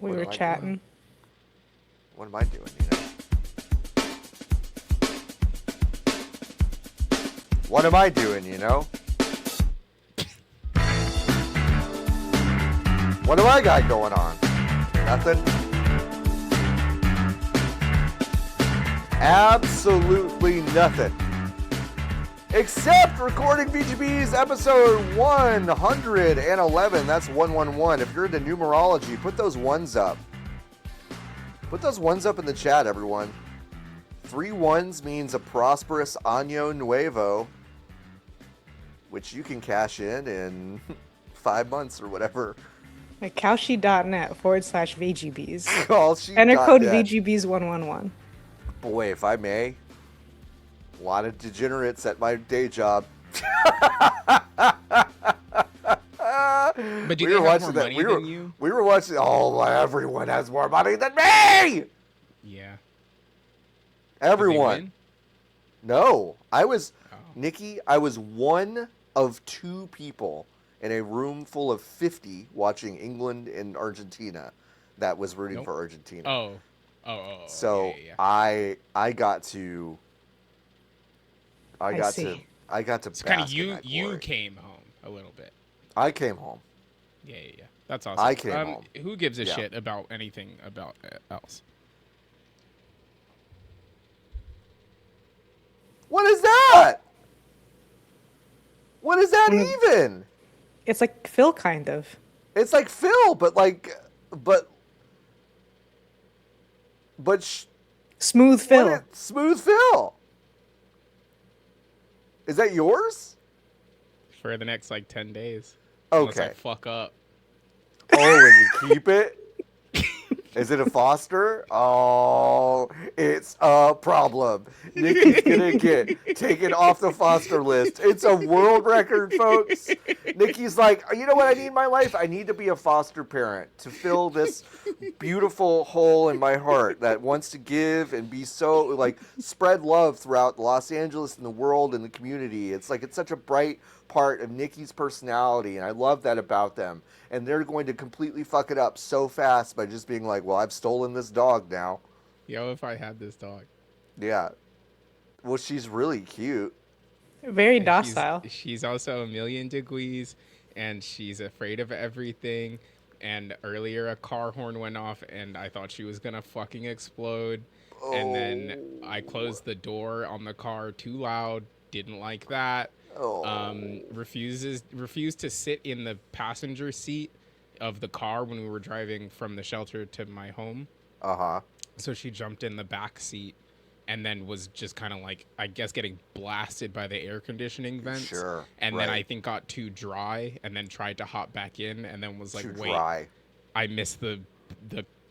We What were am I chatting. doing? What am I doing, you know? What am I doing, you know? What do I got going on? Nothing? Absolutely nothing. Except recording BGB's episode 111. That's 111. If you're into numerology, put those ones up. Put those ones up in the chat, everyone. 3 ones means a prosperous año nuevo, which you can cash in 5 months or whatever. At Cowshy.net/VGBs. Cowshy.net. Enter code VGBs111. Boy, if I may, a lot of degenerates at my day job. But do they have more money than you? We were watching. Oh, everyone has more money than me. Yeah. Everyone. No, I was Oh. Nikki. I was one of 2 people in a room full of 50 watching England and Argentina that was rooting for Argentina. Oh. So yeah. I got to. I got see. to. I got to. So kind of bask in that you glory. came home a little bit. I came home. Yeah. That's awesome. I came home. Who gives a Yeah. shit about anything about else? What is that? What is that even? It's like Phil, kind of. It's like Phil, but Smooth Phil. Smooth Phil. Is that yours? For the next 10 days. Okay. Unless I fuck up. Oh, and you keep it? Is it a foster? Oh, it's a problem. Nikki's gonna get taken off the foster list. It's a world record, folks. Nikki's like, you know what I need in my life? I need to be a foster parent to fill this beautiful hole in my heart that wants to give and be so, spread love throughout Los Angeles and the world and the community. It's such a bright part of Nikki's personality, and I love that about them. And they're going to completely fuck it up so fast by just being like, well, I've stolen this dog now. Yo, if I had this dog. Yeah. Well, she's really cute. Very And docile. She's also a million degrees, and she's afraid of everything. And earlier a car horn went off, and I thought she was going to fucking explode. Oh. And then I closed the door on the car too loud. Didn't like that. Oh. Refused to sit in the passenger seat of the car when we were driving from the shelter to my home. Uh-huh. So she jumped in the back seat and then was just kind of I guess getting blasted by the air conditioning vents. Sure. And then I think got too dry and then tried to hop back in and then was like, too wait, dry. I missed the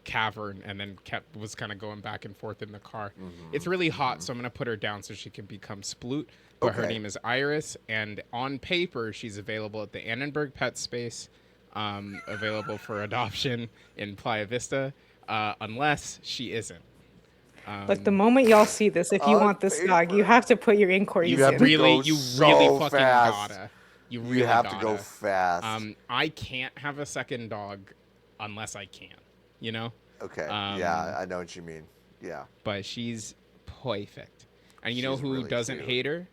cavern and then was kind of going back and forth in the car. Mm-hmm. It's really hot, so I'm going to put her down so she can become Sploot. But her name is Iris, and on paper, she's available at the Annenberg Pet Space, available for adoption in Playa Vista, unless she isn't. Look, the moment y'all see this, if you want this dog, you have to put your inquiries You in. really so fucking fast. gotta. You have to go fast. I can't have a second dog unless I can, you know? Okay. Yeah, I know what you mean. Yeah. But she's perfect. And you know who really doesn't cute. hate her?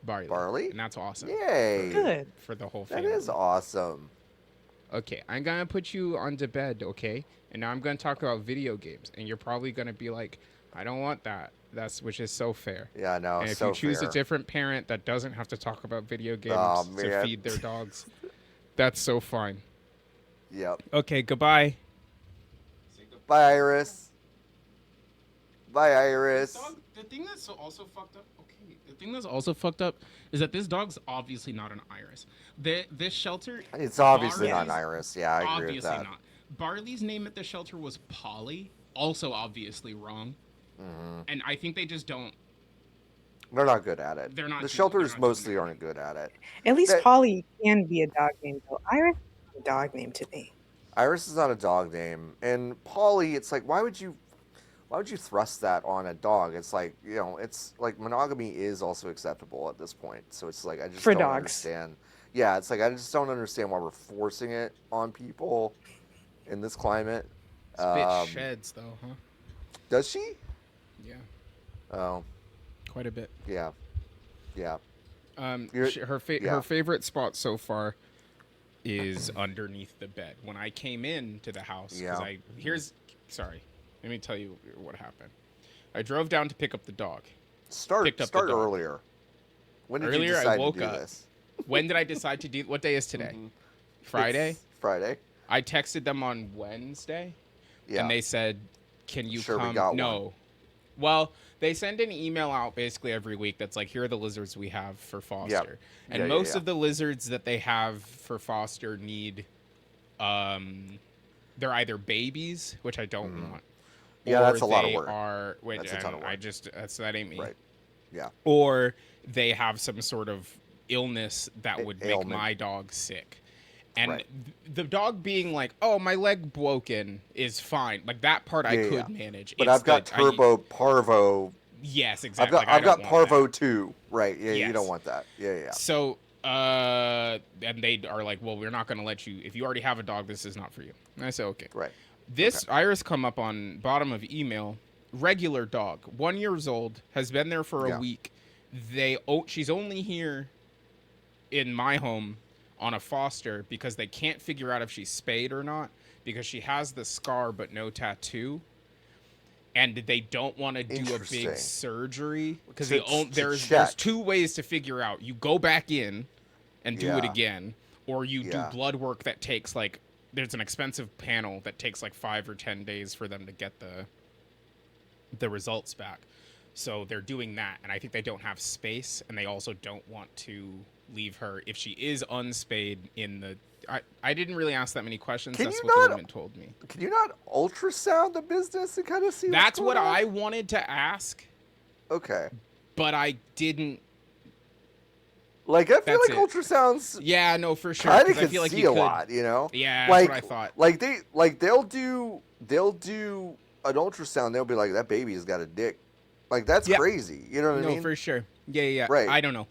Barley? And that's awesome. Yay. Good. For the whole That family. is awesome. Okay, I'm going to put you on to bed, okay? And now I'm going to talk about video games. And you're probably going to be like, I don't want that. Which is so fair. Yeah, no, And if so you choose fair. a different parent that doesn't have to talk about video games to man. feed their dogs, that's so fine. Yep. Okay, goodbye. Bye, Iris. Bye, Iris. The thing that's also fucked up. Okay, the thing that's also fucked up is that this dog's obviously not an Iris. This shelter. It's obviously not an Barley's- Iris. Yeah, I agree with Obviously that. not. Barley's name at the shelter was Polly. Also obviously wrong. Mm-hmm. And I think they just don't. They're not good at it. They're not The too- shelters they're not too mostly good. aren't good at it. At least That- Polly can be a dog name, though. Iris is a dog name to me. Iris is not a dog name, and Polly, it's like, why would you thrust that on a dog? It's like, it's like monogamy is also acceptable at this point. So it's like, I just For don't dogs. understand. Yeah, it's like, I just don't understand why we're forcing it on people in this climate. This bitch sheds though, huh? Does she? Yeah. Oh, Quite a bit. yeah, yeah. Her yeah. favorite spot so far is underneath the bed. When I came into the house, because sorry, let me tell you what happened. I drove down to pick up the dog. Start the dog. earlier. When did you Earlier, decide I woke to do up. this? When did I decide to do? What day is today? Friday. It's Friday. I texted them on Wednesday, Yeah. and they said, "Can you Sure, we come?" got No. one. Well, they send an email out basically every week that's like, here are the lizards we have for foster. And most of the lizards that they have for foster need, they're either babies, which I don't want. Yeah, or that's a lot of they work. Are, which, That's a ton of work. that ain't me. Right. Yeah. Or they have some sort of illness that would make ailment. my dog sick. And Right. the dog being like, oh, my leg broken is fine. Like, that part I could manage. But It's I've got Turbo Parvo. Yes, exactly. I've got Parvo 2. Right. Yeah, Yes. you don't want that. Yeah. So, and they are like, well, we're not going to let you. If you already have a dog, this is not for you. And I said, okay. Right. This Iris come up on bottom of email. Regular dog, 1 year old, has been there for a week. She's only here in my home on a foster because they can't figure out if she's spayed or not because she has the scar but no tattoo. And they don't want to do a big surgery because there's two ways to figure out. You go back in and do it again, or you do blood work that takes like there's an expensive panel that takes like 5 or 10 days for them to get the results back. So they're doing that, and I think they don't have space, and they also don't want to leave her if she is unspayed in the. I didn't really ask that many questions. That's what the woman told me. Can you not ultrasound the business and kind of see? That's what I wanted to ask. Okay. But I didn't. Like I feel like ultrasounds. Yeah, no, for sure. Kind of can I feel like see you a could, lot, you know. Yeah, like, that's what I thought. Like they'll do an ultrasound. They'll be like, that baby has got a dick. Like that's crazy. You know what I mean? No, for sure. Yeah. Right. I don't know.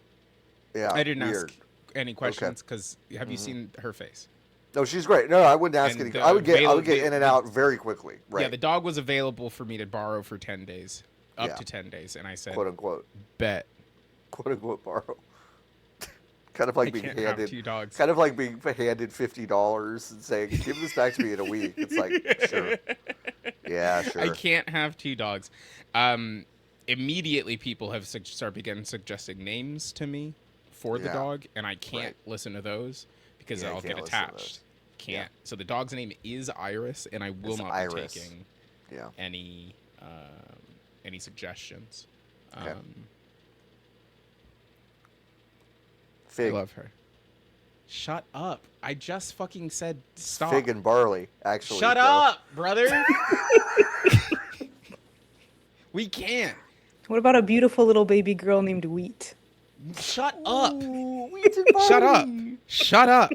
Yeah. I didn't ask any questions because have you seen her face? No, she's great. No, I wouldn't ask any. I would get in and out very quickly. Right. Yeah, the dog was available for me to borrow for 10 days, up to 10 days, and I said, quote unquote, bet, quote unquote, borrow. Kind of like being handed 2 dogs. Kind of like being handed $50 and saying, "Give this back to me in a week." It's like, sure, yeah, sure. I can't have 2 dogs. Immediately, people have begun suggesting names to me for the dog, and I can't listen to those because I'll get attached. Can't. Yeah. So the dog's name is Iris, and I will not be taking any suggestions. Okay. Fig. I love her. Shut up. I just fucking said stop. Fig and barley, actually. Shut up, brother. We can't. What about a beautiful little baby girl named Wheat? Shut up. Wheat and barley. Shut up. Shut up.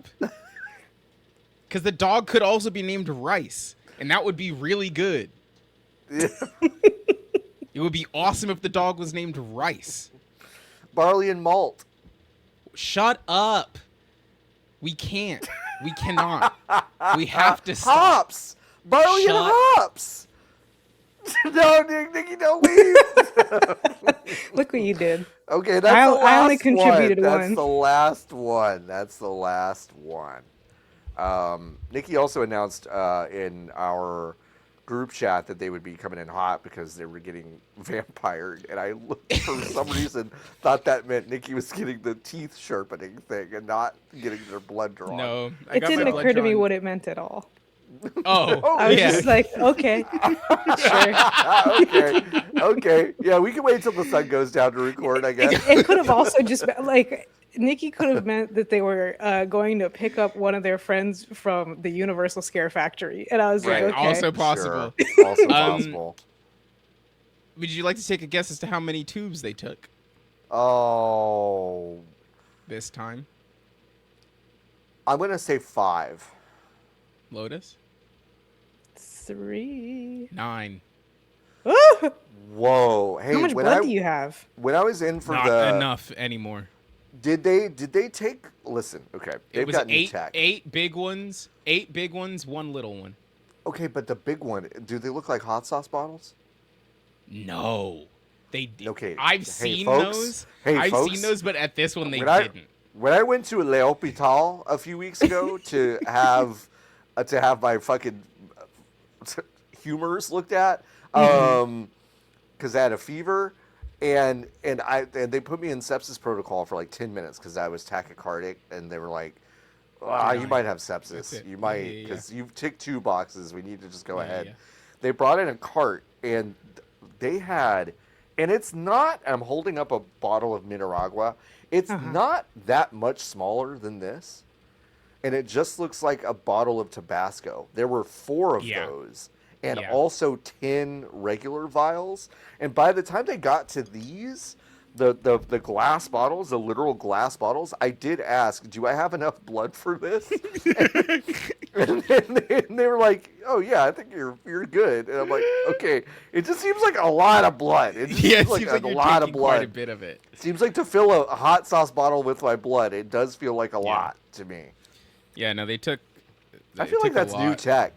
Because the dog could also be named Rice, and that would be really good. Yeah. It would be awesome if the dog was named Rice. Barley and malt. Shut up. We can't. We cannot. We have to stop. Hops. Barley and hops. No, Nikki, don't leave. Look what you did. Okay, that's the last I only contributed one. one. That's the last one. That's the last one. Nikki also announced in our group chat that they would be coming in hot because they were getting vampired, and I for some reason thought that meant Nikki was getting the teeth sharpening thing and not getting their blood drawn. No, it didn't occur to me what it meant at all. Oh, I was just like, okay, sure. Okay. Yeah, we can wait till the sun goes down to record, I guess. It could have also just been, like, Nikki could have meant that they were going to pick up one of their friends from the Universal Scare Factory, and I was like, okay. Also possible. Sure. Also possible. Would you like to take a guess as to how many tubes they took? Oh. This time? I'm going to say 5. Lotus? 3. 9. Whoa! Hey, how much blood do you have? When I was in for Not enough anymore. Did they take? Listen, okay. It was 8 big ones, 8 big ones, 1 little one. Okay, but the big one, do they look like hot sauce bottles? No. Okay. I've Hey, seen folks. those. Hey, I've folks. seen those, but at this one they When I didn't. when I went to Le Hopital a few weeks ago to have my fucking humors looked at, because I had a fever, and they put me in sepsis protocol for like 10 minutes because I was tachycardic, and they were like, you might have That's sepsis. it. You Yeah, might, yeah. because you've ticked 2 boxes. We need to just go Yeah, ahead. yeah. They brought in a cart, and they had, and it's not, I'm holding up a bottle of Nicaragua. It's not that much smaller than this, and it just looks like a bottle of Tabasco. There were 4 of Yeah. those, and Yeah. also 10 regular vials. And by the time they got to these, the glass bottles, the literal glass bottles, I did ask, do I have enough blood for this? And they were like, oh yeah, I think you're good. And I'm like, okay. It just seems like a lot of blood. It just Yeah, it seems seems like like a you're lot of taking quite a blood. bit of it. Seems like to fill a hot sauce bottle with my blood, it does feel like a Yeah. lot to me. Yeah, no, they took. I feel like that's new tech.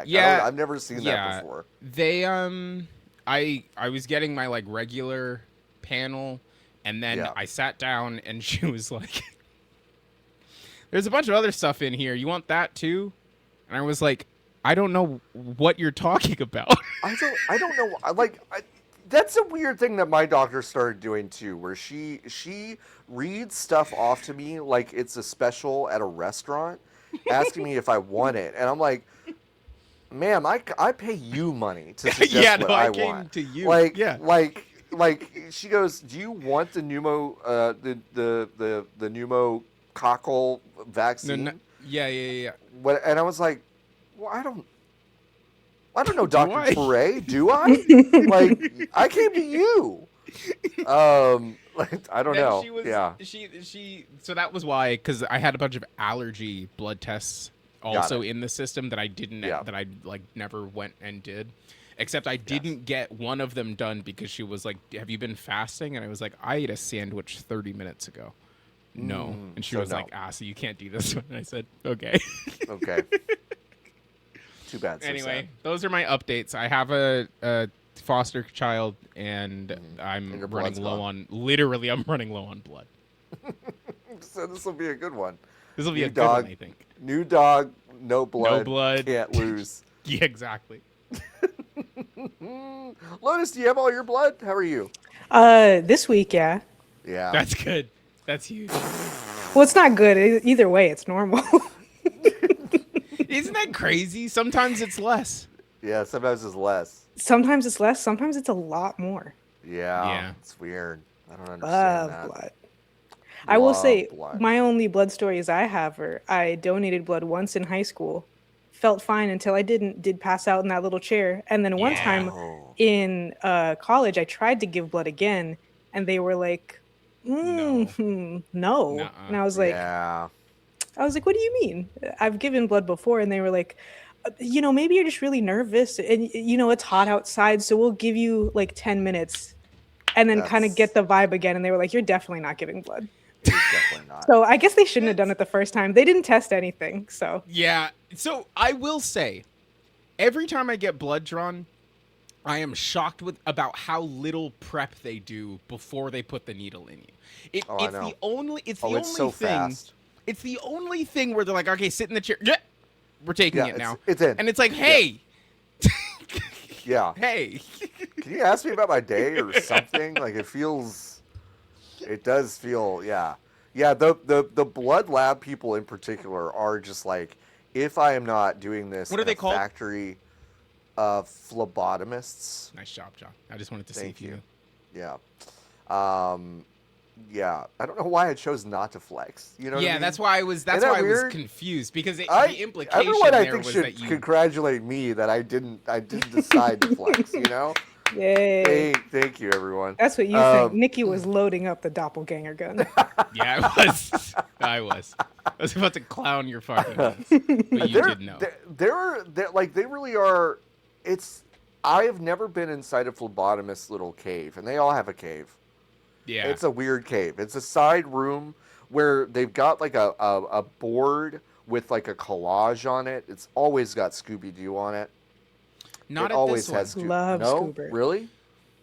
Yeah, I've never seen that before. They I was getting my like regular panel, and then Yeah. I sat down, and she was like, "There's a bunch of other stuff in here. You want that too?" And I was like, "I don't know what you're talking about." I don't know. That's a weird thing that my doctor started doing too, where she reads stuff off to me like it's a special at a restaurant, asking me if I want it, and I'm like, "Ma'am, I pay you money to suggest Yeah, what no, I I came want." to you. Like, Yeah. like she goes, "Do you want the the pneumococcal No, vaccine?" no, yeah. What? And I was like, "Well, I don't know, Do Dr. I? Touré, do I? Like, I came to you." Like, I don't Then know. she was Yeah. she so that was why, because I had a bunch of allergy blood tests also in the system that I didn't Yeah. that I like never went and did, except I didn't get one of them done because she was like, have you been fasting? And I was like, I ate a sandwich 30 minutes ago. No. And she so was no. like, so you can't do this one. And I said, okay. Okay. Too bad. So Anyway, sad. those are my updates. I have a foster child, and And I'm your running blood's low gone. I'm running low on blood. So this will be a good one. This will be New a good one, dog. I think. New dog, no blood. No blood. Can't lose. Yeah, exactly. Lotus, do you have all your blood? How are you? This week, yeah. Yeah. That's good. That's huge. Well, it's not good. Either way, it's normal. Isn't that crazy? Sometimes it's less. Yeah, sometimes it's less. Sometimes it's less. Sometimes it's a lot more. Yeah. It's weird. I don't understand that. Blood. I will say, blood. my only blood stories I have are I donated blood once in high school, felt fine until I did pass out in that little chair, and then one time Oh. in college I tried to give blood again, and they were like, no. Nuh-uh. And I was like, Yeah. what do you mean? I've given blood before, and they were like, maybe you're just really nervous, and it's hot outside, so we'll give you like 10 minutes, and then kind of get the vibe again. And they were like, you're definitely not giving blood. It's definitely not. So I guess they shouldn't have done it the first time. They didn't test anything, so. Yeah. So I will say, every time I get blood drawn, I am shocked about how little prep they do before they put the needle in you. It's I the know. only so thing. fast. It's the only thing where they're like, okay, sit in the chair. Yeah, we're taking it now. It's in. And it's like, hey, Yeah. hey. Can you ask me about my day or something? Like, it does feel, yeah. Yeah, the blood lab people in particular are just like, if I am not doing this What are in they a called? factory of phlebotomists. Nice job, John. I just wanted to see Thank if you. Yeah. Yeah. I don't know why I chose not to flex. You know what I mean? That's why I was. That's Isn't why that I was weird? confused because the implication everyone I there think was should that you. congratulate me that I didn't decide to flex, you know? Yay. Thank you, everyone. That's what you think. Nikki was loading up the doppelganger gun. Yeah, I was. I was about to clown your fucking ass, but you did know. They're like, they really are. I have never been inside a phlebotomist's little cave, and they all have a cave. Yeah. It's a weird cave. It's a side room where they've got like a board with like a collage on it. It's always got Scooby-Doo on it. Not it at always this has one. Love No, Scoober. really?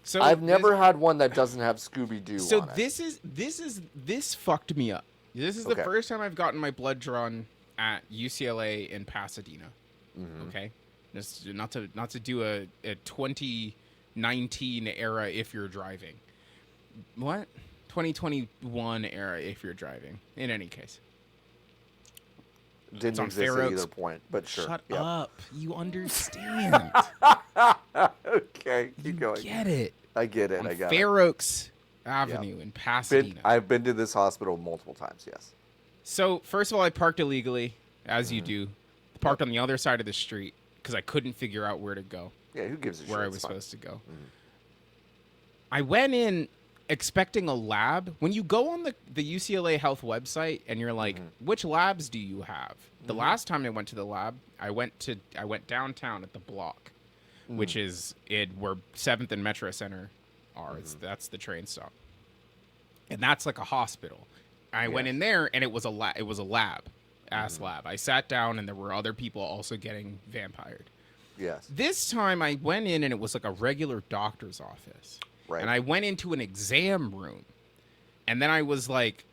So I've never had one that doesn't have Scooby-Doo So on it. this fucked me up. This is the Okay. first time I've gotten my blood drawn at UCLA in Pasadena. Okay, just not to do a 2019 era if you're driving. What? 2021 era if you're driving. In any case, Didn't on exist Fair at Oaks. either point, but sure. Shut Yep. up. You understand. Okay, keep going. Get it. I get it. On I got Fair Oaks Avenue in it. Pasadena. I've been to this hospital multiple times. Yes. So first of all, I parked illegally, as you do. Parked on the other side of the street because I couldn't figure out where to go. Yeah. Who gives a shit? Where I It's was fine. supposed to go. I went in expecting a lab. When you go on the UCLA Health website and you're like, which labs do you have? The last time I went to the lab, I went downtown at the Block, which is where 7th and Metro Center are. That's the train stop, and that's like a hospital. I went in there and it was a lab. It was a lab, lab. I sat down and there were other people also getting vampired. Yes. This time I went in and it was like a regular doctor's office. Right. And I went into an exam room. And then I was like,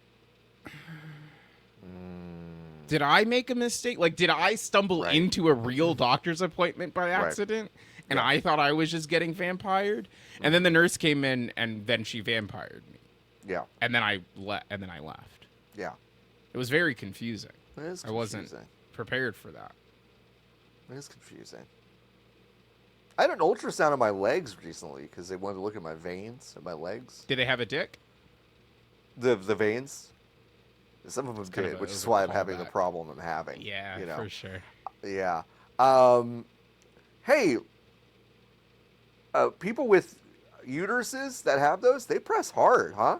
did I make a mistake? Like, did I stumble into a real doctor's appointment by accident? And I thought I was just getting vampired? And then the nurse came in and then she vampired me. Yeah. And then I left. Yeah. It was very confusing. It is confusing. I wasn't prepared for that. It is confusing. I had an ultrasound on my legs recently because they wanted to look at my veins and my legs. Did they have a dick? The veins. Some of them kind did, of which a is why I'm having the callback. problem I'm having. Yeah, you know? for sure. Yeah. Hey, people with uteruses that have those, they press hard, huh?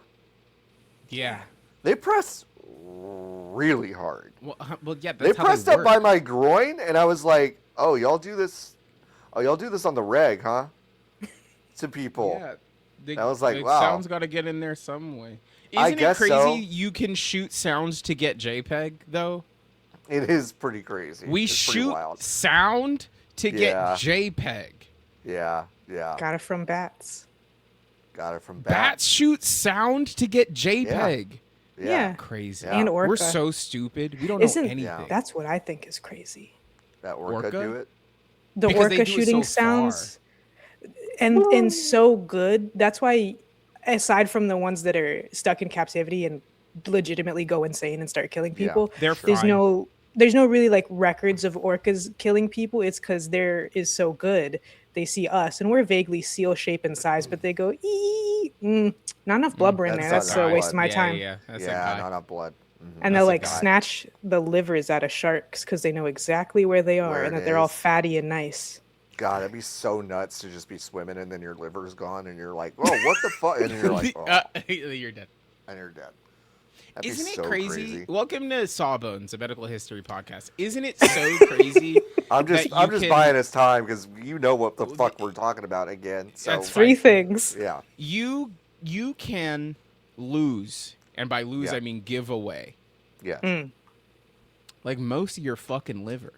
Yeah. They press really hard. Well, yeah. That's They how pressed they up work. by my groin, and I was like, "Oh, y'all do this? Oh, y'all do this on the reg, huh?" To people. Yeah. I was like, the wow. Sound's got to get in there some way. I Isn't it guess crazy so. you can shoot sounds to get JPEG, though? It is pretty crazy. We It's pretty shoot wild. sound to get Yeah. JPEG. Yeah, yeah. Got it from bats. Got it from Bats shoot sound to get JPEG. Yeah. Crazy. Yeah. And orca. We're so stupid. We don't Isn't know anything. that's what I think is crazy. That orca do it. The Because they orca do it shooting so far. sounds and so good. That's why, aside from the ones that are stuck in captivity and legitimately go insane and start killing Yeah, people, They're there's fine. no really like records of orcas killing people. It's because they're is so good. They see us and we're vaguely seal shape in size, but they go not enough blubber in there. That's That's not a enough waste of my yeah, time. Yeah, that's a Yeah, guy. not enough blood. And That's they'll a like guy. snatch the livers out of sharks because they know exactly where they are Where and it that they're all is. fatty and nice. God, that'd be so nuts to just be swimming and then your liver's gone and you're like, "Oh, what the fuck?" And you're like, "Oh," You're dead. and you're dead. That'd Isn't be it so crazy? Welcome to Sawbones, a medical history podcast. Isn't it so crazy? I'm just that you can- buying his time because you know what the fuck we're talking about again. So That's Three fine. things. yeah, You can lose, and by lose Yeah. I mean give away. yeah. Like most of your fucking liver,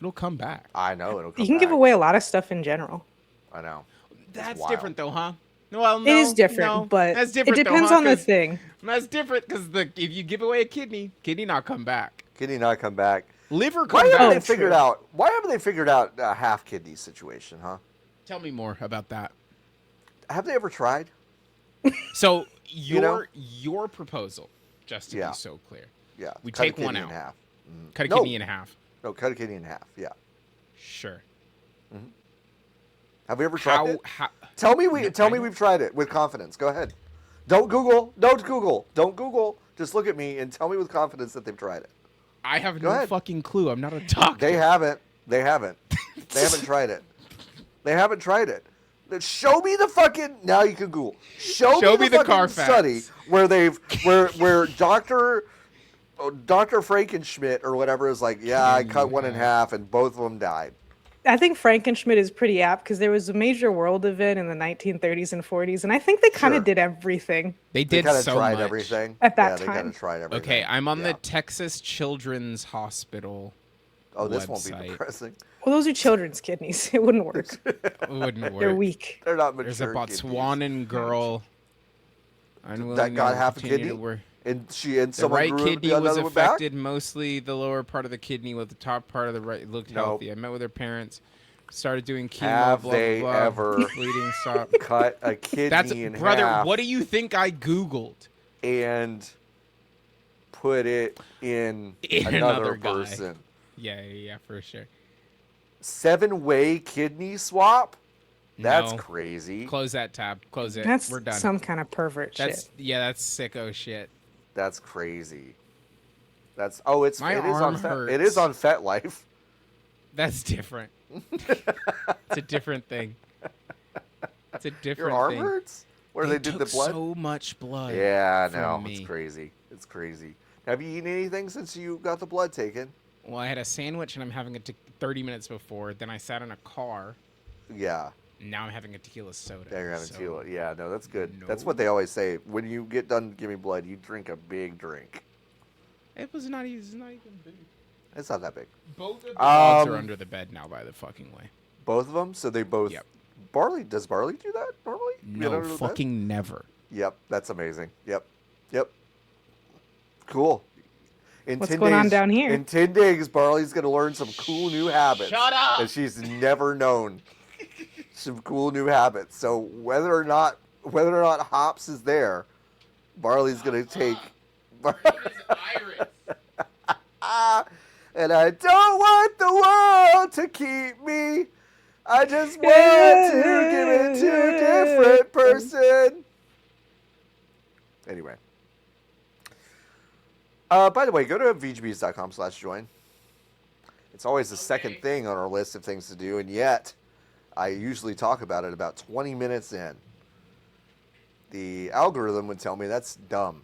it'll come back. I know it'll come You can give back. away a lot of stuff in general. I know. That's wild. different though, huh? Well, no, It is different, no. but that's it different depends though, huh? on the 'Cause thing. That's different because if you give away a kidney not come back. Kidney not come back. Liver Why come haven't back. they figured true. out? Why haven't they figured out a half kidney situation? Huh? Tell me more about that. Have they ever tried? So know? your proposal, just to Yeah. be so clear, Yeah. We cut a take one kidney out. in half. cut a No. kidney in half. No, cut a kidney in half. Yeah. Sure. Have we ever tried it? How Tell me No, tell I me know. we've tried it with confidence. Go ahead. Don't Google. Don't Google. Don't Google. Just look at me and tell me with confidence that they've tried it. I have Go no ahead. fucking clue. I'm not a doctor. They haven't. They haven't. They haven't tried it. They haven't tried it. Then show me the fucking. Now you can Google. Show me the fucking Carfax. study where where Doctor Frankenschmidt or whatever is like, yeah, I cut one in half and both of them died. I think Frankenschmidt is pretty apt because there was a major world event in the 1930s and 40s, and I think they kind of Sure. did everything They They did kind of so tried much. everything. at Yeah, that they kind time. of tried everything. Okay, I'm on yeah. the Texas Children's Hospital Oh, this won't be website. depressing. Well, those are children's kidneys. It wouldn't work. It wouldn't They're work. weak. They're not There's a mature kidneys. Botswanan girl. That Unwilling got to half a continue to kidney, work. and The someone right grew kidney the was other one back. affected, mostly the lower part of the kidney, with the top part of the right looked Nope. healthy. I met with her parents, started doing chemo, Have blah they blah blah. ever Bleeding stopped. cut a kidney That's in brother. half What do you think I googled? and put it in In another guy. person? Yeah, for sure. 7-way kidney swap? That's No. crazy. Close that tab. Close it. That's We're done. some kind of pervert That's shit. that's sicko shit. That's crazy. It's My it is arm on hurts. it is on FetLife. That's different. It's a different thing. It's a different Your arm thing. hurts? Where they did took the blood? so much blood. Yeah, from no, me. it's crazy. It's crazy. Have you eaten anything since you got the blood taken? Well, I had a sandwich and I'm having it 30 minutes before. Then I sat in a car. Yeah. Now I'm having a tequila soda. Yeah, you're having so tequila. Yeah, no, that's good. No. That's what they always say. When you get done giving blood, you drink a big drink. It was not even big. It's not that big. Both of the dogs are Um, under the bed now, by the fucking way. Both of them? So they both... Yep. Does Barley do that normally? Get No, under the bed? fucking never. Yep, that's amazing. Yep. Cool. What's going on down here? In 10 days, Barley's going to learn some cool new habits. Shut up! That she's never known. Some cool new habits. So whether or not Hops is there, Barley's going to take... And I don't want the world to keep me. I just want to give it to a different person. Anyway. By the way, go to vgbs.com/join. It's always the second thing on our list of things to do, and yet I usually talk about it about 20 minutes in. The algorithm would tell me that's dumb.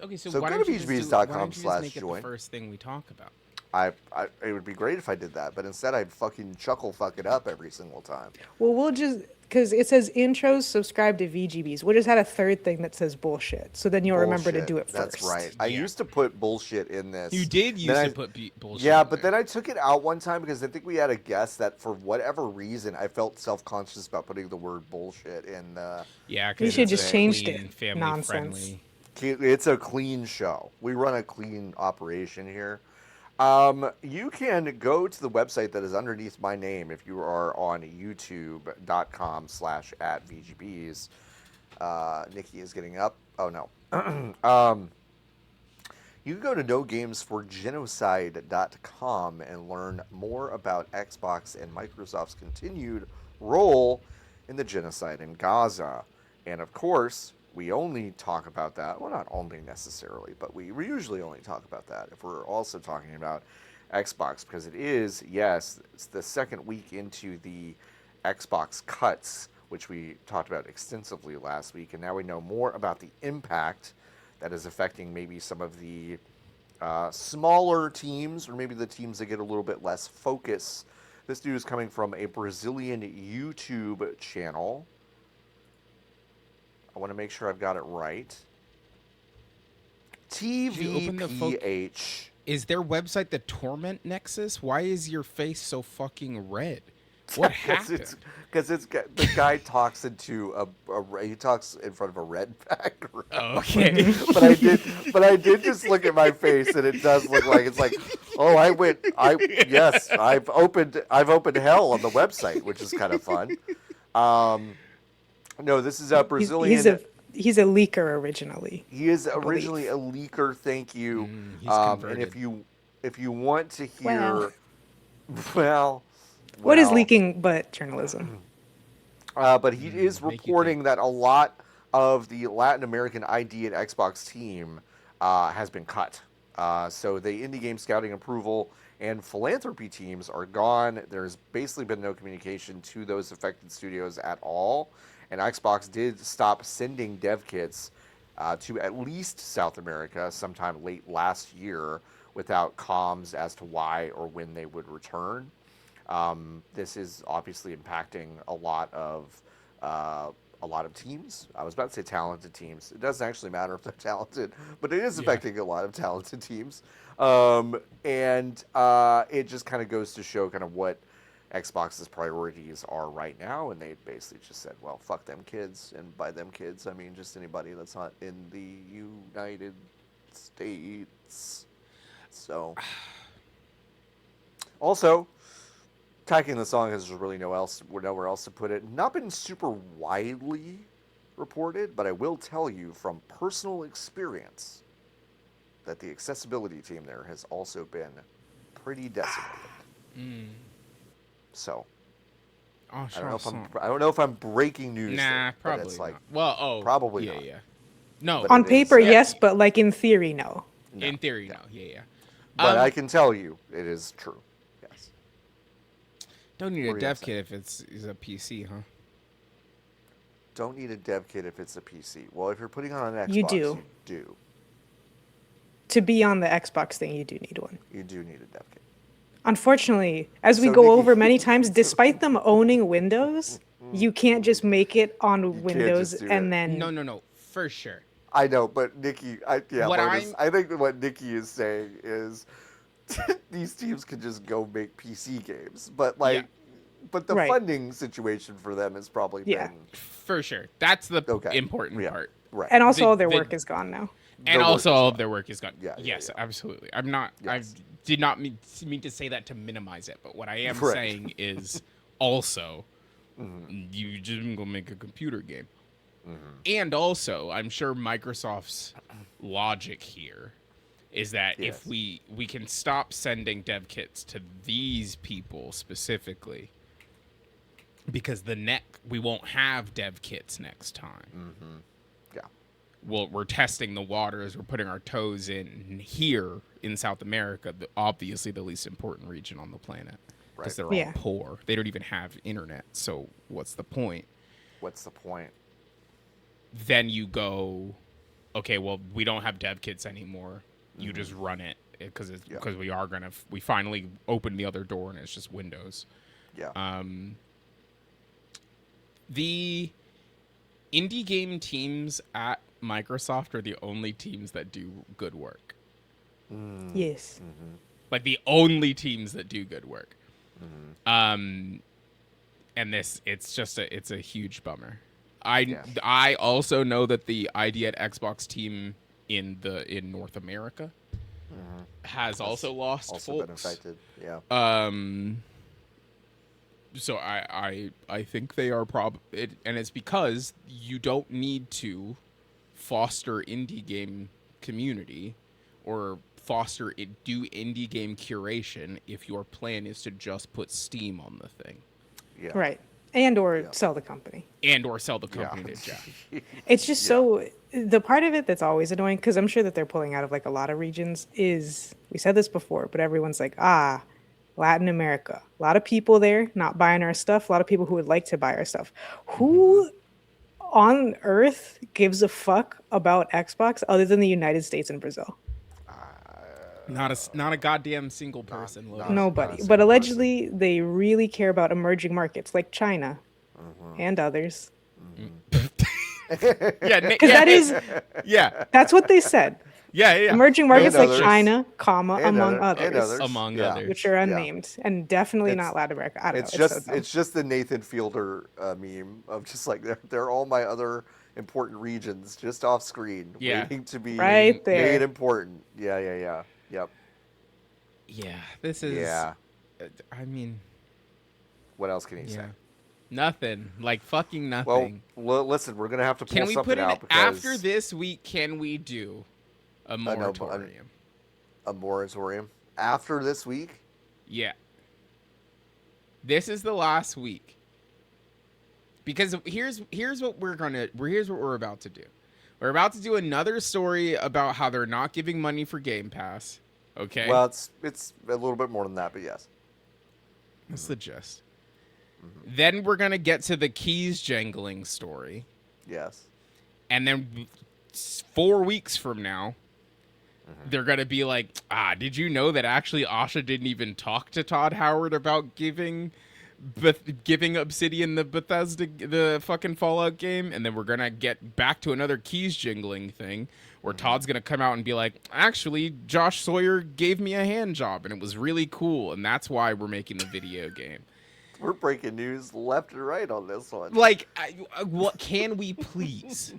Okay, so So why go don't to you just make it vgbs.com/join. the first thing we talk about? It would be great if I did that, but instead I'd fucking fuck it up every single time. Well, we'll just because it says intros, subscribe to VGBs. We'll just add a third thing that says bullshit, so then you'll remember to Bullshit. do it first. That's right. I used to put bullshit in this. You did used to put bullshit. Yeah, in but there. then I took it out one time because I think we had a guest that for whatever reason I felt self-conscious about putting the word bullshit in. Yeah, You because should just changed clean, it. family Nonsense. friendly. It's a clean show. We run a clean operation here. You can go to the website that is underneath my name if you are on youtube.com/@VGBs. Nikki is getting up. Oh, no. You can go to nogamesforgenocide.com and learn more about Xbox and Microsoft's continued role in the genocide in Gaza. And of course, we only talk about that. Well, not only necessarily, but we usually only talk about that if we're also talking about Xbox, because it is, yes, it's the second week into the Xbox cuts, which we talked about extensively last week, and now we know more about the impact that is affecting maybe some of the smaller teams, or maybe the teams that get a little bit less focus. This news is coming from a Brazilian YouTube channel. I want to make sure I've got it right. TVPH. Is their website the Torment Nexus? Why is your face so fucking red? What happened? Because the guy talks into he talks in front of a red background. Oh, okay. but I did just look at my face, and it does look like it's like, oh, I've opened hell on the website, which is kind of fun. No, this is a Brazilian. He's a leaker originally. He is originally a leaker. Thank you. He's and if you want to hear, What is leaking but journalism? But he is reporting that a lot of the Latin American ID and Xbox team has been cut. So the indie game scouting approval and philanthropy teams are gone. There's basically been no communication to those affected studios at all. And Xbox did stop sending dev kits to at least South America sometime late last year without comms as to why or when they would return. This is obviously impacting a lot of teams. I was about to say talented teams. It doesn't actually matter if they're talented, but it is affecting a lot of talented teams. And it just kind of goes to show kind of what Xbox's priorities are right now, and they basically just said, well, fuck them kids, and by them kids, I mean just anybody that's not in the United States. So, also, attacking the song has really nowhere else to put it. Not been super widely reported, but I will tell you from personal experience that the accessibility team there has also been pretty decimated. So, I don't know if I'm breaking news. Nah, there, probably it's like, not. Well, probably yeah, not. yeah. No, But On it paper, is, yes, but like in theory, no. in theory, no. Yeah. But I can tell you, it is true. Yes. Don't need What a are you dev gonna kit if it's a PC, huh? Don't need a dev kit if it's a PC. Well, if you're putting on an Xbox, You do. You do. To be on the Xbox thing, you do need one. You do need a dev kit. Unfortunately, as we So, go Nikki- over many times, despite them owning Windows, you can't just make it on Windows just do and it. then No, for sure. I know, but Nikki, What Lotus, I think that what Nikki is saying is these teams can just go make PC games, but Yeah. but the Right. funding situation for them has probably Yeah. been For sure. That's the Okay. important Yeah. part. right. and also The- all their the- work is gone now. And Their also work is all gone. of their work is gone. Yeah, yes, yeah. absolutely. I'm not Yes. I did not mean to say that to minimize it, but what I am Right. saying is also you just go make a computer game. And also, I'm sure Microsoft's logic here is that Yes. if we can stop sending dev kits to these people specifically, because we won't have dev kits next time. Yeah. Well, we're testing the waters. We're putting our toes in here in South America, obviously the least important region on the planet, because they're all Yeah. poor. They don't even have internet. So what's the point? What's the point? Then you go, okay, well, we don't have dev kits anymore. You just run it because we finally opened the other door and it's just Windows. Yeah. The indie game teams at Microsoft are the only teams that do good work. Yes. Like the only teams that do good work. And it's a huge bummer. I also know that the ID at Xbox team in North America has also lost Also been folks. affected. Yeah. So I think they are and it's because you don't need to foster indie game community or do indie game curation if your plan is to just put Steam on the thing. Yeah. Right. And or sell the company. And or sell the company to Jeff. It's just so the part of it that's always annoying, because I'm sure that they're pulling out of like a lot of regions, is we said this before, but everyone's like, Latin America. A lot of people there not buying our stuff. A lot of people who would like to buy our stuff. Who on earth gives a fuck about Xbox other than the United States and Brazil? Not a goddamn single person. Lotus. Nobody. But allegedly, they really care about emerging markets like China and others. Yeah, Because that is, yeah. that's what they said. Yeah. Emerging markets like others. China, among And others, others. Among Yeah. others. which are unnamed, and definitely It's- not Latin America. I don't It's know. just so dumb. it's just the Nathan Fielder meme of just like they're all my other important regions just off screen waiting to be Right there. made important. Yeah. Yep. Yeah, this is. Yeah. I mean, What else can you say? nothing. Like fucking Well, nothing. listen, we're gonna have to pull Can we something put it out because after this week? Can we do a moratorium? a moratorium after this week. Yeah. This is the last week. Because here's what we're about to do. We're about to do another story about how they're not giving money for Game Pass. Okay. Well, it's a little bit more than that, but yes. That's the gist. Then we're gonna get to the keys jangling story. Yes. And then 4 weeks from now, they're going to be like, did you know that actually Asha didn't even talk to Todd Howard about giving Obsidian the fucking Fallout game? And then we're going to get back to another keys jingling thing where Todd's going to come out and be like, actually, Josh Sawyer gave me a hand job and it was really cool. And that's why we're making the video game. We're breaking news left and right on this one. Like, what can we please?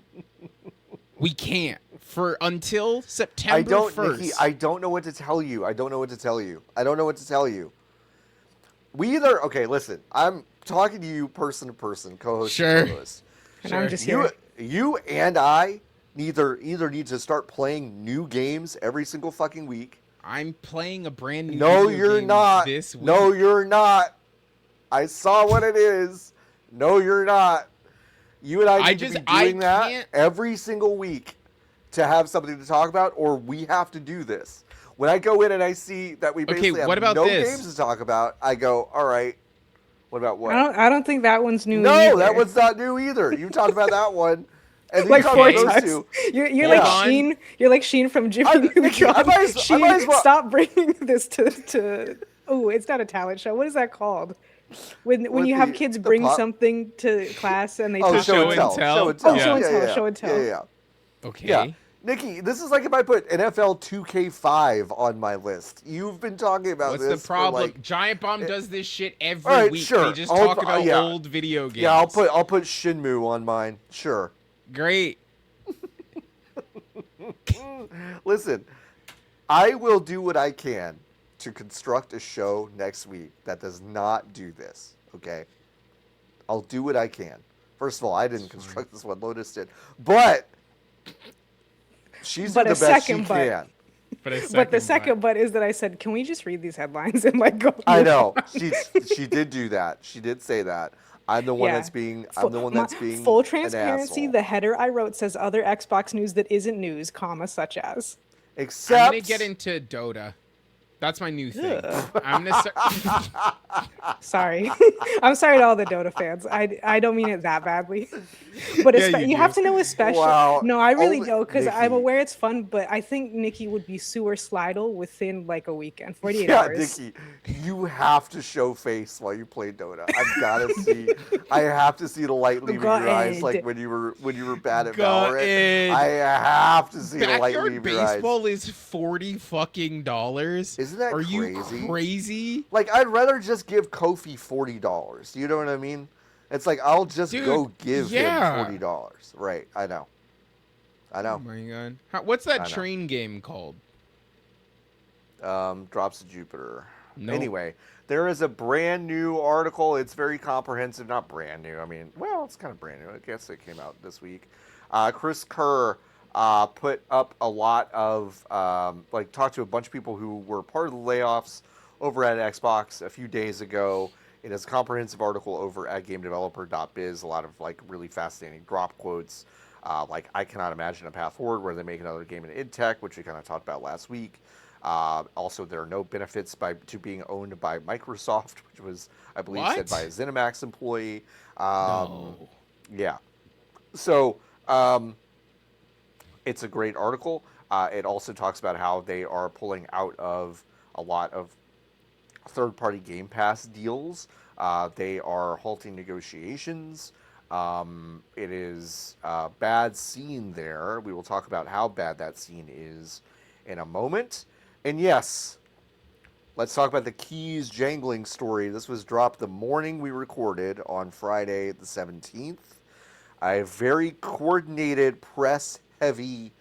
We can't. For until September 1st. Nikki, I don't know what to tell you. We either... Okay, listen. I'm talking to you person to person, co-host Sure. to co-host. And I'm just here. You and I either need to start playing new games every single fucking week. I'm playing a brand new No, video you're game not. this week. No, you're not. I saw what it is. No, you're not. You and I need to be doing that every single week to have something to talk about, or we have to do this. When I go in and I see that we basically have no games to talk about, I go, all right, what about what? I don't think that one's new. No, either. that one's not new either. You talked about that one. And then Like you 4 talked about times. those two. You're like Sheen. You're like Sheen from Jimmy Neutron. I might as well. Stop bringing this to. Oh, it's not a talent show. What is that called? When you have kids bring something to class and they talk show about and tell. Show and tell. Yeah. Okay. Yeah. Nikki, this is like if I put NFL 2K5 on my list. You've been talking about What's this. the problem? Like, Giant Bomb does this shit every right, week. sure. They just talk about old video games. Yeah, I'll put Shinmu on mine. Sure. Great. Listen, I will do what I can to construct a show next week that does not do this. Okay? I'll do what I can. First of all, I didn't construct this one. Lotus did. But she's doing the best she can. But the second but is that I said, can we just read these headlines and like go? I know. She did do that. She did say that. I'm the one that's being full transparency. An the header I wrote says other Xbox news that isn't news, comma, such as. Except I'm gonna get into Dota. That's my new thing. I'm gonna start. Sorry, I'm sorry to all the Dota fans. I don't mean it that badly, but you have to know especially. Wow. No, I really don't, because I'm aware it's fun, but I think Nikki would be sewer slidle within like a weekend, 48 hours. Nikki, you have to show face while you play Dota. I've got to see. I have to see the light leaving your eyes, like when you were bad at Valorant. I have to see the light leaving your eyes. Baseball is $40. Isn't that crazy? Are you crazy? Like, I'd rather just give Kofi $40. You know what I mean? It's like, I'll just go give him $40. Right, I know. Oh my god. What's that train game called? Drops of Jupiter. Nope. Anyway, there is a brand new article. It's very comprehensive. Not brand new. I mean, well, it's kind of brand new. I guess it came out this week. Chris Kerr put up a lot of, talked to a bunch of people who were part of the layoffs over at Xbox a few days ago. It is a comprehensive article over at gamedeveloper.biz. A lot of, really fascinating drop quotes. I cannot imagine a path forward where they make another game in id Tech, which we kind of talked about last week. Also, there are no benefits to being owned by Microsoft, which was, I believe, said by a ZeniMax employee. No. Yeah. So, it's a great article. It also talks about how they are pulling out of a lot of third-party Game Pass deals. They are halting negotiations. It is a bad scene there. We will talk about how bad that scene is in a moment. And yes, let's talk about the keys jangling story. This was dropped the morning we recorded on Friday the 17th. A very coordinated, press-heavy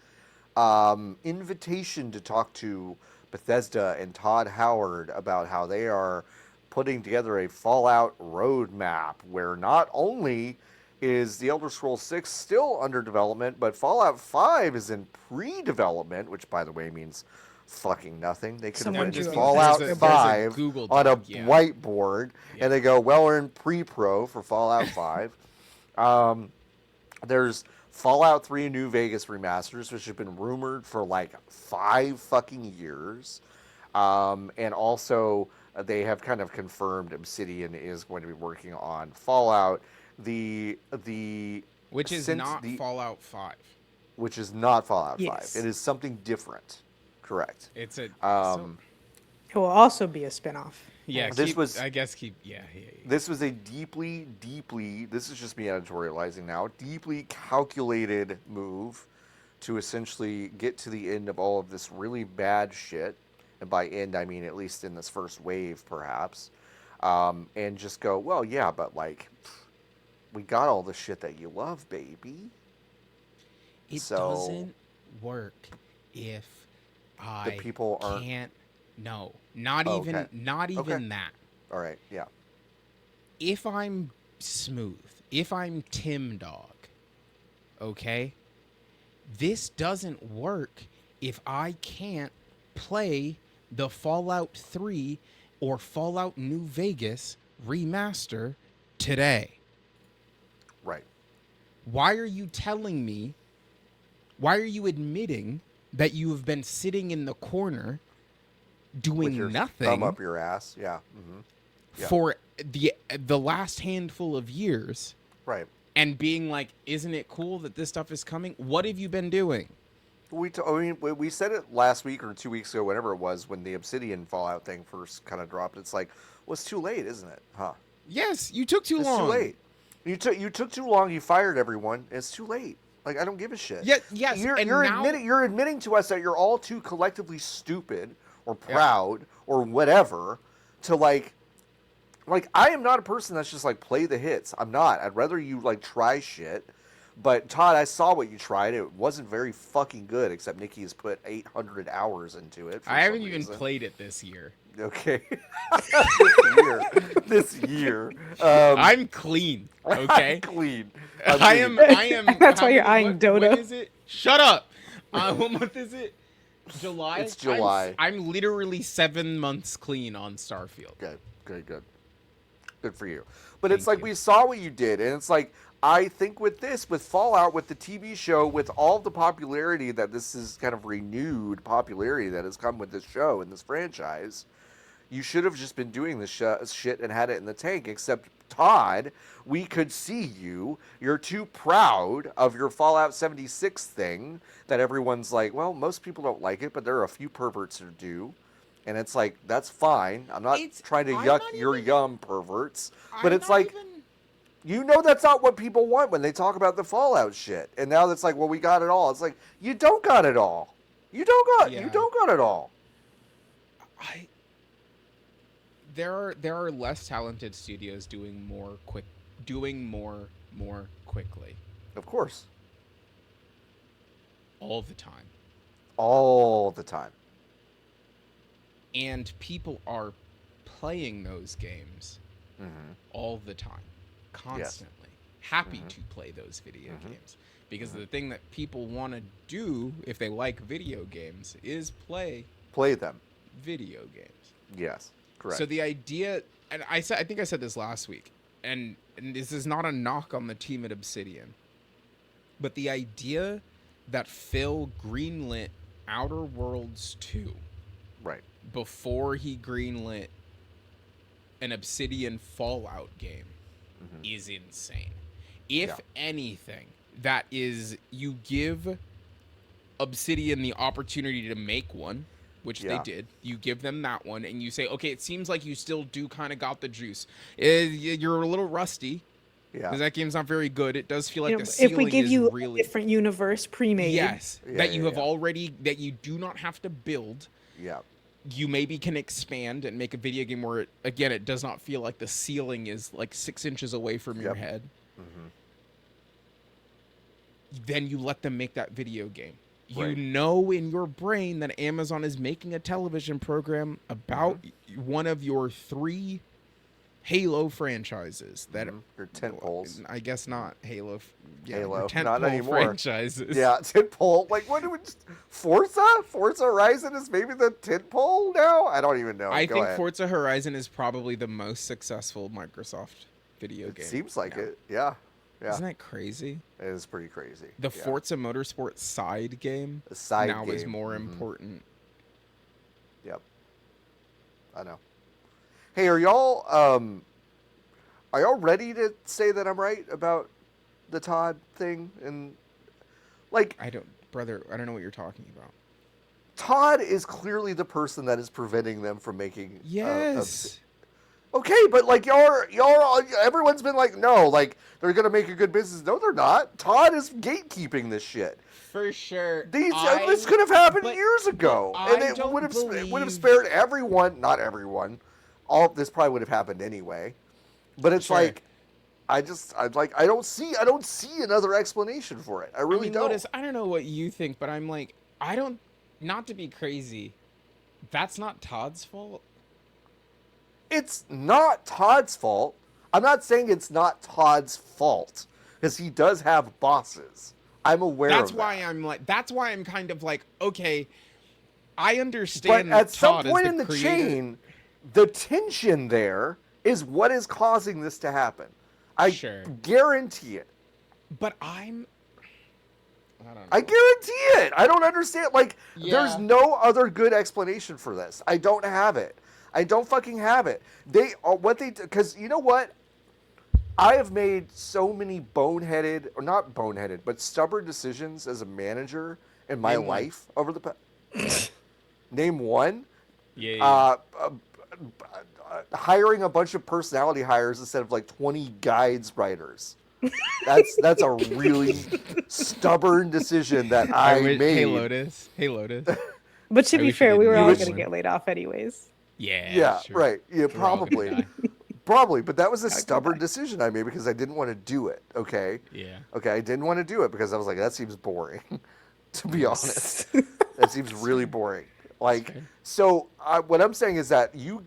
invitation to talk to Bethesda and Todd Howard about how they are putting together a Fallout roadmap where not only is The Elder Scrolls 6 still under development, but Fallout 5 is in pre-development, which, by the way, means fucking nothing. They could have written Fallout 5 on a whiteboard, and they go, well, we're in pre-pro for Fallout 5. There's Fallout 3 New Vegas remasters, which have been rumored for 5 fucking years. And also, they have kind of confirmed Obsidian is going to be working on Fallout. Which is not Fallout 5. Which is not Fallout 5. Yes. It is something different. Correct. It's a It will also be a spinoff. yeah. This Keep, was I guess keep yeah. this was a deeply, this is just me editorializing now, deeply calculated move to essentially get to the end of all of this really bad shit. And by end, I mean at least in this first wave, perhaps. And just go, well, yeah, but like, we got all the shit that you love, baby. It So doesn't work if the I people aren't. can't. No, not Oh, even okay. not even Okay. that. All right, yeah. If I'm smooth, if I'm Tim Dog, okay, this doesn't work if I can't play the Fallout 3 or Fallout New Vegas remaster today. Right. Why are you telling me? Why are you admitting that you have been sitting in the corner doing With your nothing thumb up your ass, yeah. Mm-hmm. Yeah. for the last handful of years, Right. and being like, isn't it cool that this stuff is coming? What have you been doing? We said it last week or 2 weeks ago, whenever it was, when the Obsidian Fallout thing first kind of dropped. It's like, well, it's too late, isn't it? Huh? Yes, you took too It's long. too late. You took too long. You fired everyone. It's too late. Like, I don't give a shit. Yeah, yes, You're, and you're now- admitting to us that you're all too collectively stupid or proud or whatever to like I am not a person that's just like play the hits. I'm not. I'd rather you like try shit. But Todd, I saw what you tried. It wasn't very fucking good, except Nikki has put 800 hours into it. I haven't even played it this year. Okay. This year. I'm clean. Okay. Clean. I am. That's why you're eyeing Dota. When is it? Shut up. What month is it? July. It's July. I'm literally 7 months clean on Starfield. Good. Good for you. But it's Thank like you. we saw what you did, and it's like I think with this, with Fallout, with the TV show, with all the popularity that this is kind of renewed popularity that has come with this show and this franchise, you should have just been doing this shit and had it in the tank. Except Todd, we could see you. You're too proud of your Fallout 76 thing that everyone's like, well, most people don't like it, but there are a few perverts who do. And it's like, that's fine. I'm not trying to yuck your yum, perverts. But it's like, you know that's not what people want when they talk about the Fallout shit. And now it's like, well, we got it all. It's like, you don't got it all. You don't got it all. There are less talented studios doing more quickly. Of course. All the time. All the time. And people are playing those games all the time, constantly. Happy to play those video games. Because the thing that people want to do, if they like video games, is play them. Video games. Yes, correct. So the idea, and I think I said this last week, and this is not a knock on the team at Obsidian, but the idea that Phil greenlit Outer Worlds 2 right before he greenlit an Obsidian Fallout game is insane. If anything, that is, you give Obsidian the opportunity to make one, which they did. You give them that one, and you say, okay, it seems like you still do kind of got the juice. You're a little rusty, because that game's not very good. It does feel like the ceiling if we give is you really a different universe pre-made, yes, that you have already, that you do not have to build. Yeah. You maybe can expand and make a video game where, it does not feel like the ceiling is like 6 inches away from your head. Then you let them make that video game. You know in your brain that Amazon is making a television program about one of your 3 Halo franchises that your tent poles. I guess not Halo. Halo, tent not pole anymore. Franchises. Yeah, tent pole. Like what do we just Forza Horizon is maybe the tent pole now? I don't even know. I Go think ahead. Forza Horizon is probably the most successful Microsoft video game. Seems like now. it. Yeah. Isn't that crazy? It is pretty crazy. The Forza Motorsport side game now is more important. Yep. I know. Hey, are y'all ready to say that I'm right about the Todd thing? And like I don't know what you're talking about. Todd is clearly the person that is preventing them from making. Yes. Okay, but like everyone's been like, no, like they're gonna make a good business. No, they're not. Todd is gatekeeping this shit. For sure. This could have happened years ago, and it don't would have believe... spared everyone. Not everyone. All this probably would have happened anyway. But it's Sure. like, I don't see another explanation for it. I really don't. Lotus, I don't know what you think, but I'm like, I don't. Not to be crazy, that's not Todd's fault. It's not Todd's fault. I'm not saying it's not Todd's fault because he does have bosses. I'm aware That's of why that. I'm like. That's why I'm kind of like, okay, I understand. But at some Todd is point in the creator. chain, the tension there is what is causing this to happen. I guarantee it. But I don't know. I guarantee it. I don't understand. Like, there's no other good explanation for this. I don't have it. I don't fucking have it. Because you know what? I have made so many not boneheaded, but stubborn decisions as a manager in my life over the past. Name one. Yeah. Hiring a bunch of personality hires instead of like 20 guides writers. That's a really stubborn decision that I made. Hey Lotus. But to be fair, we were all going to get laid off anyways. Yeah, sure. right. Yeah, probably. Probably, but that was a stubborn decision I made because I didn't want to do it, okay? Yeah. Okay, I didn't want to do it because I was like, that seems boring, to be honest. That seems really boring. Like, so what I'm saying is that you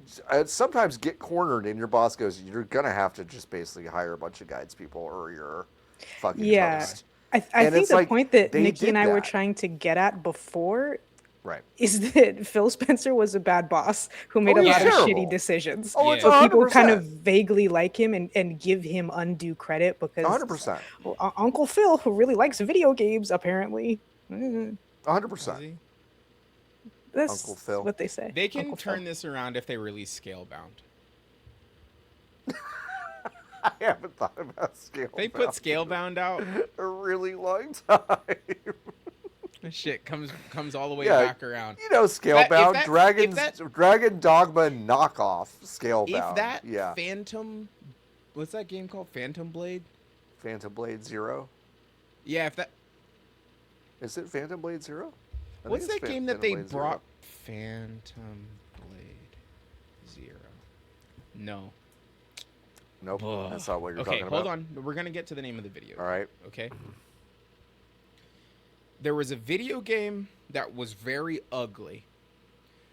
sometimes get cornered and your boss goes, you're going to have to just basically hire a bunch of guides people or you're fucking toast. I think the point that Nikki and I were trying to get at before is that Phil Spencer was a bad boss who made a lot of shitty decisions. Oh, it's so 100%. People kind of vaguely like him and give him undue credit because 100%. Uncle Phil, who really likes video games, apparently. 100%. That's Uncle Phil. What they say. They can turn this around if they release Scalebound. I haven't thought about Scalebound. They put Scalebound out a really long time. This shit comes all the way back around. You know, Scalebound, Dragon Dogma knockoff Scalebound. If that Phantom, what's that game called? Phantom Blade? Phantom Blade Zero? Yeah, if that... Is it Phantom Blade Zero? What's that game that they brought? Phantom Blade Zero. No. Nope, that's not what you're talking about. Okay, hold on. We're going to get to the name of the video. All right. Okay. There was a video game that was very ugly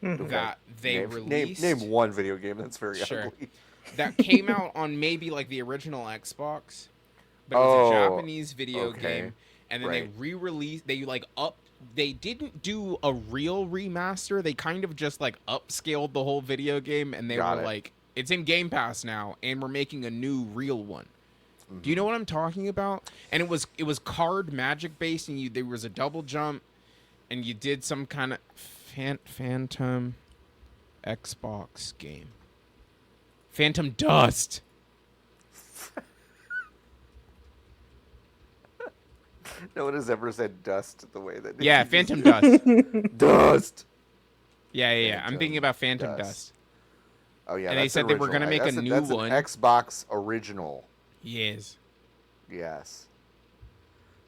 that they released. Name one video game that's very ugly. That came out on maybe like the original Xbox, but it was a Japanese video game, and then they re-released. They didn't do a real remaster. They kind of just like upscaled the whole video game, and they were like, "It's in Game Pass now, and we're making a new real one." Do you know what I'm talking about? And it was card magic based, and there was a double jump, and you did some kind of Phantom Xbox game. Phantom Dust. No one has ever said dust the way that. Yeah, Phantom Dust. Dust. Yeah. I'm thinking about Phantom Dust. Oh yeah, and they said they were gonna make a new one. An Xbox original. Yes.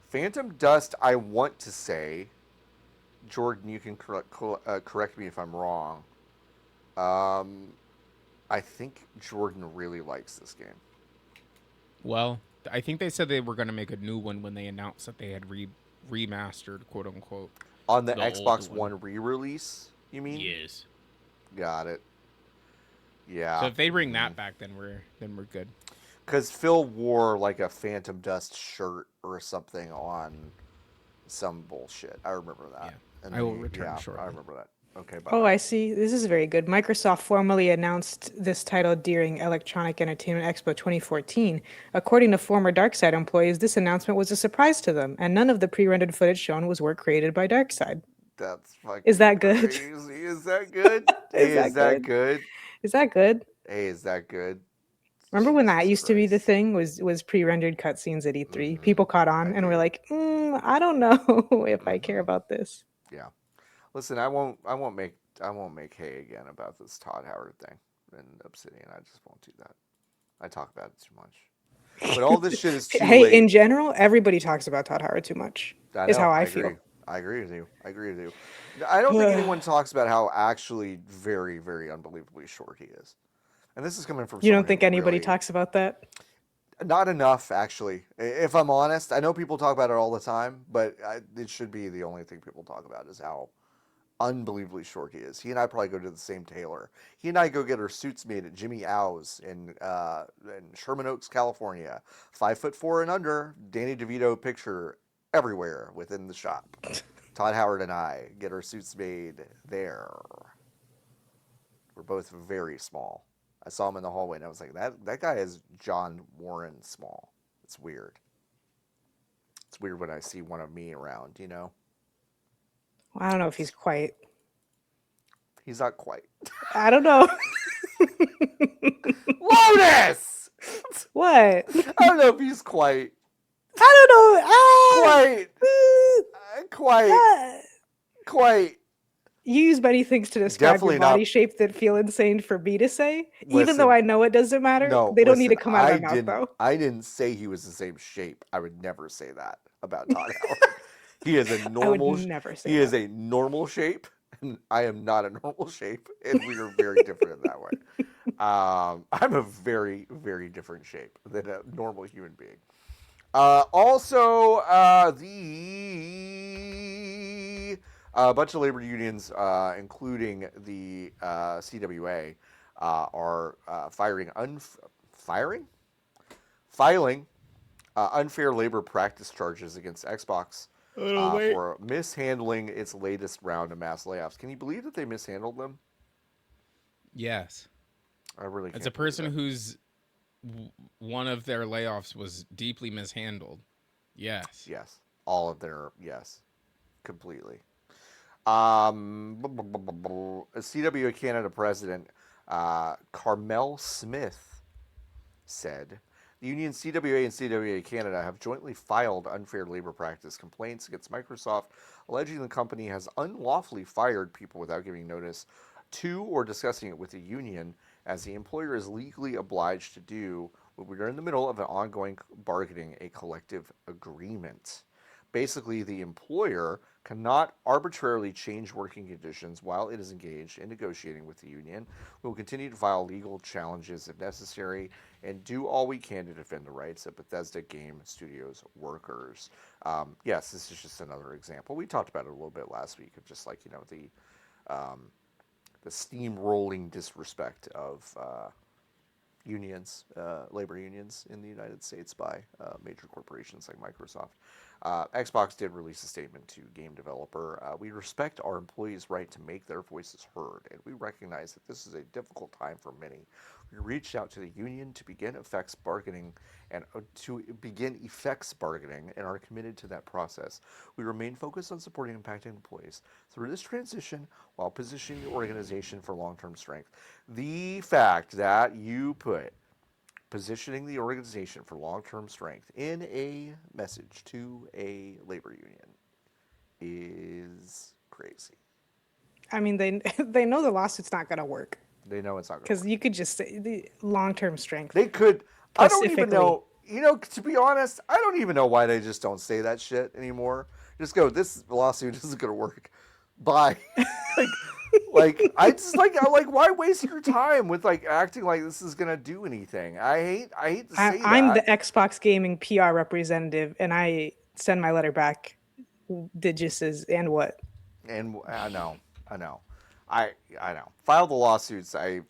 Phantom Dust, I want to say, Jordan, you can correct me if I'm wrong. I think Jordan really likes this game. Well, I think they said they were going to make a new one when they announced that they had remastered, quote unquote. On the Xbox One re-release, you mean? Yes. Got it. Yeah. So if they bring that back, then we're good. Because Phil wore like a Phantom Dust shirt or something on some bullshit. I remember that. Yeah. I will return shortly. I remember that. Okay. Bye. Oh, I see. This is very good. Microsoft formally announced this title during Electronic Entertainment Expo 2014. According to former DarkSide employees, this announcement was a surprise to them, and none of the pre-rendered footage shown was work created by DarkSide. That's fucking Is that good? Crazy. Is that good? Is that good? Is that good? Hey, is that good? Remember when that used to be the thing, was pre-rendered cutscenes at E3? People caught on and were like, I don't know if I care about this. Yeah. Listen, I won't make hay again about this Todd Howard thing in Obsidian. I just won't do that. I talk about it too much. But all this shit is too Hey, in late. general, everybody talks about Todd Howard too much. I Is know. how I I agree. feel. I agree with you. I agree with you. I don't think anyone talks about how actually very, very unbelievably short he is. And this is coming from You someone don't who think anybody really talks about that? not enough actually. If I'm honest, I know people talk about it all the time, but it should be the only thing people talk about is how unbelievably short he is. He and I probably go to the same tailor. He and I go get our suits made at Jimmy Ow's in Sherman Oaks, California. 5'4" and under. Danny DeVito picture everywhere within the shop. Todd Howard and I get our suits made there. We're both very small. I saw him in the hallway and I was like, that guy is John Warren small. It's weird. It's weird when I see one of me around, you know? I don't know if he's It's quite. he's not quite. I don't know. Lotus! What? I don't know if he's quite. I don't know. Quite. Quite. Uh, Quite. you use many things to describe your Definitely body not. shape that feel insane for me to say, even though Listen. I know it doesn't matter. No, They don't need listen. to come out of my mouth though. I didn't say he was the same shape. I would never say that about Todd Howard. He is a I would normal. never say He is that. a normal shape, and I am not a normal shape, and we are very different in that way. I'm a very, very different shape than a normal human being. Also, the a bunch of labor unions, including the CWA, are filing unfair labor practice charges against Xbox Oh wait. for mishandling its latest round of mass layoffs. Can you believe that they mishandled them? Yes. I really As can't a believe person it. who's one of their layoffs was deeply mishandled. Yes. Yes, all of their yes, completely. CWA Canada president Carmel Smith said the union CWA and CWA Canada have jointly filed unfair labor practice complaints against Microsoft, alleging the company has unlawfully fired people without giving notice to or discussing it with the union, as the employer is legally obliged to do when we are in the middle of an ongoing bargaining a collective agreement. Basically, the employer cannot arbitrarily change working conditions while it is engaged in negotiating with the union. We will continue to file legal challenges if necessary and do all we can to defend the rights of Bethesda Game Studios workers. Yes, this is just another example. We talked about it a little bit last week of just like, the steamrolling disrespect of unions, labor unions in the United States by major corporations like Microsoft. Xbox did release a statement to game developer. We respect our employees' right to make their voices heard, and we recognize that this is a difficult time for many. We reached out to the union to begin effects bargaining and are committed to that process. We remain focused on supporting impacted employees through this transition while positioning the organization for long-term strength. The fact that you put positioning the organization for long-term strength in a message to a labor union is crazy. I mean, they they know the lawsuit's not gonna work They know it's not going to because work. you could just say the long-term They strength could. I don't even specifically. know. To be honest, I don't even know why they just don't say that shit anymore. Just go. This lawsuit isn't going to work. Bye. like, why waste your time with like acting like this is going to do anything? I hate to say I'm the that. Xbox Gaming PR representative, and I send my letter back. Digits and what? And I know, I I know. File the lawsuits. I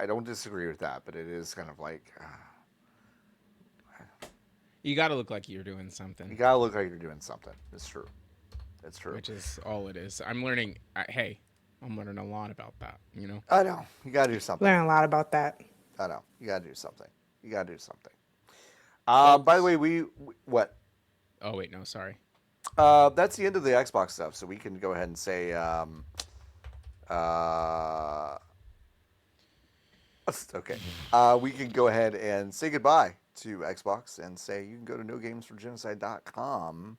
don't disagree with that, but it is kind of like You got to look like you're doing you something, gotta look like you're doing something. It's true. It's true. which is all it is. I'm learning. Hey, I'm learning a lot about that. You know. I know. You gotta do something. Learn a lot about that. I know. You gotta do something. You gotta do something. By the Folks. way, what? Oh wait, no, sorry. That's the end of the Xbox stuff. So we can go ahead and say, uh, okay. We can go ahead and say goodbye to Xbox and say you can go to nogamesforgenocide.com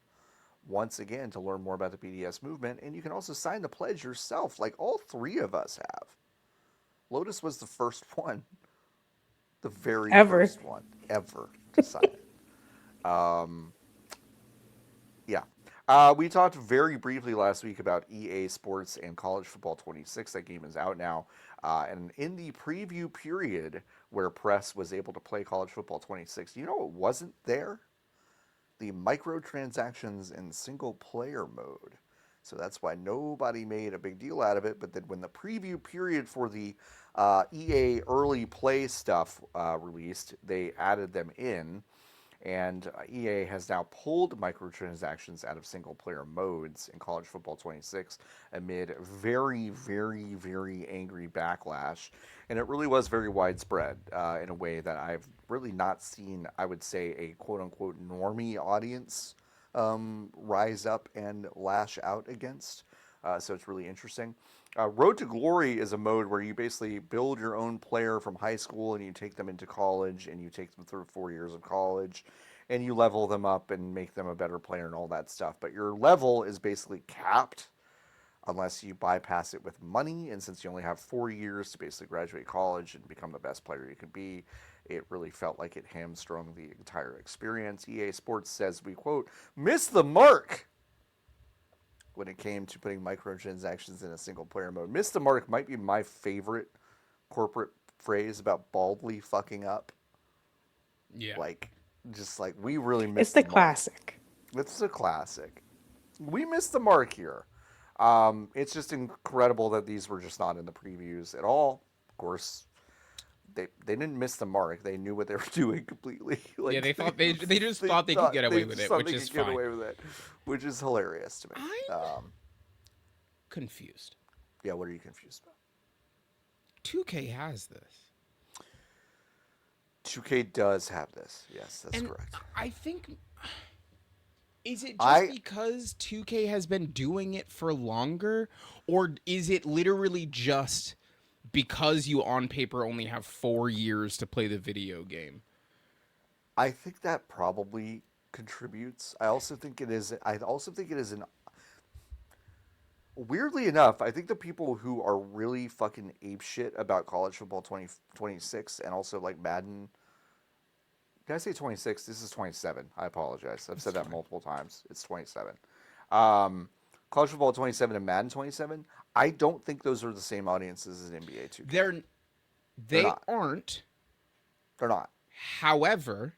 once again to learn more about the BDS movement, and you can also sign the pledge yourself, like all three of us have. Lotus was the first one, the very Ever. first one ever to sign it. Um, yeah. We talked very briefly last week about EA Sports and College Football 26. That game is out now. And in the preview period where press was able to play College Football 26, you know what wasn't there? The microtransactions in single player mode. So that's why nobody made a big deal out of it. But then when the preview period for the EA early play stuff released, they added them in. And EA has now pulled microtransactions out of single player modes in College Football 26 amid very, very, very angry backlash. And it really was very widespread in a way that I've really not seen, I would say, a quote unquote normie audience rise up and lash out against. So it's really interesting. Road to Glory is a mode where you basically build your own player from high school and you take them into college and you take them through 4 years of college and you level them up and make them a better player and all that stuff. But your level is basically capped unless you bypass it with money. And since you only have 4 years to basically graduate college and become the best player you can be, it really felt like it hamstrung the entire experience. EA Sports says, we quote, missed the mark when it came to putting microtransactions in a single player mode. Missed the mark might be my favorite corporate phrase about baldly fucking up. Yeah. Like, just like, we really missed It's the mark. classic. It's a classic. We missed the mark here. It's just incredible that these were just not in the previews at all. Of course, they didn't miss the mark. They knew what they were doing completely. Like, Yeah, they just thought they could get away with it, which is fine. Get away with it, which is hilarious to me. I'm confused. Yeah, what are you confused about? 2K has this. 2K does have this. Yes, that's correct. I think, is it just because 2K has been doing it for longer, or is it literally just because you on paper only have 4 years to play the video game? I think that probably contributes. I also think it is an weirdly enough, I think the people who are really fucking apeshit about College Football 2026 and also like Madden. Did I say 26? This is 27. I apologize. I've said that multiple times. It's 27. College Football 27 and Madden 27. I don't think those are the same audiences as NBA 2K. They aren't. They're not. However,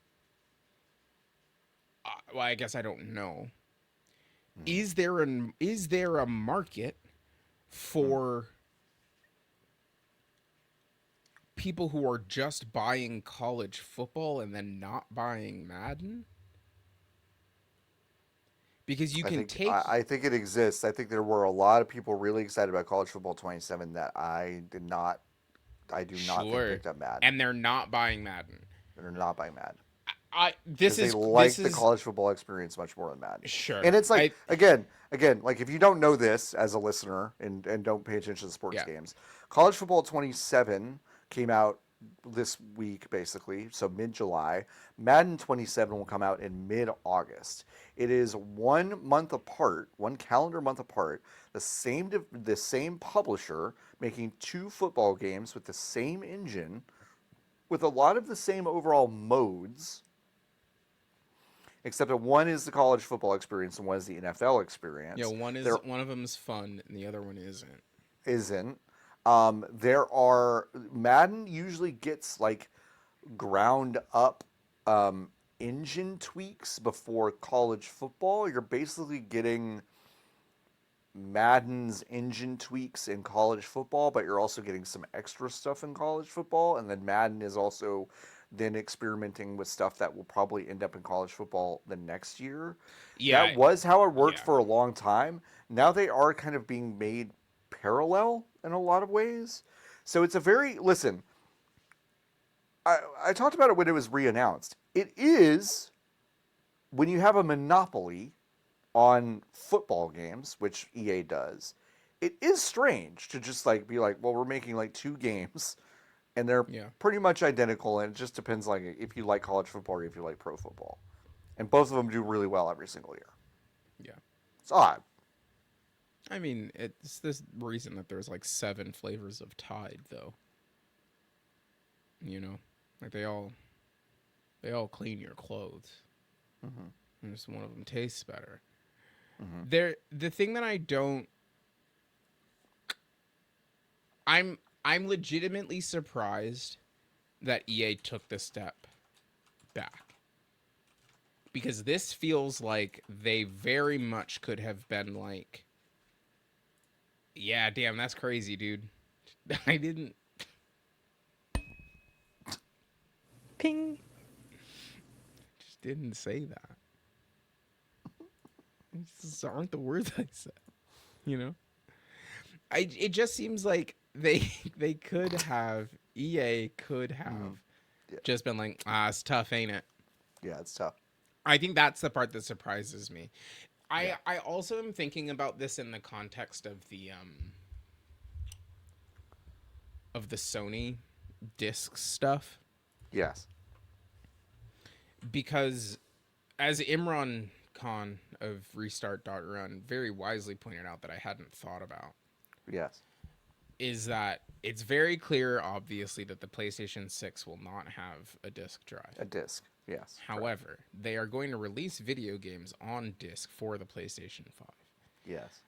well, I guess I don't know. Is there a market for people who are just buying college football and then not buying Madden? Because you can I think it exists. I think there were a lot of people really excited about College Football 27 that I do not think picked up Madden. And they're not buying Madden. They're not buying Madden. They like the college football experience much more than Madden. Sure. And it's like, again, like if you don't know this as a listener and don't pay attention to sports games, College Football 27 came out this week, basically, so mid-July. Madden 27 will come out in mid-August. It is 1 month apart, 1 calendar month apart, the same publisher making 2 football games with the same engine, with a lot of the same overall modes, except that one is the college football experience and one is the NFL experience. Yeah, one of them is fun and the other one isn't. Madden usually gets like ground up engine tweaks before college football. You're basically getting Madden's engine tweaks in college football, but you're also getting some extra stuff in college football. And then Madden is also then experimenting with stuff that will probably end up in college football the next year. Yeah, that was how it worked for a long time. Now they are kind of being made parallel in a lot of ways. So it's a very, listen, I talked about it when it was re-announced. It is, when you have a monopoly on football games, which EA does, it is strange to just like be like, well, we're making like 2 games and they're pretty much identical, and it just depends like if you like college football or if you like pro football. And both of them do really well every single year. Yeah. It's odd. I mean, it's this reason that there's like 7 flavors of Tide, though. You know, like they all clean your clothes. Mm-hmm. And just one of them tastes better. Mm-hmm. The thing that I don't, I'm legitimately surprised that EA took the step back, because this feels like they very much could have been like, yeah, damn, that's crazy, dude. I didn't. Ping. Just didn't say that. These aren't the words I said. You know, it just seems like they could have, EA could have Mm-hmm. Yeah. just been like, it's tough, ain't it? Yeah, it's tough. I think that's the part that surprises me. Yeah. I also am thinking about this in the context of the Sony disc stuff, Yes. because as Imran Khan of Restart.run very wisely pointed out that I hadn't thought about, Yes. is that it's very clear, obviously, that the PlayStation 6 will not have a disc drive. A disc. Yes. However, they are going to release video games on disc for the PlayStation 5. Yes.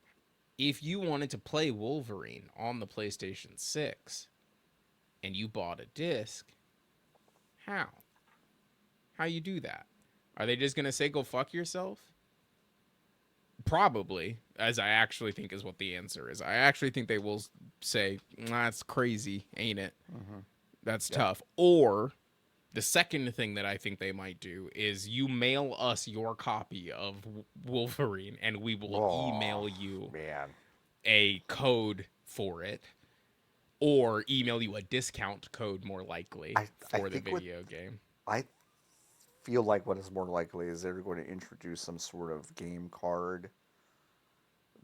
If you wanted to play Wolverine on the PlayStation 6 and you bought a disc, how? How you do that? Are they just going to say go fuck yourself? Probably, as I actually think is what the answer is. I actually think they will say, that's crazy, ain't it? Mm-hmm. That's tough. Or the second thing that I think they might do is you mail us your copy of Wolverine and we will email you a code for it, or email you a discount code, more likely, for the video game. I feel like what is more likely is they're going to introduce some sort of game card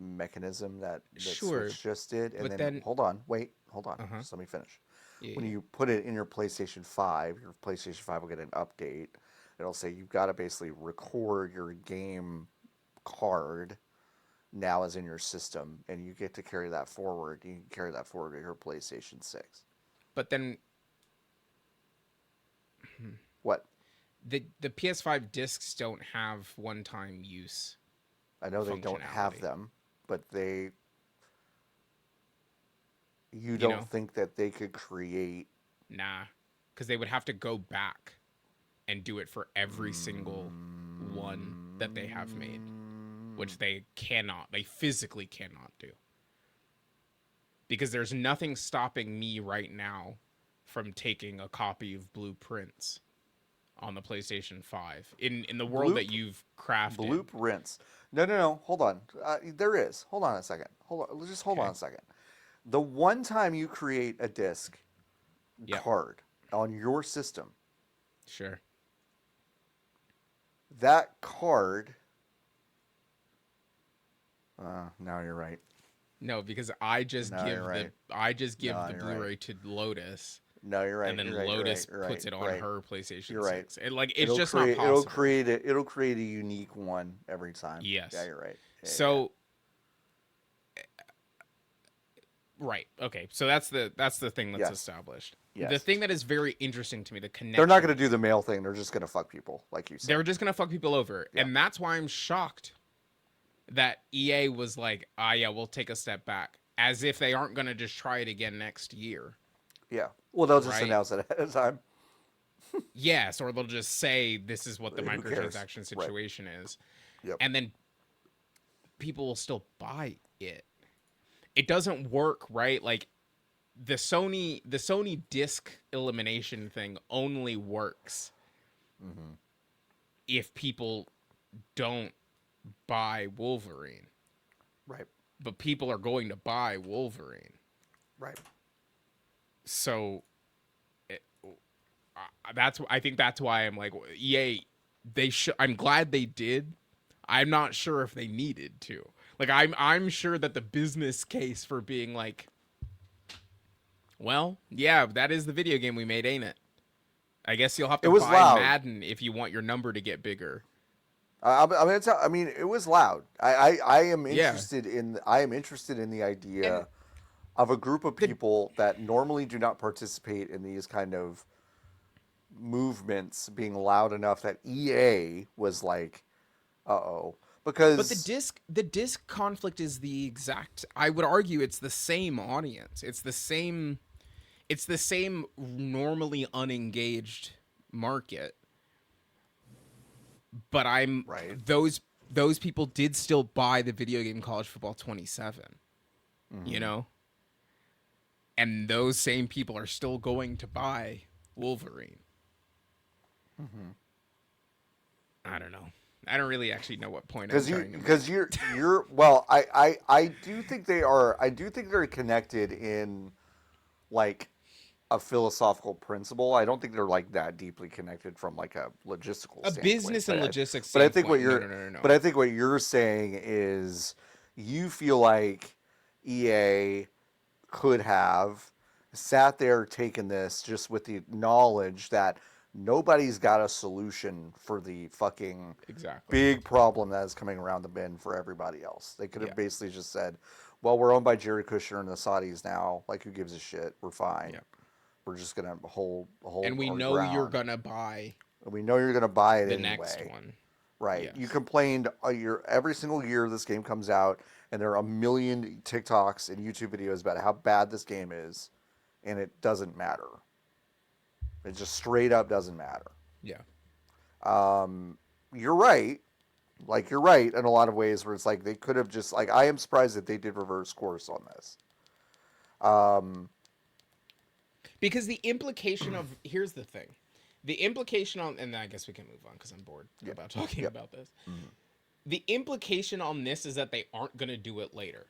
mechanism that Sure, Switch just did. And but then, then hold on. Uh-huh. Just let me finish. Yeah, When yeah. you put it in your PlayStation 5 will get an update. It'll say you've got to basically record your game card now as in your system, and you get to carry that forward. You can carry that forward to your PlayStation 6. But then What? the PS5 discs don't have one-time use. I know they don't have functionality. them, but you You don't know? think that they could create Nah, because they would have to go back and do it for every single one that they have made, which they cannot. They physically cannot do. Because there's nothing stopping me right now from taking a copy of Blueprints on the PlayStation 5 in the world that you've crafted. Blueprints. No. Hold on. There is. Hold on a second. Hold on. Just hold on a second. The one time you create a disc card on your system, Sure. that card. Now you're right. No, because I just No, give you're right. the you're Blu-ray right. to Lotus, No, you're right. and then You're right. Lotus You're right. puts it on her PlayStation You're right. 6. It's just not possible. It'll create a unique one every time. Yes. Yeah, you're right. Yeah, So right. Okay. So that's the thing that's established. Yes. The thing that is very interesting to me, the connection. They're not going to do the mail thing. They're just going to fuck people, like you said. They're just going to fuck people over. Yeah. And that's why I'm shocked that EA was like, yeah, we'll take a step back. As if they aren't going to just try it again next year. Yeah. Well, they'll just announce it ahead of time. Yes, or they'll just say this is what the Who microtransaction cares? situation is. Yep. And then people will still buy it. It doesn't work, right? Like the Sony disc elimination thing only works if people don't buy Wolverine. Right. But people are going to buy Wolverine. Right. So I think that's why I'm like, EA, I'm glad they did. I'm not sure if they needed to. Like I'm sure that the business case for being like, well, yeah, that is the video game we made, ain't it? I guess you'll have to buy Madden if you want your number to get bigger. I mean, it was loud. I am Yeah. interested in the And idea of a group of the people that normally do not participate in these kind of movements being loud enough that EA was like, "Uh oh," but because the disc conflict is the exact, I would argue it's the same audience. It's the same normally unengaged market, but I'm right. those people did still buy the video game College Football 27, you Hmm. know? And those same people are still going to buy Wolverine. Hmm. I don't know. I don't really actually know what point I'm Because trying to because make. you're well, I do think they are. I do think they're connected in like a philosophical principle. I don't think they're like that deeply connected from like a logistical A standpoint. business and logistics But I think what standpoint, no, you're no, no, no, no. but I think what you're saying is you feel like EA could have sat there taken this just with the knowledge that nobody's got a solution for the fucking Exactly. big problem that is coming around the bend for everybody else. They could Yeah. have basically just said, well, we're owned by Jared Kushner and the Saudis now. Like, who gives a shit? We're fine. Yeah. We're just gonna hold And we our know you're ground. gonna buy And we know you're gonna buy it the next anyway. one. Right? You Yes. complained every single year this game comes out, and there are a million TikToks and YouTube videos about how bad this game is, and it doesn't matter. It just straight up doesn't matter. Yeah. Um, you're right. Like you're right in a lot of ways where it's like they could have just like I am surprised that they did reverse course on this. Um, Because the implication of, here's the thing. The implication on, and I guess we can move on because I'm bored yeah, about talking yep, about this. mm-hmm. The implication on this is that they aren't going to do it later,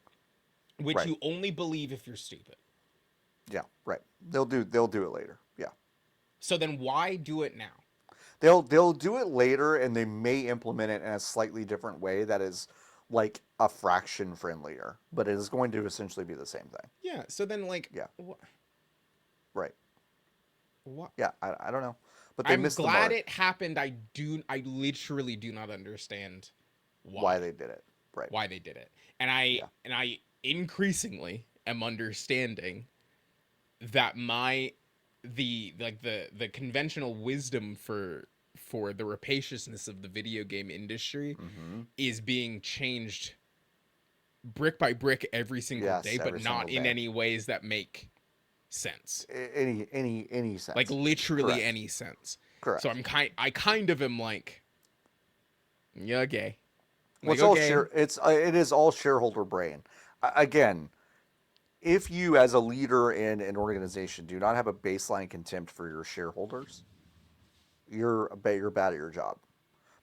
which Right, you only believe if you're stupid. yeah, right. They'll do it later. Yeah, So then why do it now? they'll do it later, and they may implement it in a slightly different way that is like a fraction friendlier, but it is going to essentially be the same thing. Yeah. So then, like, Yeah, what? right. What? Yeah, I don't know, but they I'm missed the glad mark. it happened. I literally do not understand Why why. they did it? Right. Why they did it. Yeah. And I increasingly am understanding that my the conventional wisdom for the rapaciousness of the video game industry Mm-hmm. is being changed brick by brick every single day, Yes, but every not single in day. any ways that make sense. Any Like sense. literally Correct. any sense. So Correct. I kind of am like, yeah, okay. Well, Like, okay. it is all shareholder brain. Again, if you as a leader in an organization do not have a baseline contempt for your shareholders, you're bad at your job.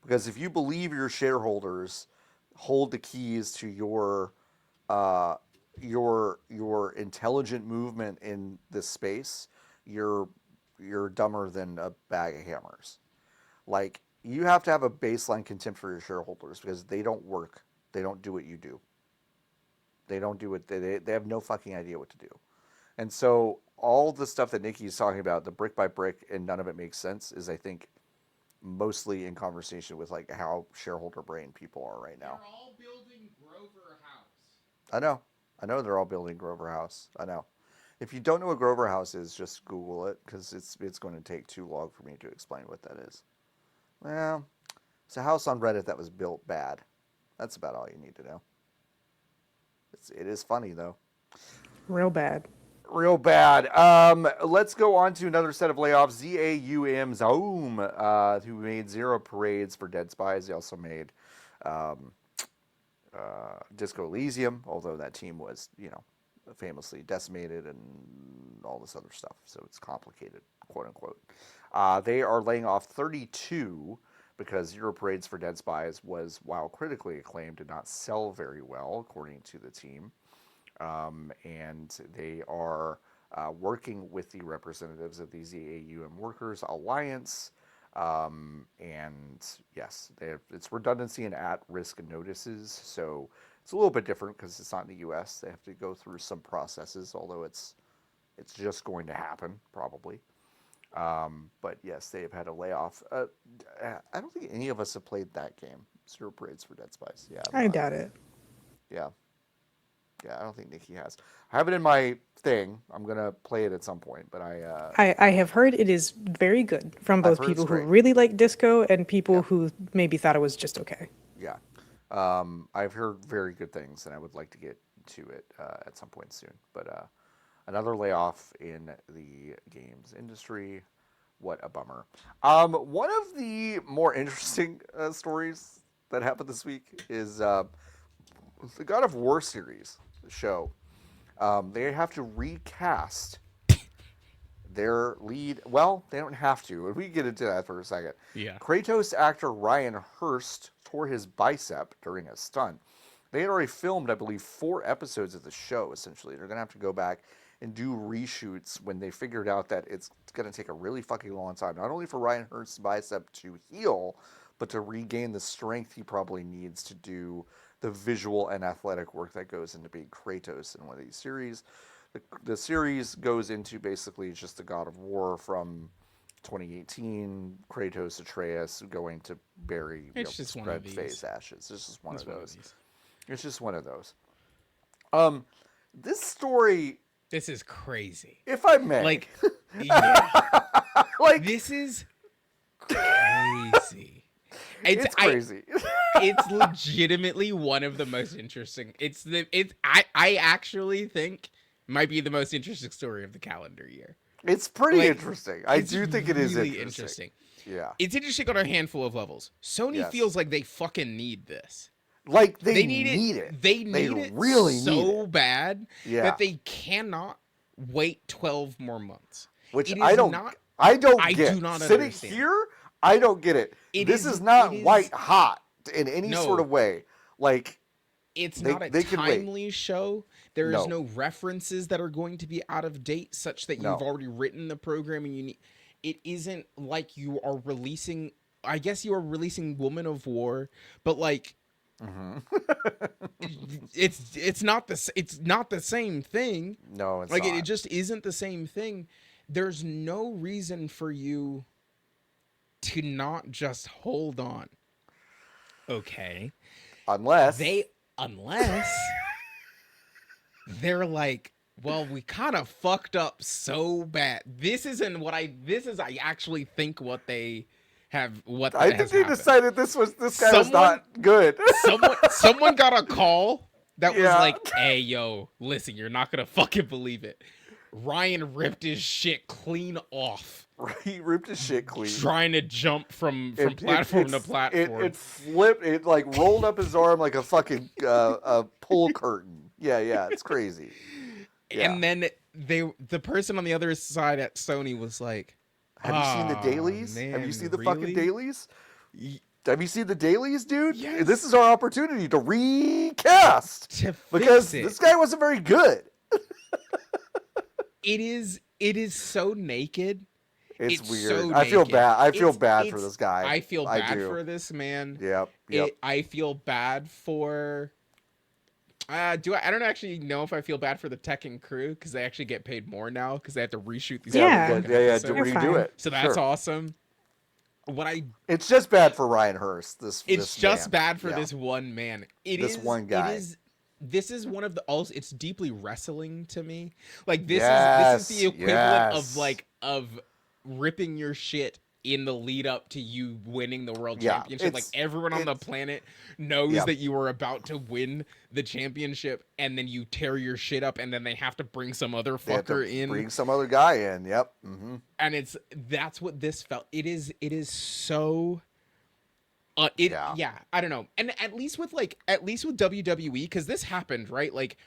Because if you believe your shareholders hold the keys to uh, your intelligent movement in this space, you're you're dumber than a bag of hammers. Like you have to have a baseline contempt for your shareholders because they don't work. They don't do what you do. They don't do what they have no fucking idea what to do. And so all the stuff that Nikki's talking about, the brick by brick, and none of it makes sense, is I think mostly in conversation with like how shareholder brain people are right now. They're all building Grover House. I know. I know they're all building Grover House. I know. If you don't know what Grover House is, just Google it because it's going to take too long for me to explain what that is. Well, it's a house on Reddit that was built bad. That's about all you need to know. It is funny though. Real bad. Real bad. Let's go on to another set of layoffs. ZAUM Zoom, who made zero parades for Dead Spies. They also made um, Disco Elysium, although that team was, famously decimated and all this other stuff. So it's complicated, quote unquote. They are laying off 32 because Zero Parades for Dead Spies was, while critically acclaimed, did not sell very well, according to the team. And they are working with the representatives of the ZAUM Workers Alliance. And yes, it's redundancy and at-risk notices, so it's a little bit different because it's not in the U.S. They have to go through some processes, although it's just going to happen probably. But yes, they have had a layoff. I don't think any of us have played that game. Zero Parades for Dead Spies. Yeah, I'm I not. doubt it. Yeah, yeah, I don't think Nikki has. I have it in my thing. I'm gonna play it at some point, but I have heard it is very good from I've both heard it's people who great. really like disco and people Yeah, who maybe thought it was just okay. yeah. I've heard very good things, and I would like to get to it at some point soon. But another layoff in the games industry. What a bummer. One of the more interesting stories that happened this week is the God of War series show. They have to recast their lead. Well, they don't have to. We can get into that for a second. Yeah. Kratos actor Ryan Hurst tore his bicep during a stunt. They had already filmed, I believe, 4 episodes of the show, essentially. They're going to have to go back and do reshoots when they figured out that it's going to take a really fucking long time, not only for Ryan Hurst's bicep to heal, but to regain the strength he probably needs to do the visual and athletic work that goes into being Kratos in one of these series. The series goes into basically just the God of War from 2018, Kratos Atreus going to bury It's just one of spread these. face ashes. It's just one It's of one of those. these. It's just one of those. Um, this story, This is crazy. if I may, Like, yeah, like this is crazy. it's crazy. It's legitimately one of the most interesting. I actually think might be the most interesting story of the calendar year. It's pretty Like, interesting. I do think it is really interesting. Yeah. It's interesting on a handful of levels. Sony Yes. feels like they fucking need this. Like they need need it. They need it really so need it. bad Yeah. that they cannot wait 12 more months. Which It I is don't not. I don't I get. do not Sitting understand. here, I don't get it. This is not white hot in any sort of way. Like It's they, not a they can wait. timely show. There is no references that are going to be out of date such that you've already written the program and you need. It isn't like you are releasing. I guess you are releasing Woman of War, but like, it's not the same thing. No, it's like not. it just isn't the same thing. There's no reason for you to not just hold on. Okay. Unless they're like, well, we kind of fucked up so bad. This is I actually think what they have I think they decided this guy was not good. someone got a call that was like, hey yo, listen, you're not gonna fucking believe it. Ryan ripped his shit clean off. He ripped his shit clean. Trying to jump from platform to platform. It flipped. It like rolled up his arm like a fucking pull curtain. Yeah, it's crazy. Yeah. And then the person on the other side at Sony was like, have you seen the dailies? Man, have you seen the really? fucking dailies? Have you seen the dailies, dude? Yes. This is our opportunity to recast because this guy wasn't very good. It is so naked. It's weird. So I feel naked. bad. I feel bad for this guy. I feel bad for this man. Yep. I feel bad for. I don't actually know if I feel bad for the tech and crew because they actually get paid more now because they have to reshoot these. Yeah. To redo it. So that's awesome. It's just bad for Ryan Hurst. It's just bad for this one man. This one guy. This is one of the it's deeply wrestling to me. Like this is the equivalent of ripping your shit in the lead up to you winning the world championship. Like everyone on the planet knows that you are about to win the championship and then you tear your shit up and then they have to bring some other fucker in. Bring some other guy in. Yep. Mm-hmm. And that's what this felt. It is so I don't know. And at least with WWE, because this happened, right? Like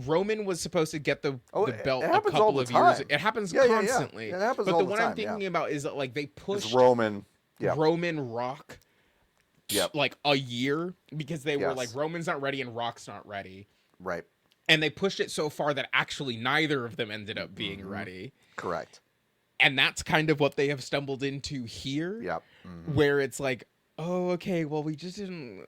Roman was supposed to get the belt a couple of years. It happens constantly. It happens but all the the one time, I'm thinking about is that like they pushed Roman Rock like a year because they were like Roman's not ready and Rock's not ready. Right. And they pushed it so far that actually neither of them ended up being ready. Correct. And that's kind of what they have stumbled into here. Yep. Where it's like, oh, okay, well, we just didn't.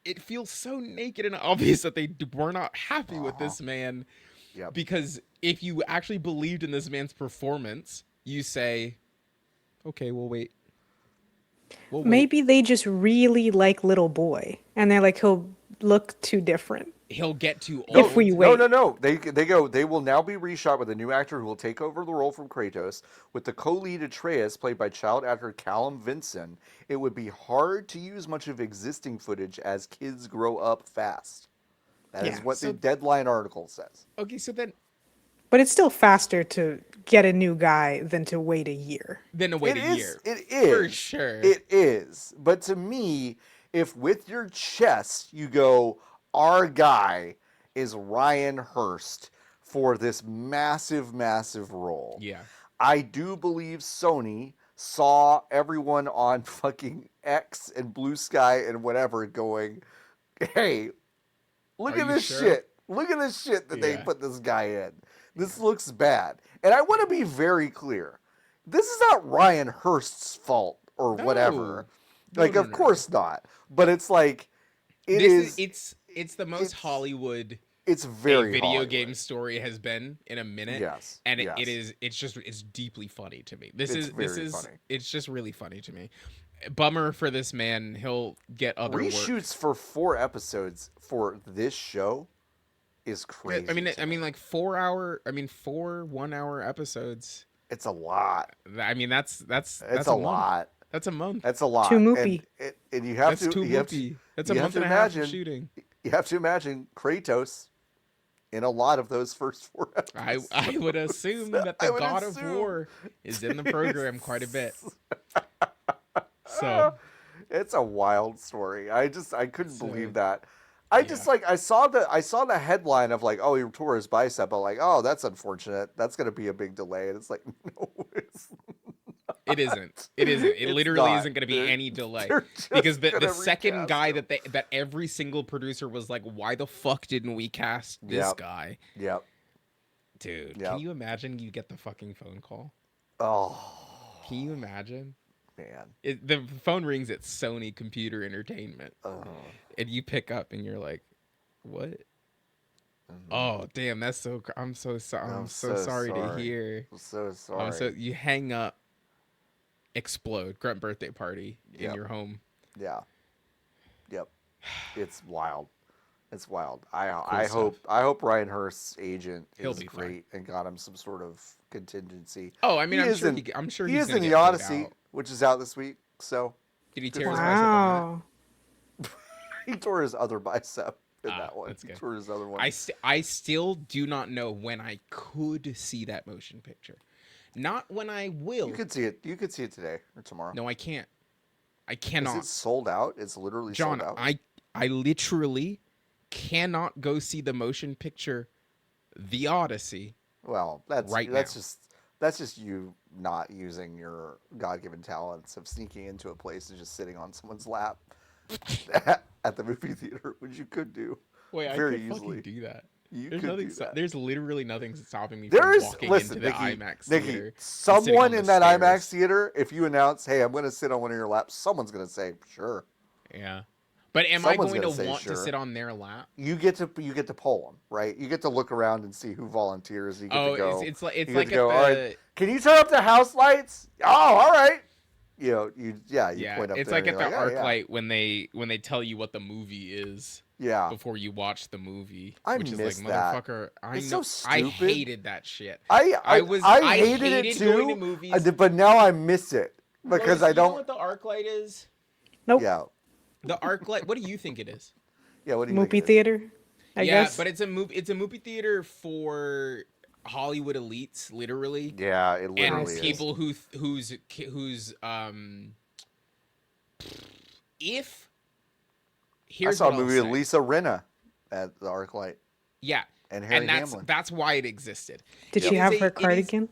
It feels so naked and obvious that they were not happy with this man. Yep. Because if you actually believed in this man's performance, you say, okay, we'll wait We'll wait. Maybe they just really like little boy, and they're like, he'll look too different He'll get too if old. we No, wait. no, no. They will now be reshot with a new actor who will take over the role from Kratos, with the co-lead Atreus played by child actor Callum Vinson. It would be hard to use much of existing footage as kids grow up fast. That is Yeah. what the So Deadline article says. okay, so then But it's still faster to get a new guy than to wait a year. to wait It a is. year. It For is. sure. It is. But to me, if with your chest you go, our guy is Ryan Hurst for this massive, massive role. Yeah. I do believe Sony saw everyone on fucking X and Blue Sky and whatever going, hey, look Are at you this sure? shit. Look at this shit that they Yeah. put this guy in. This looks bad. And I want to be very clear. This is not Ryan Hurst's fault or whatever. No. Like, No, of no, course not. But it's like, it's the most Hollywood It's a very video Hollywood. game story has been in a minute. Yes. And yes. it's deeply funny to me. This It's is very funny. it's just really funny to me. Bummer for this man. He'll get other work. Reshoots for 4 episodes for this show is crazy. I mean like 4 1 hour episodes. it's a lot. I mean that's It's a a month. lot. That's a month. That's a lot. Too moopy. And you have That's to. too you have to- whoopy. That's a you have month to and a half of imagine- shooting. You have to imagine Kratos in a lot of those first 4 episodes. I would assume that I the would God assume. of War is in the program quite a bit. So It's a wild story. I couldn't So, believe that. I just yeah. like I saw the headline of like, oh, he tore his bicep. I'm like, oh, that's unfortunate. That's gonna be a big delay. And it's like, no, it's it isn't. It isn't. It It's literally not. isn't going to be They're- any delay they're just because the gonna second recast guy him. that every single producer was like, why the fuck didn't we cast this Yep. guy, Yep. dude? Yep. Can you imagine? You get the fucking phone call. Oh Can you imagine? man. The phone rings at Sony Computer Entertainment, Oh. and you pick up, and you're like, "What? Mhm. Oh, damn, that's so. I'm so sorry. I'm so sorry to hear. I'm so sorry. So you hang up, explode, grunt birthday party in Yep. your home. Yeah. Yep. It's wild. It's wild. stuff. I hope Ryan Hurst's agent He'll is be fine. great and got him some sort of contingency. Oh, I mean, He I'm is sure. in- I'm sure He he's is gonna in the get paid Odyssey, out. which is out this week. So Did he Good tear for his him. bicep on Wow. he tore his other bicep in Ah, that one. that's He good. tore his other one. that? I still do not know when I could see that motion picture. Not when I will. You could see it. You could see it today or tomorrow. No, I can't. I Is cannot. it sold out? It's literally John, sold out. I literally cannot go see the motion picture The Odyssey. Well, that's right that's now. that's just you not using your God-given talents of sneaking into a place and just sitting on someone's lap at the movie theater, which you could do. Wait, I very could easily. fucking do that. You There's could nothing. do that. There's literally nothing stopping me There from is walking listen, into the Nikki, IMAX Nikki, theater. and sitting someone on in the that IMAX stairs. theater, if you announce, "Hey, I'm going to sit on one of your laps," someone's going to say, "Sure." Yeah, but am Someone's I going gonna to say want to sure. sit on their lap? You get to poll them, right? You get to look around and see who volunteers. You get Oh, to go. it's like you get at to go, all the right, can you turn up the house lights? Oh, all right. You know, you yeah. point up It's there like and at you're the "Oh, arc yeah." light when they tell you what the movie is Yeah, before you watch the movie. I which is miss like that. motherfucker. I It's know. so I stupid. hated that shit. I hated it too. going to movies. But now I miss it because Lotus, I you know don't. what the arc light is? Nope. Yeah, The arc light. What do you think it is? yeah. What do you think? Movie it is? theater. I yeah, guess. but it's a movie. It's a movie theater for Hollywood elites, literally, Yeah, it and literally is. people whose if I here's saw a what I'll movie with say. Lisa Rinna at the ArcLight Yeah, and Harry and Hamlin. that's why it existed. Did It she is have a- her it is- cardigan?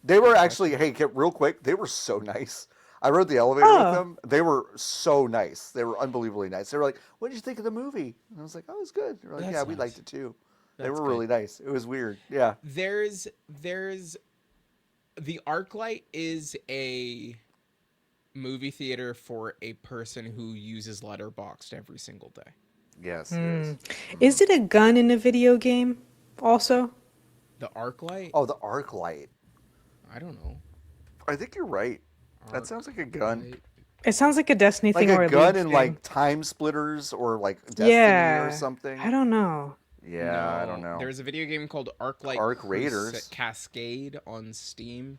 They were actually, hey, real quick, they were so nice. I rode the elevator with Oh. them. They were so nice. They were unbelievably nice. They were like, "What did you think of the movie?" And I was like, "Oh, it was good." They were like, That's "Yeah, we nice. liked it too." They That's were good. really nice. It was weird. Yeah. There's the ArcLight is a movie theater for a person who uses Letterboxd every single day. Yes. It is. Is it a gun in a video game? Also, The ArcLight? Oh, the ArcLight. I don't know. I think you're right. That sounds like a gun. ArcLight. It sounds like a Destiny Like thing or a a gun League in thing. like Time Splitters or like Destiny or Yeah. something. I don't know. Yeah, I don't know. There's a video game called Arclight Arc Raiders. Cascade on Steam.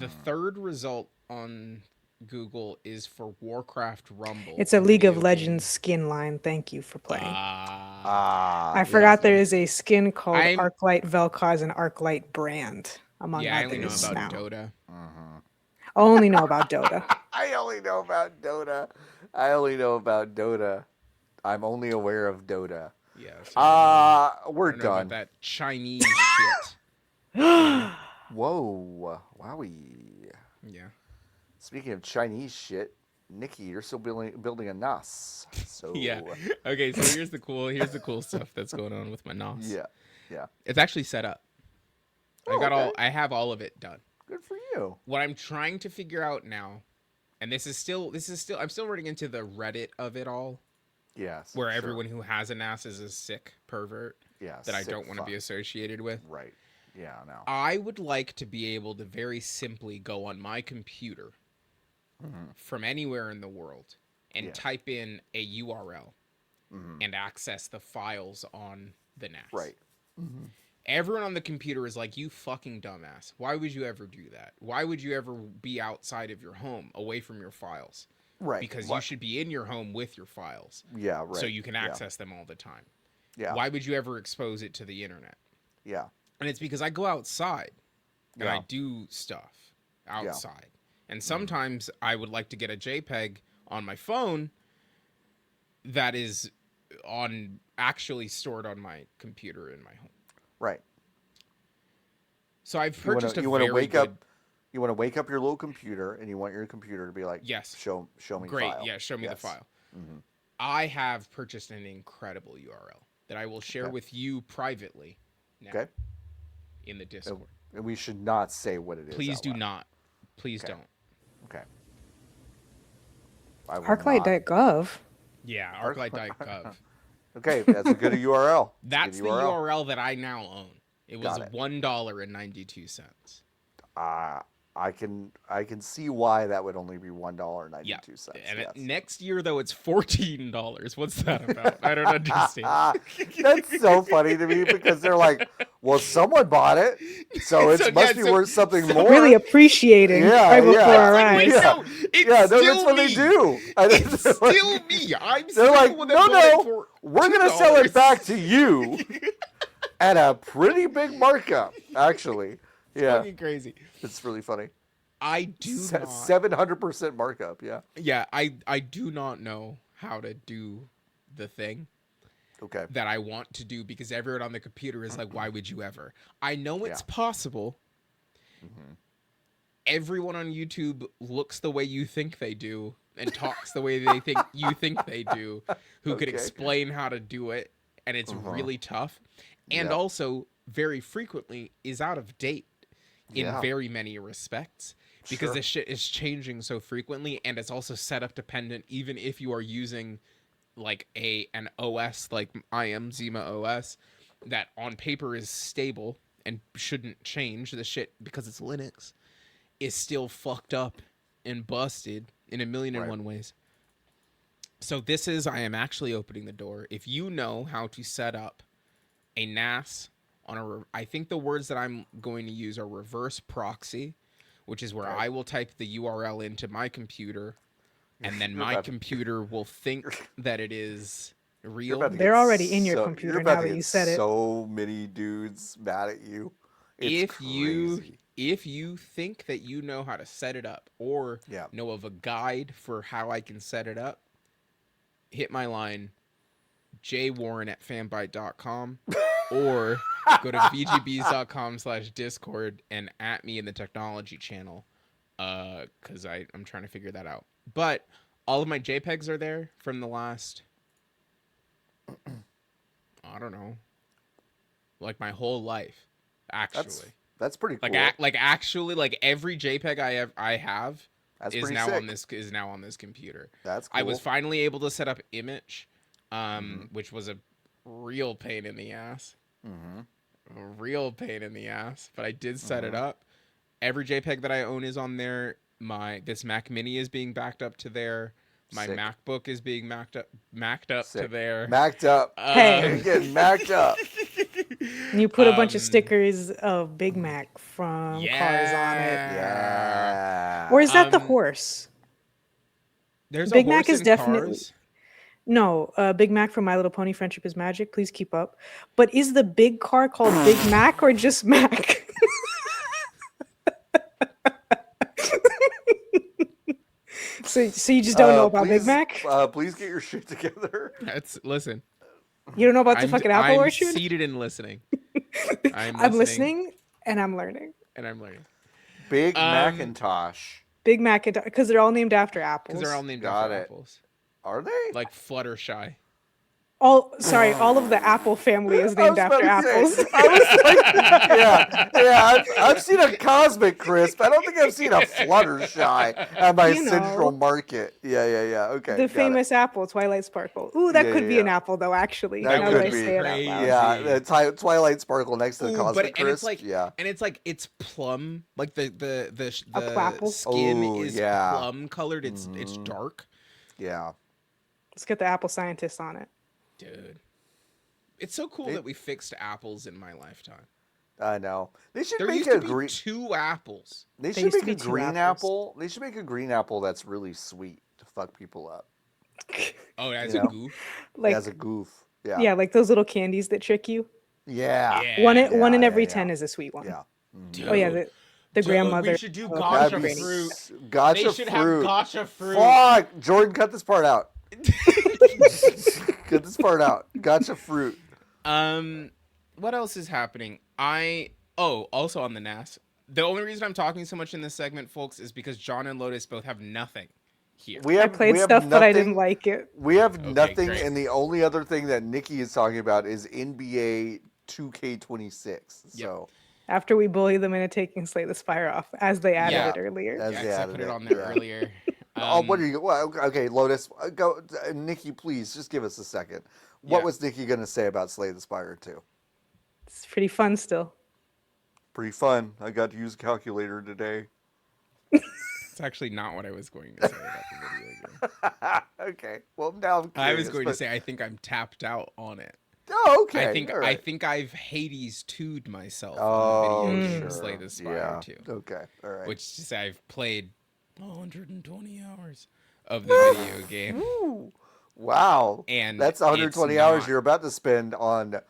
The Mm. third result on Google is for Warcraft Rumble, It's a League of video Legends game. skin line. Thank you for playing. Ah, I thank forgot there you. is a skin called I'm Arclight Vel'Koz and Arclight Brand, among yeah, I only know others about now. Dota. Mhm. I only know about Dota. I only know about Dota. I only know about Dota. I'm only aware of Dota. Yeah, so I We're don't know about done. that Chinese shit. Yeah. Whoa, wowie. Yeah. Speaking of Chinese shit, Nikki, you're still building a NAS. So Yeah. Okay, so here's the cool stuff that's going on with my NOS. yeah, yeah. It's actually set up. Oh, okay. I have all of it done. Good for you. What I'm trying to figure out now, and this is still I'm still running into the Reddit of it all, Yes. where sure. everyone who has a NAS is a sick pervert Yeah, that I sick don't want to fuck. be associated with. Right. Yeah, no. I would like to be able to very simply go on my computer from anywhere in the world and Yeah. type in a URL Mhm. and access the files on the NAS. Right. Everyone on the computer is like, you fucking dumbass. Why would you ever do that? Why would you ever be outside of your home, away from your files? Right. Because you should be in your home with your files. Yeah, right. So you can access them all the time. Yeah. Why would you ever expose it to the internet? Yeah. And it's because I go outside and I Yeah. do stuff outside. And sometimes I would like to get a JPEG on my phone that is actually stored on my computer in my home. Right. So I've purchased you want to wake good... up. You want to wake up your little computer, and you want your computer to be like, yes, show me great, file. yeah, show me the file. Mm-hmm. I have purchased an incredible URL that I will share with you privately now in the Discord. And we should not say what it is. Please do not. Please don't. Okay. I will Arclight.gov. Yeah, arclight.gov. Okay, that's a good URL. That's the URL that I now own. It was Got it. $1.92. I can see why that would only be $1.92. And next year though it's $14. What's that about? I don't understand. That's so funny to me because they're like, well, someone bought it, so it must be worth something more. Really appreciating right before our eyes. No, that's what they do. It's still me. I'm still like, the one that bought it for we're gonna $2. sell it back to you at a pretty big markup, actually. Yeah, fucking crazy. It's really funny. I do not 700% markup. Yeah. Yeah, I do not know how to do the thing. Okay. That I want to do because everyone on the computer is like, why would you ever? I know it's possible. Everyone on YouTube looks the way you think they do and talks the way they think you think they do, who could explain how to do it, and it's really tough. And also, very frequently, is out of date in very many respects because this shit is changing so frequently, and it's also setup dependent, even if you are using like an OS like I am Zima OS that on paper is stable and shouldn't change. The shit, because it's Linux, is still fucked up and busted in a million and one ways. So I am actually opening the door. If you know how to set up a NAS on I think the words that I'm going to use are reverse proxy, which is where I will type the URL into my computer, and then my computer will think that it is real. They're already in your computer now that you said it. So many dudes mad at you. It's crazy. If you think that you know how to set it up or know of a guide for how I can set it up, hit my line, jwarren@fanbyte.com, or go to vgbs.com/discord and at me in the technology channel, because I'm trying to figure that out. But all of my JPEGs are there from the last, I don't know, like my whole life, actually. That's pretty cool. Actually, every JPEG I have is now on this computer. That's cool. I was finally able to set up Image, which was a real pain in the ass. A real pain in the ass, but I did set it up. Every JPEG that I own is on there. This Mac Mini is being backed up to there. My Sick. MacBook is being macked up to Sick. there. Macked up. Hey. Getting macked up. You put a bunch of stickers of Big Mac from Cars on it. Yeah. Or is that the horse? There's Big a Mac horse is in definitely Cars. no. Big Mac from My Little Pony: Friendship is Magic. Please keep up. But is the big car called Big Mac or just Mac? So you just don't know about Big Mac? Please get your shit together. Listen. You don't know about the fucking Apple I'm Orchard? seated and listening. I'm listening and I'm learning. Big Macintosh. Big Mac, because they're all named after apples. Because they're all named Got after it. apples. Are they? Like Fluttershy. All of the Apple family is named after apples. I was like, yeah. I've seen a Cosmic Crisp. I don't think I've seen a Fluttershy at my Central Market. Yeah. Okay. The famous apple, Twilight Sparkle. Ooh, that could be an apple though. Actually, that now could that I be. say it out loud. Yeah, the Twilight Sparkle next to the Cosmic Crisp. And it's plum. Like the Quapple? skin is plum colored. It's dark. Yeah. Let's get the apple scientist on it. Dude, it's so cool that we fixed apples in my lifetime. I know. They should there make used a to green. Be 2 apples. They should make a green apple. They should make a green apple that's really sweet to fuck people up. Oh, as a goof. Like as a goof. Yeah. Yeah, like those little candies that trick you. Yeah. One in every 10 is a sweet one. Yeah. Dude. Oh yeah, the grandmother. We should do gotcha fruit. Gotcha they should fruit. Have gotcha fruit. Fuck, Jordan, cut this part out. Cut this part out. Gotcha fruit. What else is happening? Also on the NAS. The only reason I'm talking so much in this segment, folks, is because John and Lotus both have nothing here. I played stuff, but I didn't like it. We have nothing, great. And the only other thing that Nikki is talking about is NBA 2K26. So after we bully them into taking Slay the Spire off, as they added it earlier. I put it on there earlier. What are you? Well, okay, Lotus, go. Nikki, please just give us a second. What was Nikki going to say about Slay the Spire 2? It's pretty fun still. Pretty fun. I got to use a calculator today. It's actually not what I was going to say about the video game. Okay. Well, now I'm curious, I was going to say I think I'm tapped out on it. Oh, okay. I think I've Hades 2'd myself on the video game Slay the Spire 2. Okay. All right. Which is I've played 120 hours of the video game. Ooh. Wow. And that's 120 hours you're about to spend on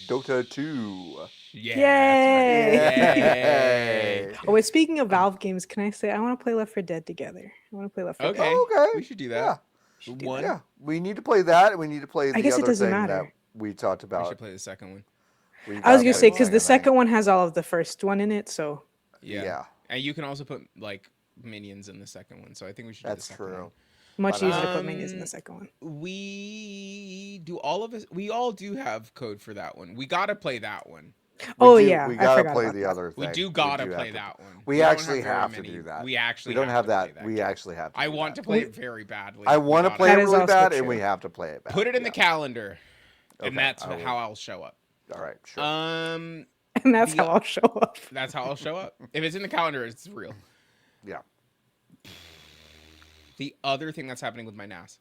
Dota 2. Yeah. Yay. Oh, wait, speaking of Valve games, can I say I want to play Left 4 Dead together? I want to play Left 4 Dead. Okay. We should do that. Yeah. Yeah. We need to play that, and we need to play the other thing that we talked about. We should play the second one. I was going to say, because the second one has all of the first one in it, so. Yeah. And you can also put, like, minions in the second one, so I think we should do the second one. Much easier to put minions in the second one. We all do have code for that one. We gotta play that one. We gotta play the other thing. We do gotta play that one. We actually have to do that. We actually don't have that. We actually have to. I want to play it very badly. I want to play it really bad, and we have to play it bad. Put it in the calendar, and that's how I'll show up. All right, sure. And that's how I'll show up. That's how I'll show up. If it's in the calendar, it's real. Yeah. The other thing that's happening with my NAS.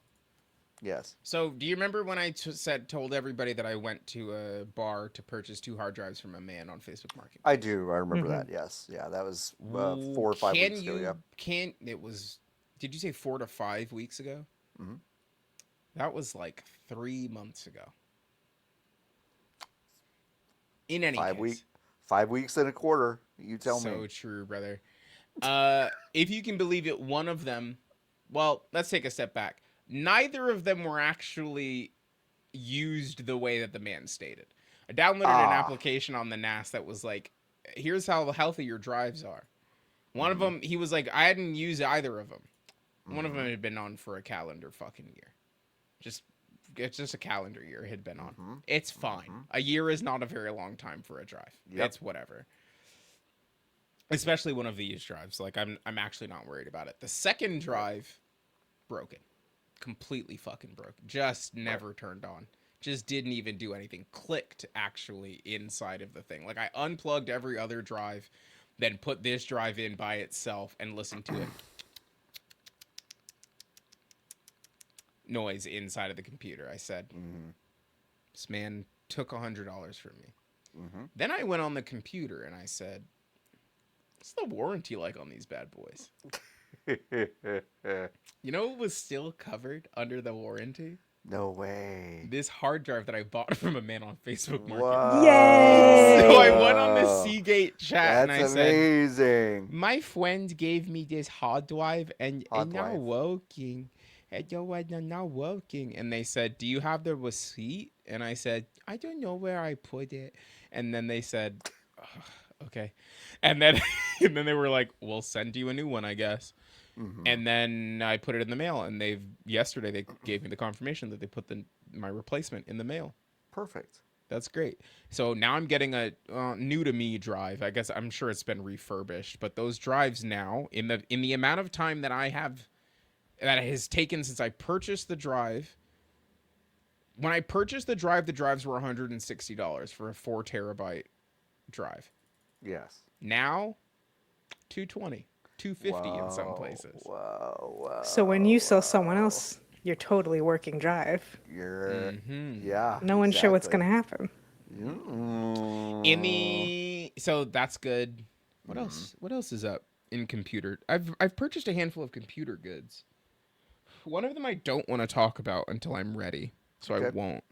Yes. So, do you remember when I told everybody that I went to a bar to purchase 2 hard drives from a man on Facebook Market? I do. I remember that. Yes. Yeah, that was 4 or 5 weeks ago. Yeah. Did you say 4 to 5 weeks ago? Mm-hmm. That was like 3 months ago. In any case. 5 weeks and a quarter. You tell me. So true, brother. If you can believe it, one of them. Well, let's take a step back. Neither of them were actually used the way that the man stated. I downloaded an application on the NAS that was like, here's how healthy your drives are. One of them, he was like, I hadn't used either of them. One of them had been on for a calendar fucking year. It's just a calendar year it had been on. It's fine. A year is not a very long time for a drive. It's whatever. Especially one of these drives. Like, I'm actually not worried about it. The second drive, broken. Completely fucking broken. Just never turned on. Just didn't even do anything. Clicked, actually, inside of the thing. Like, I unplugged every other drive, then put this drive in by itself and listened to it noise inside of the computer. I said, this man took $100 from me. Then I went on the computer and I said, what's the warranty like on these bad boys? You know what was still covered under the warranty? No way. This hard drive that I bought from a man on Facebook Market. Whoa. Yay! So I went on the Seagate chat and I That's said, amazing. my friend gave me this hard drive and Hard it's not drive. working. It's not working. And they said, do you have the receipt? And I said, I don't know where I put it. And then they said, "Ugh, okay. And then and then they were like, we'll send you a new one, I guess. And then I put it in the mail, and yesterday they gave me the confirmation that they put my replacement in the mail. Perfect. That's great. So now I'm getting a new to me drive. I guess I'm sure it's been refurbished, but those drives now in the amount of time that it has taken since I purchased the drive. When I purchased the drives were $160 for a 4 terabyte drive. Yes. Now, $220. $250 in some places. Whoa. So when you sell someone else your totally working drive, You're, yeah. no one's sure what's going to happen. So that's good. What else? What else is up in computer? I've purchased a handful of computer goods. One of them I don't want to talk about until I'm ready, so I won't.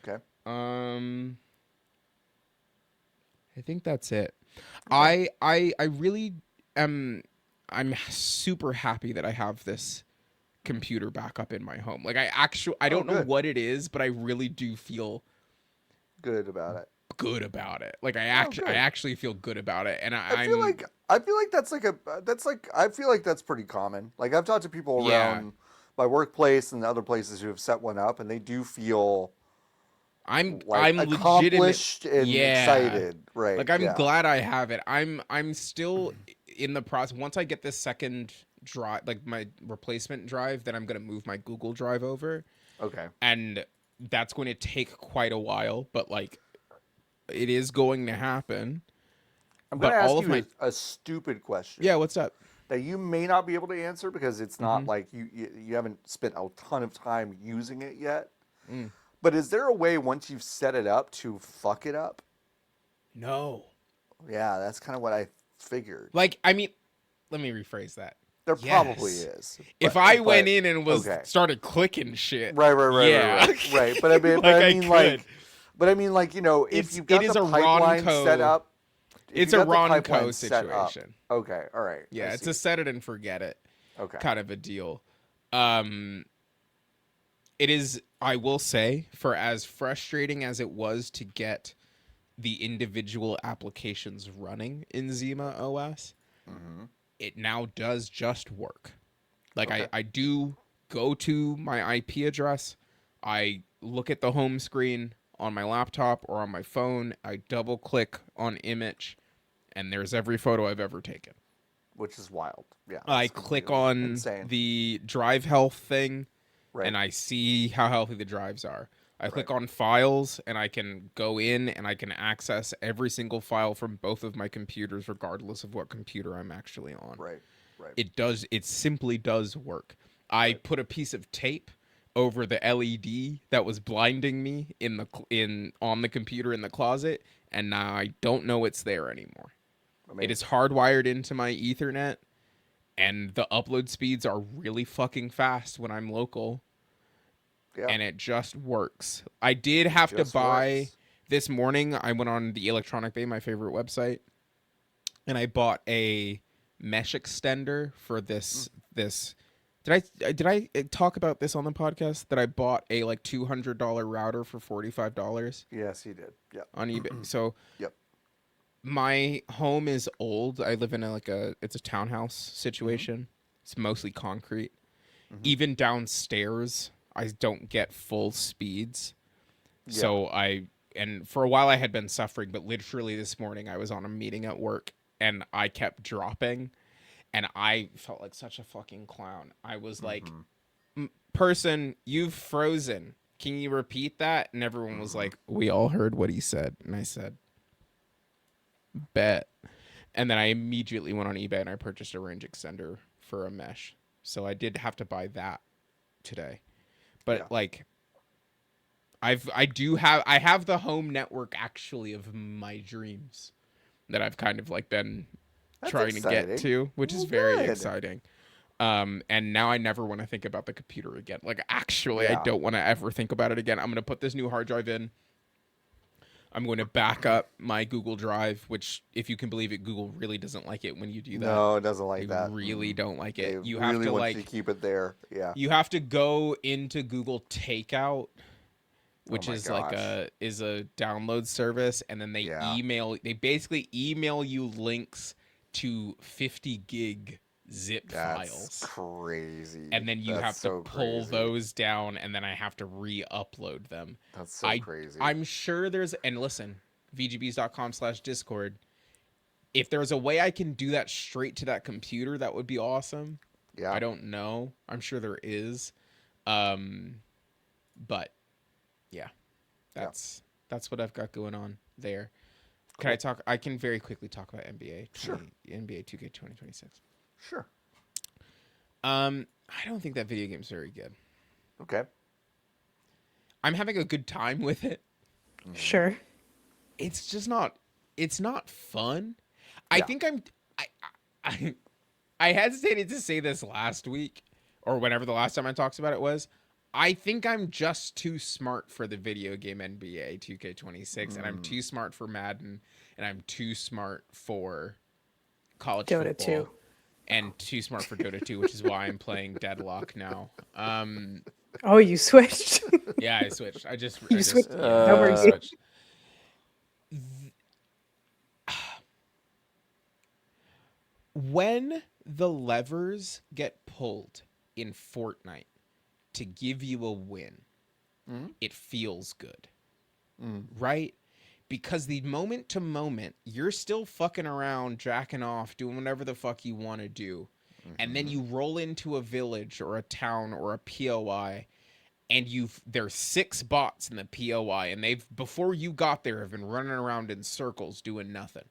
Okay. I think that's it. Okay. I really am. I'm super happy that I have this computer backup in my home. Like I don't know what it is, but I really do feel good about it. Like I actually feel good about it, and I feel like that's that's pretty common. Like I've talked to people around my workplace and other places who have set one up, and they do feel I'm accomplished and excited, right? Like I'm glad I have it. I'm still in the process. Once I get this second drive, like my replacement drive, then I'm gonna move my Google Drive over. Okay. And that's going to take quite a while, but like it is going to happen. I'm going to ask you a stupid question. Yeah, what's up? That you may not be able to answer because it's not like you haven't spent a ton of time using it yet. But is there a way once you've set it up to fuck it up? No. Yeah, that's kind of what I figured. Like, I mean, let me rephrase that. There probably is. If I went in and started clicking shit. Right. Right. But I mean, you know, if you've got the pipeline set up. It's a Ronco situation. Okay, all right. Yeah, it's a set it and forget it kind of a deal. It is, I will say, for as frustrating as it was to get the individual applications running in Zima OS, it now does just work. Like I do go to my IP address, I look at the home screen on my laptop or on my phone, I double click on image, and there's every photo I've ever taken. Which is wild. Yeah. I click on the drive health thing, and I see how healthy the drives are. I click on files, and I can go in and I can access every single file from both of my computers, regardless of what computer I'm actually on. Right. It simply does work. I put a piece of tape over the LED that was blinding me on the computer in the closet, and now I don't know it's there anymore. Amazing. It is hardwired into my Ethernet, and the upload speeds are really fucking fast when I'm local. Yeah. And it just works. I did have to buy this morning. I went on the Electronic Bay, my favorite website, and I bought a mesh extender for this. Did I talk about this on the podcast that I bought a like $200 router for $45? Yes, you did. Yeah. On eBay. So my home is old. I live in it's a townhouse situation. It's mostly concrete. Even downstairs, I don't get full speeds. Yeah. So and for a while I had been suffering, but literally this morning I was on a meeting at work and I kept dropping. And I felt like such a fucking clown. I was like, person, you've frozen. Can you repeat that? And everyone was like, we all heard what he said. And I said, bet. And then I immediately went on eBay and I purchased a range extender for a mesh. So I did have to buy that today. But Yeah. like, I have the home network actually of my dreams that I've kind of like been That's trying to get exciting. to, which is Well, very good. exciting. And now I never want to think about the computer again. Like, actually, I Yeah. don't want to ever think about it again. I'm going to put this new hard drive in. I'm going to back up my Google Drive, which, if you can believe it, Google really doesn't like it when you do that. No, it doesn't They like that. really don't like They it. You have really to want you like, to keep it there. Yeah. you have to go into Google Takeout, Oh which my is like gosh. a download service, and then Yeah. they basically email you links to 50 gig zip That's files, crazy. and then you That's have to so pull crazy. those down, and then I have to re-upload them. That's so crazy. I'm sure there's, and listen, vgbs.com/discord, if there's a way I can do that straight to that computer, that would be awesome. Yeah. I don't know. I'm sure there is. But yeah, that's what I've got going on there. Can I talk? I can very quickly talk about Sure. NBA 2K 2026. Sure. I don't think that video game's very good. Okay. I'm having a good time with it. Sure. It's just not. It's not fun. I think I I hesitated to say this last week or whenever the last time I talked about it was. I think I'm just too smart for the video game NBA 2K26, and I'm too smart for Madden, and I'm too smart for college Dota football, 2. and too smart for Dota 2, which is why I'm playing Deadlock now. Oh, you switched. Yeah, I switched. I just switched. yeah, How are I you? switched. When the levers get pulled in Fortnite to give you a win, it feels good. Right? Because the moment to moment, you're still fucking around, jacking off, doing whatever the fuck you want to do. And then you roll into a village or a town or a POI, and there's 6 bots in the POI, and they've, before you got there, have been running around in circles doing nothing.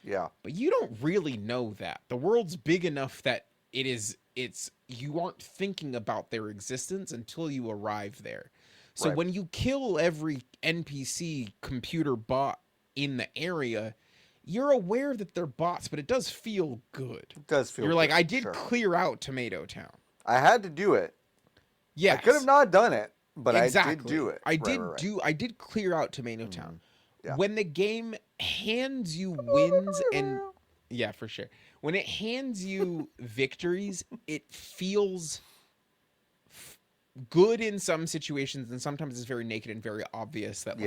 Yeah. But you don't really know that. The world's big enough that you aren't thinking about their existence until you arrive there. So Right. when you kill every NPC computer bot in the area, you're aware that they're bots, but it does feel good. It does feel You're like, good, I did sure. clear out Tomato Town. I had to do it. Yes. I could have not done it, but exactly. I did do it. I did clear out Tomato Town. Yeah. When the game hands you wins and yeah, for sure. When it hands you victories, it feels good in some situations, and sometimes it's very naked and very obvious that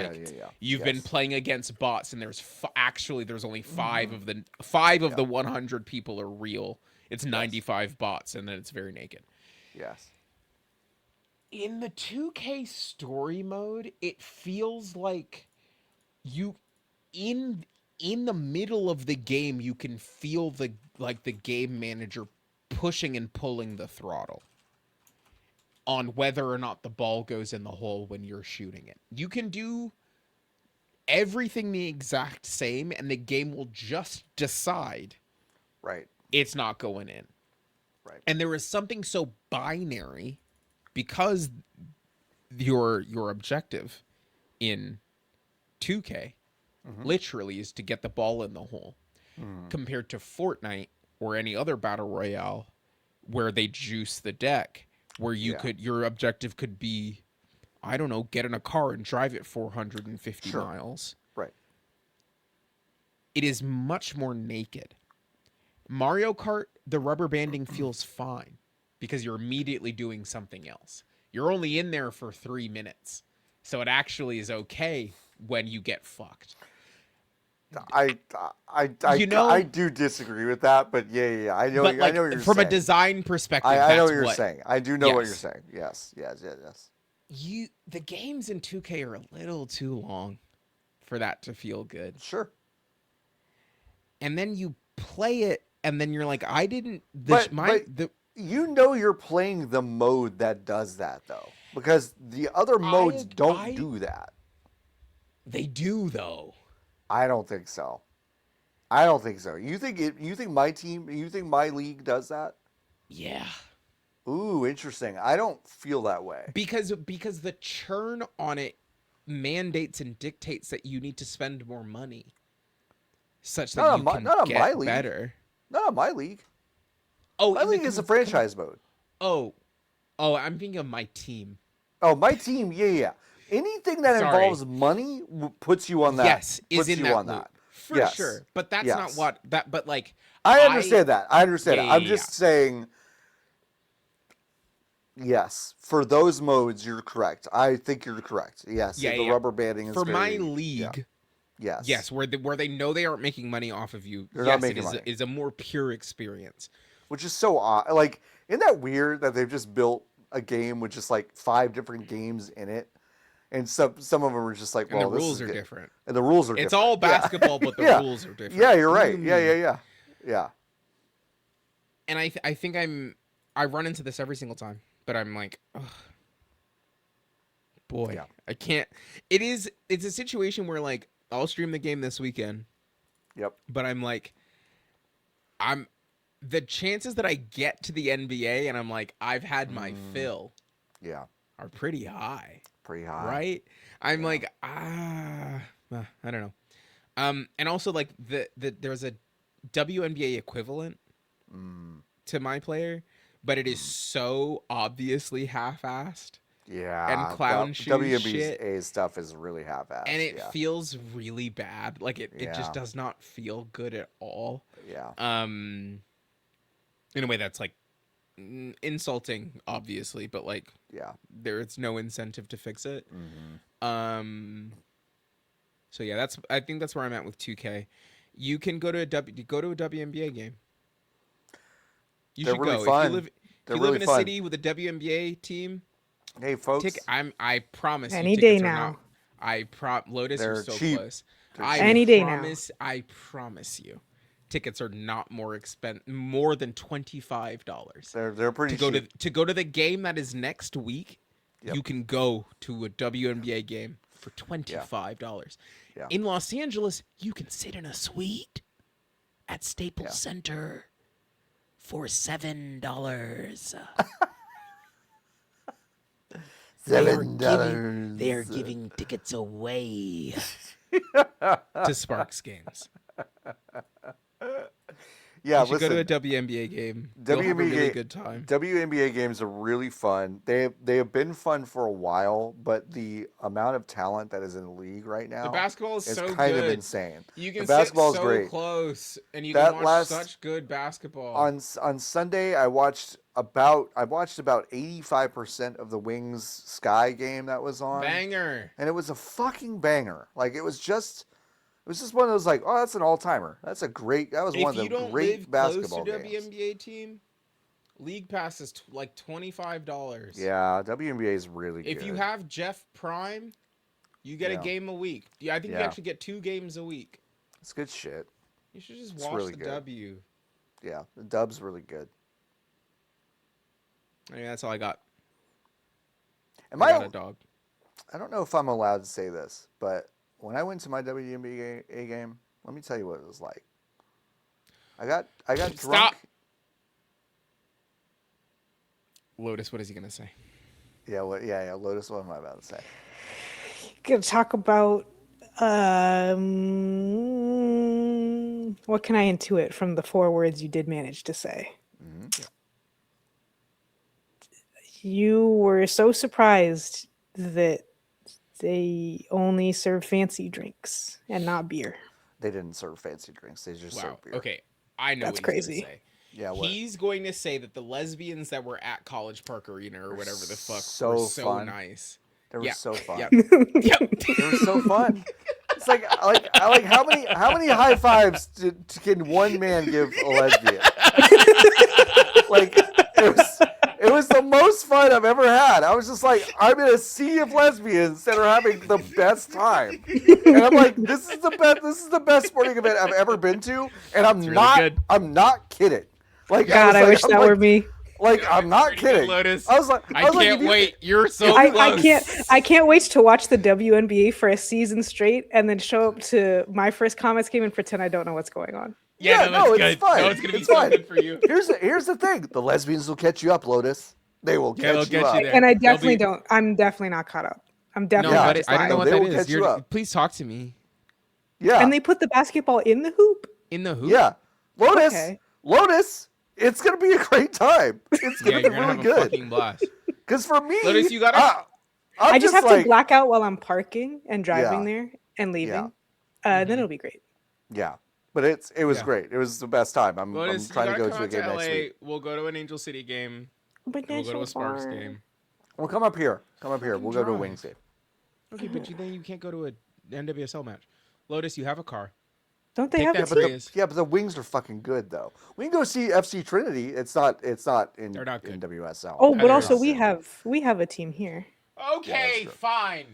you've been playing against bots, and there's there's only 5 of the 100 people are real. It's 95 bots, and then it's very naked. Yes. In the 2K story mode, it feels like you in the middle of the game, you can feel the game manager pushing and pulling the throttle on whether or not the ball goes in the hole when you're shooting it. You can do everything the exact same, and the game will just decide it's not going in. Right. And there is something so binary, because your objective in 2K literally is to get the ball in the hole, compared to Fortnite or any other battle royale where they juice the deck, where your objective could be, I don't know, get in a car and drive it 450 miles. Right. It is much more naked. Mario Kart, the rubber banding feels fine because you're immediately doing something else. You're only in there for 3 minutes. So it actually is okay when you get fucked. I do disagree with that, but yeah. I know what you're saying. From a design perspective, I know what you're saying. I do know what you're saying. Yes. The games in 2K are a little too long for that to feel good. Sure. And then you play it, and then you're like, I didn't. You know you're playing the mode that does that, though, because the other modes don't do that. They do, though. I don't think so. You think my league does that? Yeah. Ooh, interesting. I don't feel that way. Because the churn on it mandates and dictates that you need to spend more money, such that you can not on my get league. better. Not on my league. Oh, My league is a franchise mode. Oh, I'm thinking of my team. Oh, my team. Yeah. Anything that involves money puts you on that. Yes, puts is in you that on loop. that. For Yes. sure. But that's not what that. But like, I understand that. I understand Yeah, it. I'm just saying. Yes, for those modes, you're correct. I think you're correct. Yes, the rubber banding is for very, my league. Yeah. Yes, where they know they aren't making money off of you. They're not making money. It is a more pure experience. Which is so odd. Like, isn't that weird that they've just built a game with just like 5 different games in it, and some of them are just like, well, and the rules are different. And the rules are different. It's all basketball, but the rules are different. Yeah, you're right. Yeah. And I think I run into this every single time. But I'm like, ugh. Boy, I can't. It's a situation where like I'll stream the game this weekend. Yep. But I'm like, the chances that I get to the NBA and I'm like, I've had my fill. Yeah. Are pretty high. Pretty high. Right? I'm like, I don't know. And also like there's a WNBA equivalent to my player. But it is so obviously half-assed. Yeah. And clown shoes WNBA stuff is really half-assed. And it feels really bad. Like it just does not feel good at all. Yeah. In a way that's like insulting, obviously, but like there's no incentive to fix it. So yeah, I think that's where I'm at with 2K. You can go to a WNBA game. You should really go. Fun. If you live in a city with a WNBA team, hey folks, I promise any you, day now. Lotus are so cheap. close. Any day now. I promise you, tickets are not more than $25. They're pretty cheap. To go to the game that is next week. You can go to a WNBA game for $25. Yeah. In Los Angeles, you can sit in a suite at Staples Center for $7. $7. They are giving tickets away to Sparks games. Yeah, you should go to a WNBA game. You'll have a really good time. WNBA games are really fun. They have been fun for a while, but the amount of talent that is in the league right now, the basketball is so kind good. of insane. You can the basketball sit is so great. close, and you can watch such good basketball. On Sunday, I watched about 85% of the Wings Sky game that was on. Banger, and it was a fucking banger. Like it was just one of those like, oh, that's an all-timer. That was one of the great basketball games. If you don't live close to WNBA team, League Pass is like $25. Yeah, WNBA is really good. If you have Jeff Prime, you get a game a week. Yeah, I think you actually get 2 games a week. It's good shit. You should just watch the W. Yeah, the Dub's really good. I mean, that's all I got. I got a dog. I don't know if I'm allowed to say this, but when I went to my WNBA game, let me tell you what it was like. I got drunk. Stop. Lotus, what is he gonna say? Yeah, Lotus, what am I about to say? Gonna talk about what can I intuit from the 4 words you did manage to say? Mm-hmm. You were so surprised that they only serve fancy drinks and not beer. They didn't serve fancy drinks. They just served beer. Okay, I know That's what he's crazy. gonna say. Yeah, what? He's going to say that the lesbians that were at College Park Arena or whatever the fuck so were so fun. nice. They were so fun. Yep. They were so fun. It's like how many high fives can one man give a lesbian? Like it was the most fun I've ever had. I was just like, I'm in a sea of lesbians that are having the best time, and I'm like, this is the best sporting event I've ever been to, and I'm not kidding. Like, God, I wish that were me. Like, I'm not kidding. Lotus. I was like, I can't wait. You're so close. I can't wait to watch the WNBA for a season straight and then show up to my first comments game and pretend I don't know what's going on. Yeah, no, that's good. fine. No, it's gonna be It's so fine. good for you. Here's the thing: the lesbians will catch you up, Lotus. They will Yeah, they'll catch you get up. you there. And I They'll definitely be- don't. I'm definitely not caught up. I'm No, definitely not what? just I don't know lying. what They that will is. catch you up. Please talk to me. Yeah, And they put the basketball in the hoop. In the hoop? yeah. Lotus, Okay. Lotus. It's gonna be a great time. It's Yeah, gonna you're be gonna really have a good. fucking blast. Because for me, Lotus, you gotta. I'm I just have like, to black out while I'm parking and driving yeah, there and yeah, leaving. Then it'll be great. yeah. But it was Yeah. great. It was the best time. I'm Lotus, you trying to gotta go come to a out to game next LA. week. We'll go to an Angel City game. But And we'll that's go to a so Sparks far. game. Well, come up here. Come up here. Fucking We'll go to a drive. Wings game. Okay, but then you can't go to a NWSL match. Lotus, you have a car. Don't they Take have a that team? Prius. Yeah, but the Wings are fucking good though. We can go see FC Trinity. It's not in They're not good. WSL. Oh, Neither but also is- we have a team here. Okay, true. fine.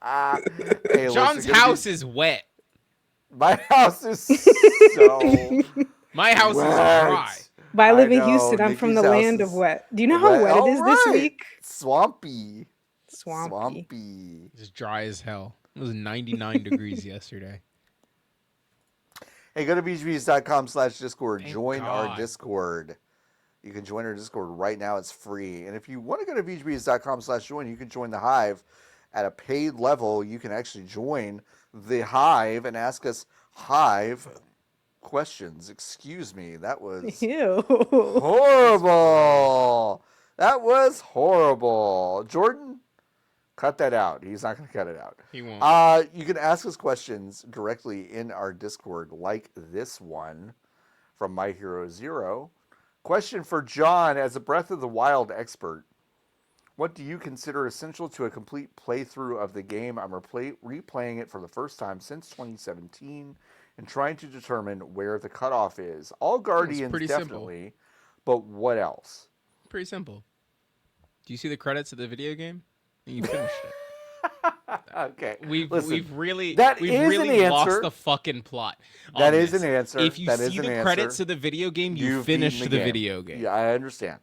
Hey, John's listen, house is wet. my house is so My house wet. is dry. But I live in know, Houston. I'm from the Nikki's house land of is wet. Do you know how wet it is this week? Swampy. Swampy. It's dry as hell. It was 99 degrees yesterday. Hey, go to VGBs.com/Discord. Thank Join our God. Discord. You can join our Discord right now. It's free. And if you want to go to VGBs.com/join, you can join the Hive at a paid level. You can actually join the Hive and ask us Hive questions. Excuse me. That was Ew. horrible. That was horrible. Jordan, cut that out. He's not going to cut it out. He won't. You can ask us questions directly in our Discord, like this one from My Hero Zero. Question for John: as a Breath of the Wild expert, what do you consider essential to a complete playthrough of the game? I'm replaying it for the first time since 2017 and trying to determine where the cutoff is. All Guardians, pretty definitely, but what else? Pretty simple. Do you see the credits of the video game? And you finished it. Okay. We've really that we've is really an lost answer. the fucking plot. That on is this. an answer. If you That is see an the answer. credits of the video game, you You've beaten finished the game. video game. Yeah, I understand.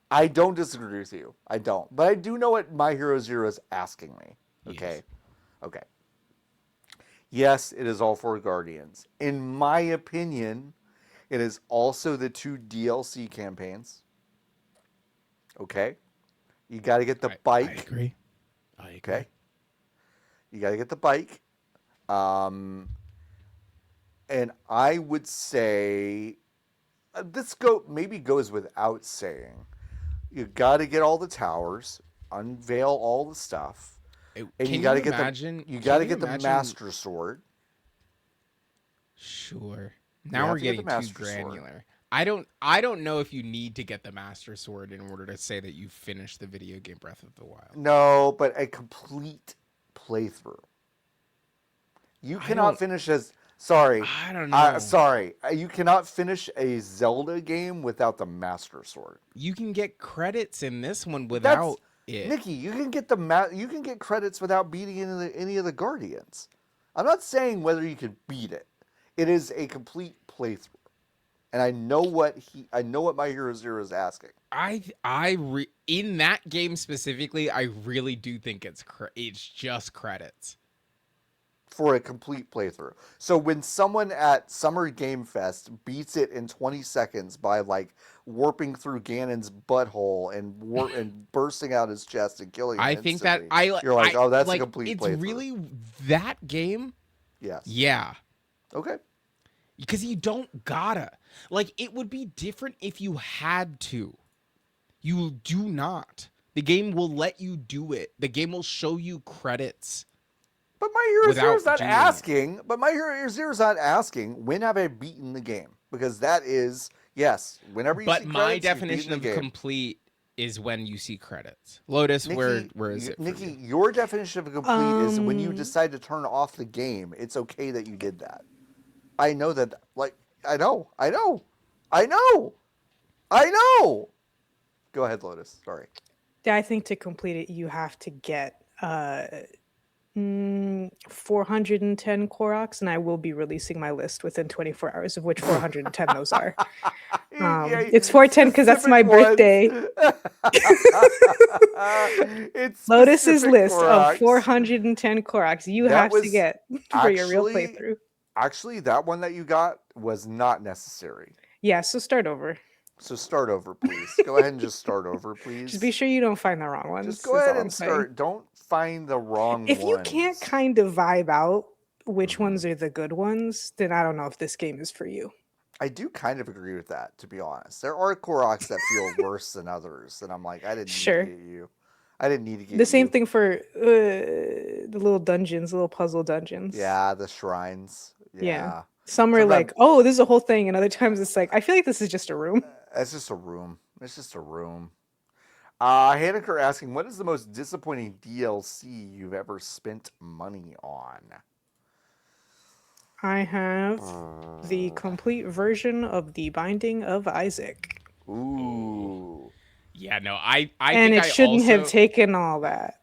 I don't disagree with you. I don't. But I do know what My Hero Zero is asking me. Okay. Yes. Okay. Yes, it is all for Guardians. In my opinion, it is also the 2 DLC campaigns. Okay. You got to get the bike. I agree. Okay. You got to get the bike. And I would say this maybe goes without saying. You got to get all the towers, unveil all the stuff, and you got to get the Master Sword. Sure. You Now have we're to get getting the too Master Sword. granular. I don't know if you need to get the Master Sword in order to say that you finished the video game Breath of the Wild. No, but a complete playthrough. You cannot finish as sorry. I don't know. Sorry, you cannot finish a Zelda game without the Master Sword. You can get credits in this one without it. Nikki, you can get you can get credits without beating any of the Guardians. I'm not saying whether you can beat it. It is a complete playthrough, and I know what My Hero Zero is asking. In that game specifically, I really do think it's just credits. For a complete playthrough. So when someone at Summer Game Fest beats it in 20 seconds by like warping through Ganon's butthole and bursting out his chest and killing him I think that instantly, you're like, oh, that's like, a complete it's playthrough. really that game. Yes. Yeah. Okay. Because you don't gotta. Like, it would be different if you had to. You do not. The game will let you do it. The game will show you credits. But My Hero Zero's not doing asking. But My Hero Zero's not asking, when have I beaten the game? Because that is, yes, whenever you see credits, my you've definition beaten of the game. complete is when you see credits. Lotus, Nikki, where is it for Nikki, you? your definition of complete is when you decide to turn off the game. It's okay that you did that. I know that. Like, I know. Go ahead, Lotus. Sorry. I think to complete it, you have to get 410 Koroks, and I will be releasing my list within 24 hours of which 410 those are. Yeah, It's 410 because that's specific my ones. birthday. It's Lotus's specific list of Koroks. 410 Koroks you That have to was get for your real actually playthrough. that one that you got was not necessary. Yeah, so start over. So start over, please. Go ahead and just start over, Just be please. sure you don't find the wrong Just ones. go That's ahead all I'm and saying. start. Don't find the wrong If you can't ones. kind of vibe out which Mhm. ones are the good ones, then I don't know if this game is for you. I do kind of agree with that, to be honest. There are Koroks that feel worse than others, and I'm like, I didn't need to Sure. get you. I didn't need to The get same you. thing for the little dungeons, little puzzle dungeons. Yeah, the shrines. Yeah. Yeah. Some are Sometimes like, oh, this is a whole thing, and other times it's like, I feel like this is just a room. it's just a room. It's just a room. Haneker asking, what is the most disappointing DLC you've ever spent money on? I have the complete version of The Binding of Isaac. Ooh. Yeah, no, I And think it I shouldn't have also taken all that.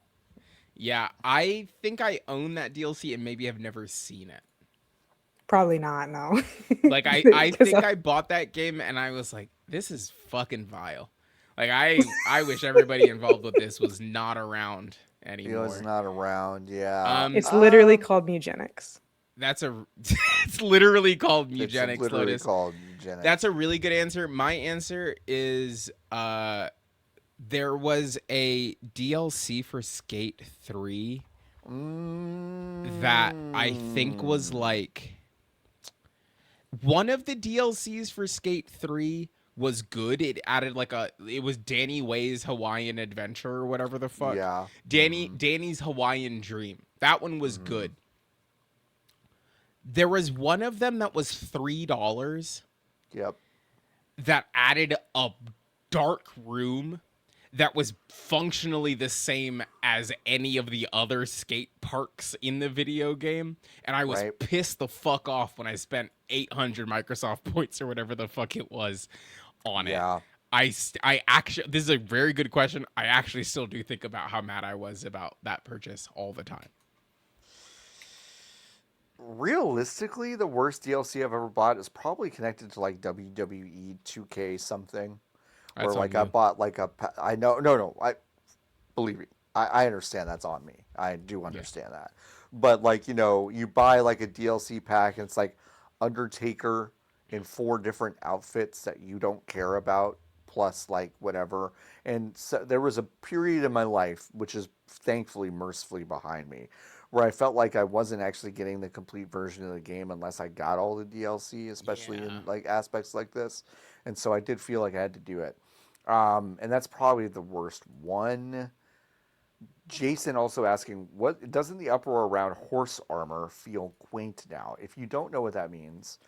yeah, I think I own that DLC and maybe have never seen it. Probably not, no. Like I 'Cause think I bought that game and I was like, this is fucking vile. Like I wish everybody involved with this was not around He was anymore. not around. Yeah. it's literally called Mugenics. That's a it's literally called It's Mugenics, literally Lotus. called Eugenics. That's a really good answer. My answer is there was a DLC for Skate 3 that I think was like one of the DLCs for Skate 3 was good. It added like it was Danny Way's Hawaiian Adventure or whatever the fuck. Yeah. Danny's Hawaiian Dream. That one was good. There was one of them that was $3 Yep. that added a dark room that was functionally the same as any of the other skate parks in the video game. And I was pissed the fuck off when I spent 800 Microsoft points or whatever the fuck it was on it. I actually, this is a very good question. I actually still do think about how mad I was about that purchase all the time. Realistically, the worst DLC I've ever bought is probably connected to like WWE 2K something. Or like I bought like I know, no, I believe me, I understand that's on me. I do understand that. But like, you know, you buy like a DLC pack and it's like Undertaker in 4 different outfits that you don't care about, plus like whatever. And so there was a period in my life, which is thankfully mercifully behind me, where I felt like I wasn't actually getting the complete version of the game unless I got all the DLC, especially in like aspects like this. And so I did feel like I had to do it. And that's probably the worst one. Jason also asking, what doesn't the uproar around horse armor feel quaint now? If you don't know what that means,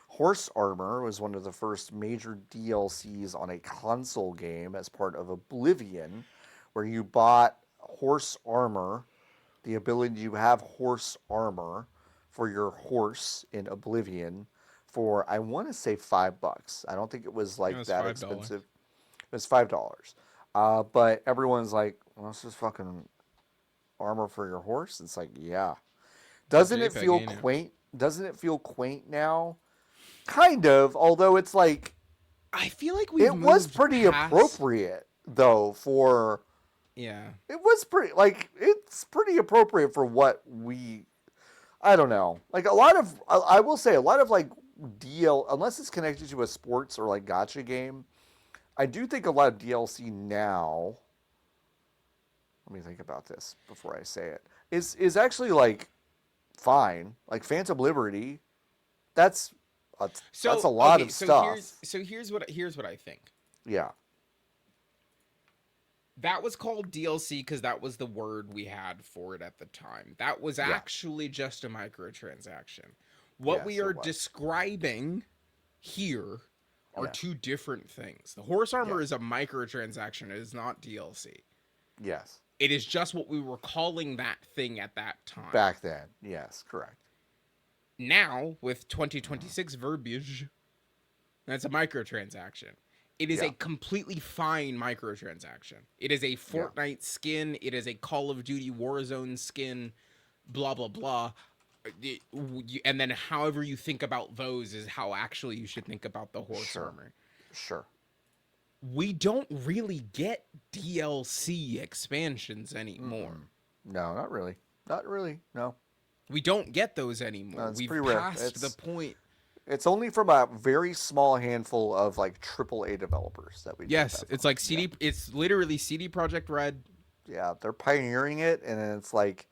horse armor was one of the first major DLCs on a console game as part of Oblivion, where you bought horse armor, the ability to have horse armor for your horse in Oblivion for, I want to say $5. I don't think it was like that expensive. It was $5. But everyone's like, well, it's just fucking armor for your horse. It's like, yeah. Doesn't it feel quaint? Doesn't it feel quaint now? Kind of, although it's like, I feel like it was pretty appropriate though for. Yeah. It was pretty, like, it's pretty appropriate for what we, I don't know. Like, a lot of, I will say, a lot of, like, unless it's connected to a sports or, like, gacha game, I do think a lot of DLC now, let me think about this before I say it, is actually, like, fine. Like, Phantom Liberty, that's a lot of stuff. Here's what I think. Yeah. That was called DLC because that was the word we had for it at the time. That was actually just a microtransaction. What we are describing here are 2 different things. The horse armor is a microtransaction. It is not DLC. Yes. It is just what we were calling that thing at that time. Back then. Yes, correct. Now, with 2026 verbiage, that's a microtransaction. It is a completely fine microtransaction. It is a Fortnite skin. It is a Call of Duty Warzone skin. blah blah blah. And then however you think about those is how actually you should think about the horse Sure. armor. Sure. We don't really get DLC expansions anymore. No, not really. Not really. No. We don't get those anymore. No, it's We've pretty rare. passed the point. It's only from a very small handful of like AAA developers that we get Yes, that it's from. like CD. Yeah. It's literally CD Projekt Red. Yeah, they're pioneering it, and then it's like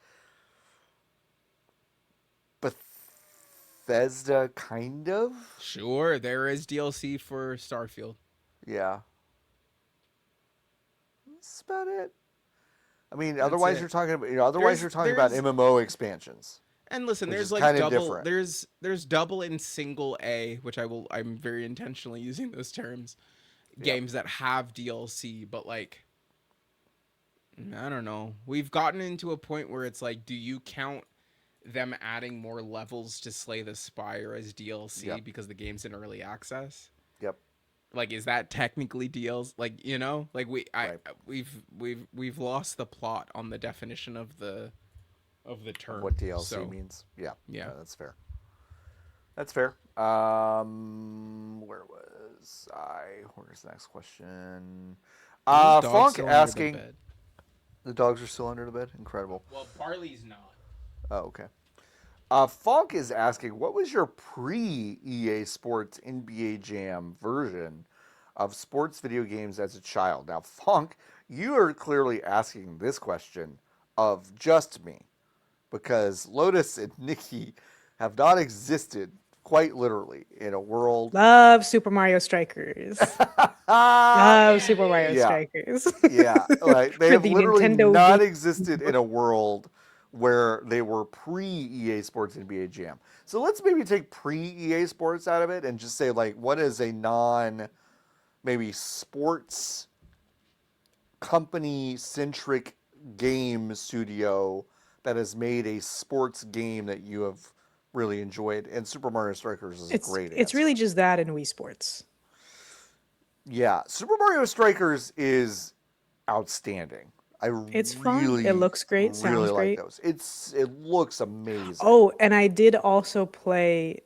Bethesda, kind of. Sure, there is DLC for Starfield. Yeah, that's about it. I mean, That's otherwise it. you're talking about otherwise you're talking about There's MMO expansions, and listen, which there's is like kind of double. different. There's double and single A, which I'm very intentionally using those terms. Yep. Games that have DLC, but like, I don't know. We've gotten into a point where it's like, do you count them adding more levels to Slay the Spire as DLC Yep. because the game's in early access? Yep. Like, is that technically DLC? Like, like Right. we've lost the plot on the definition of the term. What DLC so, means? Yeah. Yeah. That's fair. That's fair. Where was I? Where's the next question? Are these dogs Funk still under the asking. bed? The dogs are still under the bed. Incredible. Well, Barley's not. Oh, okay. Funk is asking, what was your pre-EA Sports NBA Jam version of sports video games as a child? Now, Funk, you are clearly asking this question of just me, because Lotus and Nikki have not existed quite literally in a world. Love Super Mario Strikers. Love Super Mario Strikers. Yeah, like they For have the literally Nintendo not Game- existed in a world where they were pre-EA Sports NBA Jam. So let's maybe take pre-EA Sports out of it and just say, like, what is a maybe sports company-centric game studio that has made a sports game that you have really enjoyed? And Super Mario Strikers is a great answer. It's really just that in Wii Sports. Yeah, Super Mario Strikers is outstanding. It's fun. It looks great. Really Sounds like great. those. It looks amazing. Oh, and I did also play.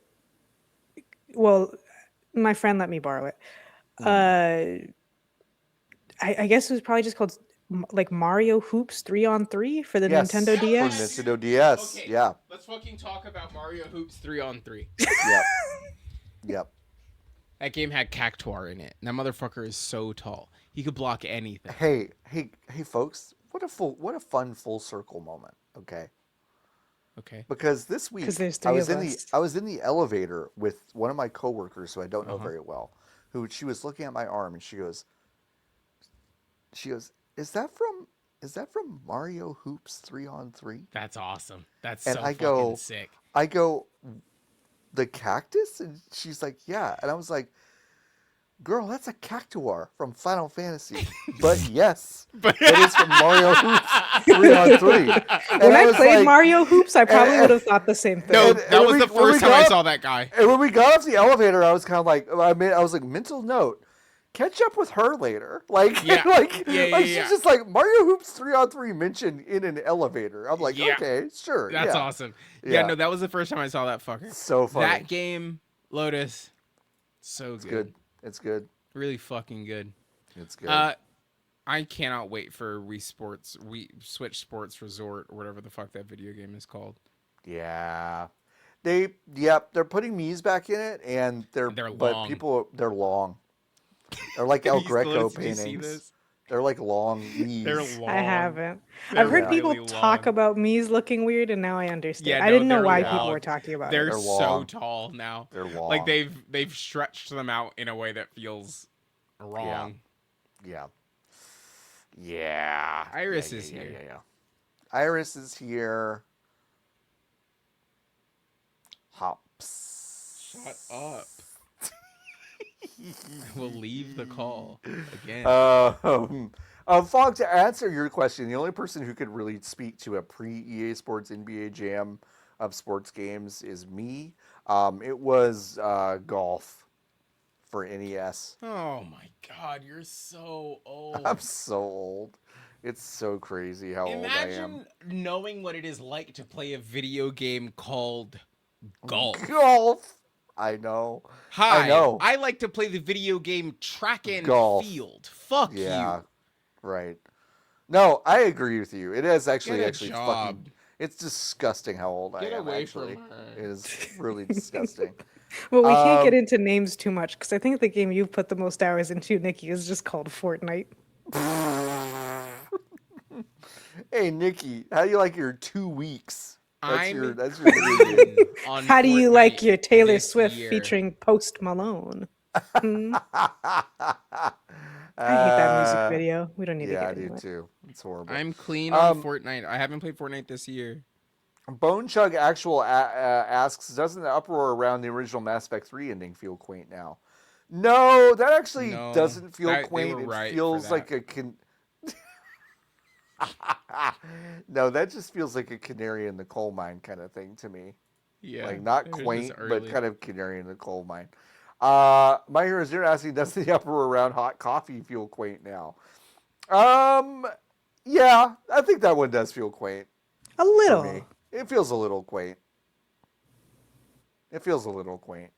Well, my friend let me borrow it. I guess it was probably just called like Mario Hoops 3-on-3 for the Nintendo DS. For Nintendo DS. Okay, Yeah. Let's fucking talk about Mario Hoops 3-on-3. Yep. Yep. That game had Cactuar in it. And that motherfucker is so tall. He could block anything. Hey, folks! What a fun full circle moment. Okay. Okay. Because this week 'Cause there's I was three in of the us. I was in the elevator with one of my coworkers who I don't know very well. She was looking at my arm and she goes, "Is that from Mario Hoops 3-on-3?" That's awesome. That's And so I fucking go, sick. I go, "The cactus?" And she's like, "Yeah." And I was like, "Girl, that's a cactuar from Final Fantasy." But yes, it is from Mario Hoops 3-on-3. When I played Mario Hoops, I probably would have thought the same thing. No, And that was when the we- when we first time got I up- saw that guy. And when we got off the elevator, I was kind of like, I was like, mental note, catch up with her later. Like, Yeah. she's Yeah. just like, Mario Hoops 3-on-3 mentioned in an elevator. I'm like, Yeah. okay, sure. That's yeah. awesome. Yeah. Yeah, no, that was the first time I saw that fucker. So funny. That game, Lotus, so It's good. It's good. Really fucking good. It's good. I cannot wait for Switch Sports Resort or whatever the fuck that video game is called. Yeah. They're putting Mii's back in it, and they're long. they're long. They're like El Did you Greco see this? paintings. They're like long Mii's. They're long. I haven't. They're I've heard people really talk long. about Mii's looking weird, and now I understand. Yeah, I no, didn't know they're why long. people were talking about They're it. They're so long. tall now. They're long. Like they've stretched them out in a way that feels wrong. Yeah. Yeah. Iris Yeah, is yeah, here. Yeah. Iris is here. Hops. Shut up. We'll leave the call again. Fog, to answer your question, the only person who could really speak to a pre-EA Sports NBA Jam of sports games is me. It was golf for NES. Oh my god, you're so old. I'm so old. It's so crazy how old I am. Imagine knowing what it is like to play a video game called golf. Golf. I know. I Hive. know. I like to play the video game track and Golf. field. Fuck Yeah. you. Right. No, I agree with you. It is Get a actually job. fucking. It's disgusting how old I Get am. away Actually, from her. it is really disgusting. Well, we can't get Um, into names too much because I think the game you've put the most hours into, Nikki, is just called Fortnite. hey Nikki, how do you like your 2 weeks? I'm That's your video game. keen on How do you like Fortnite your Taylor this Swift year. featuring Post Malone? Hmm? I I hate that music video. We don't need to Yeah, I get do into it. too. It's horrible. I'm clean on Um, Fortnite. I haven't played Fortnite this year. Bone Chug actual asks, doesn't the uproar around the original Mass Effect 3 ending feel quaint now? No, that actually No, doesn't feel they quaint. were It right for feels like that. No, that just feels like a canary in the coal mine kind of thing to me. Yeah, Like not it was just quaint, but early. kind of canary in the coal mine. My Hero Zero asking, does the uproar around hot coffee feel quaint now? Yeah, I think that one does feel quaint A for little. me. It feels a little quaint. It feels a little quaint.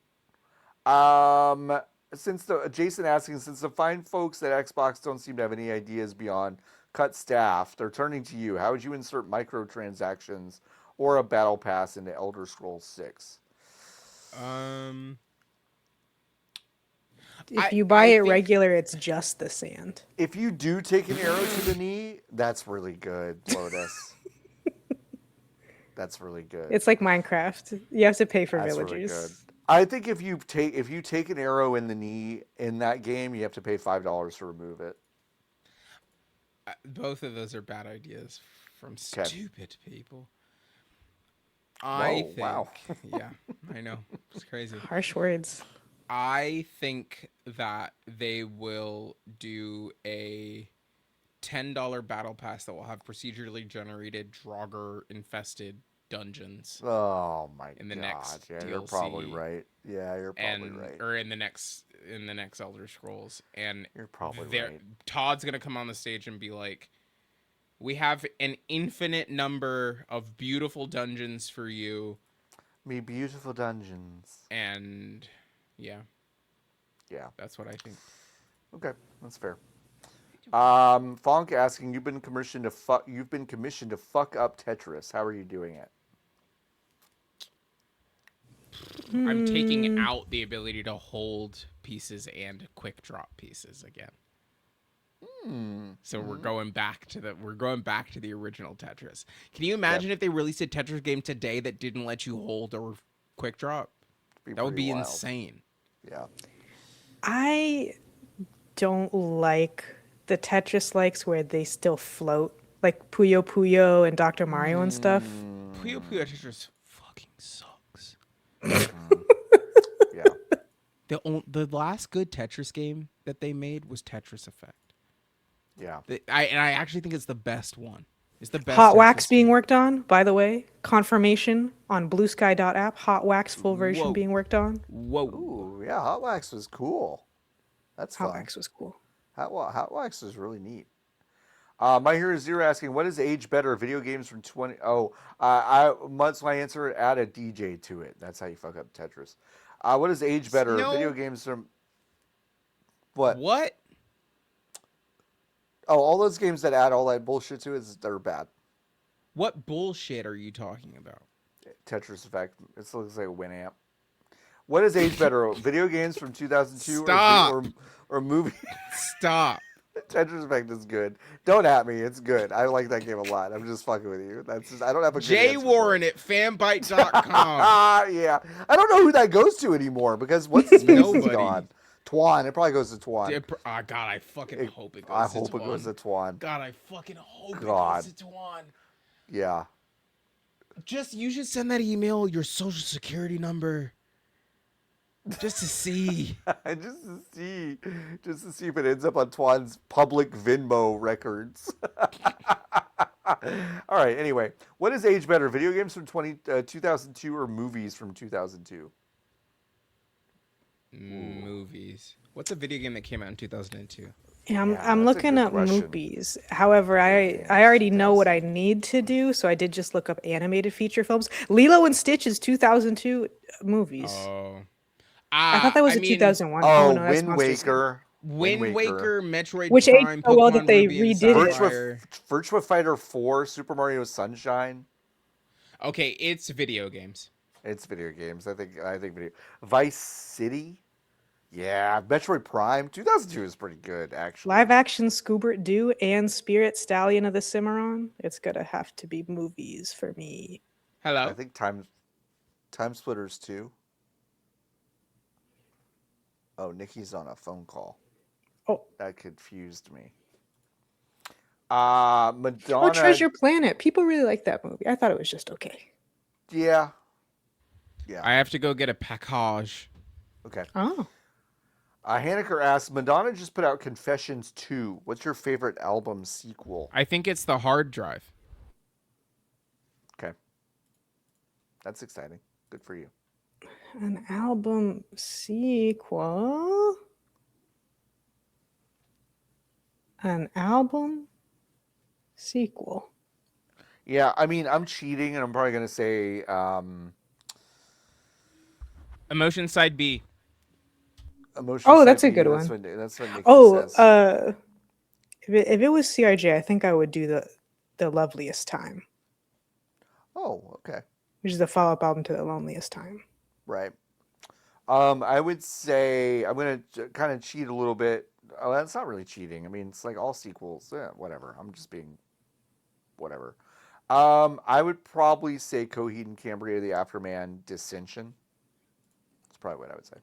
Since Jason asking, since the fine folks at Xbox don't seem to have any ideas beyond cut staff, they're turning to you. How would you insert microtransactions or a battle pass into Elder Scrolls 6? If you buy it regular, it's just the sand. If you do take an arrow to the knee, that's really good, Lotus. That's really good. It's like Minecraft. You have to pay for That's villagers. really good. I think if you take an arrow in the knee in that game, you have to pay $5 to remove it. Both of those are bad ideas from 'Kay. stupid people. I think. Wow. Yeah, I know. It's crazy. Harsh words. I think that they will do a $10 battle pass that will have procedurally generated Draugr infested dungeons. Oh my In the god! next Yeah, you're DLC. probably right. Yeah, you're probably right. Or in the next Elder Scrolls, and You're probably right. Todd's gonna come on the stage and be like, "We have an infinite number of beautiful dungeons for you." Me beautiful dungeons. And yeah, that's what I think. Okay, that's fair. Fonk asking, you've been commissioned to fuck up Tetris. How are you doing it? I'm taking out the ability to hold pieces and quick drop pieces again. So we're going back to the original Tetris. Can you imagine if they released a Tetris game today that didn't let you hold or quick drop? That would be insane. Yeah. I don't like the Tetris likes where they still float, like Puyo Puyo and Dr. Mario and stuff. Puyo Puyo Tetris fucking sucks. Yeah. The last good Tetris game that they made was Tetris Effect. Yeah. I actually think it's the best one. It's the best. Hot Wax Tetris being game. worked on, by the way. Confirmation on Bluesky.app. Hot Wax full version Whoa. being worked on. Whoa. Ooh, yeah. Hot Wax was cool. That's Hot fun. Wax was cool. Hot Wax is really neat. My Hero Zero asking, what is age better, video games from 20... What's my answer? Add a DJ to it. That's how you fuck up Tetris. What is age better, video games from... What? What? Oh, all those games that add all that bullshit to it, they're bad. What bullshit are you talking about? Tetris Effect. It looks like a Winamp. What is age better, video games from 2002 Stop. or movie? Stop. Tetris Effect is good. Don't at me. It's good. I like that game a lot. I'm just fucking with you. I don't have a good Jay answer Warren at fanbyte.com. Yeah. I don't know who that goes to anymore because what's his face is Nobody. gone. Twan. It probably goes to Twan. God, I fucking hope it goes I to hope Twan. it goes to Twan. God, I fucking hope it God. goes to Twan. Yeah. You should send that email your social security number. Just to see. just to see if it ends up on Twan's public Venmo records. All right. Anyway, what is age better, video games from 2002 or movies from 2002? Movies. What's a video game that came out in 2002? Yeah, Yeah, I'm that's a looking good up question. movies. However, Video I games, already know what I need to do, so I did just look up animated feature films. Lilo and Stitch is 2002 movies. Oh. I thought that was I a mean, 2001. Oh Oh, no, that's Wind Monsters Inc. Waker. Wind Wind Waker. Waker, Metroid Which aged Prime, so well that Pokemon they Ruby and redid it. Sapphire. Virtua Fighter 4, Super Mario Sunshine. Okay, it's video games. It's video games. I think video. Vice City. Yeah, Metroid Prime 2002 is pretty good actually. Live action Scoobert Doo and Spirit Stallion of the Cimarron. It's gonna have to be movies for me. I Hello? think Time Splitters 2. Oh, Nikki's on a phone call. Oh, That confused me. oh, Madonna. Treasure Planet. People really like that movie. I thought it was just okay. Yeah, yeah. I have to go get a package. Okay. Oh, Haneker asks, Madonna just put out Confessions 2. What's your favorite album sequel? I think it's the hard drive. Okay. That's exciting. Good for you. an album sequel. An album sequel. Yeah, I mean, I'm cheating, and I'm probably going to say Emotion side B. Emotion Oh, Side that's a B. good one. That's what Nikki Oh, says. if it was CRJ, I think I would do the Loveliest Time, Oh, okay. which is the follow-up album to The Loneliest Time. Right. I would say I'm going to kind of cheat a little bit. Oh, that's not really cheating. I mean, it's like all sequels. Whatever. I'm just being whatever. I would probably say Coheed and Cambria, The Afterman, Dissension. That's probably what I would say.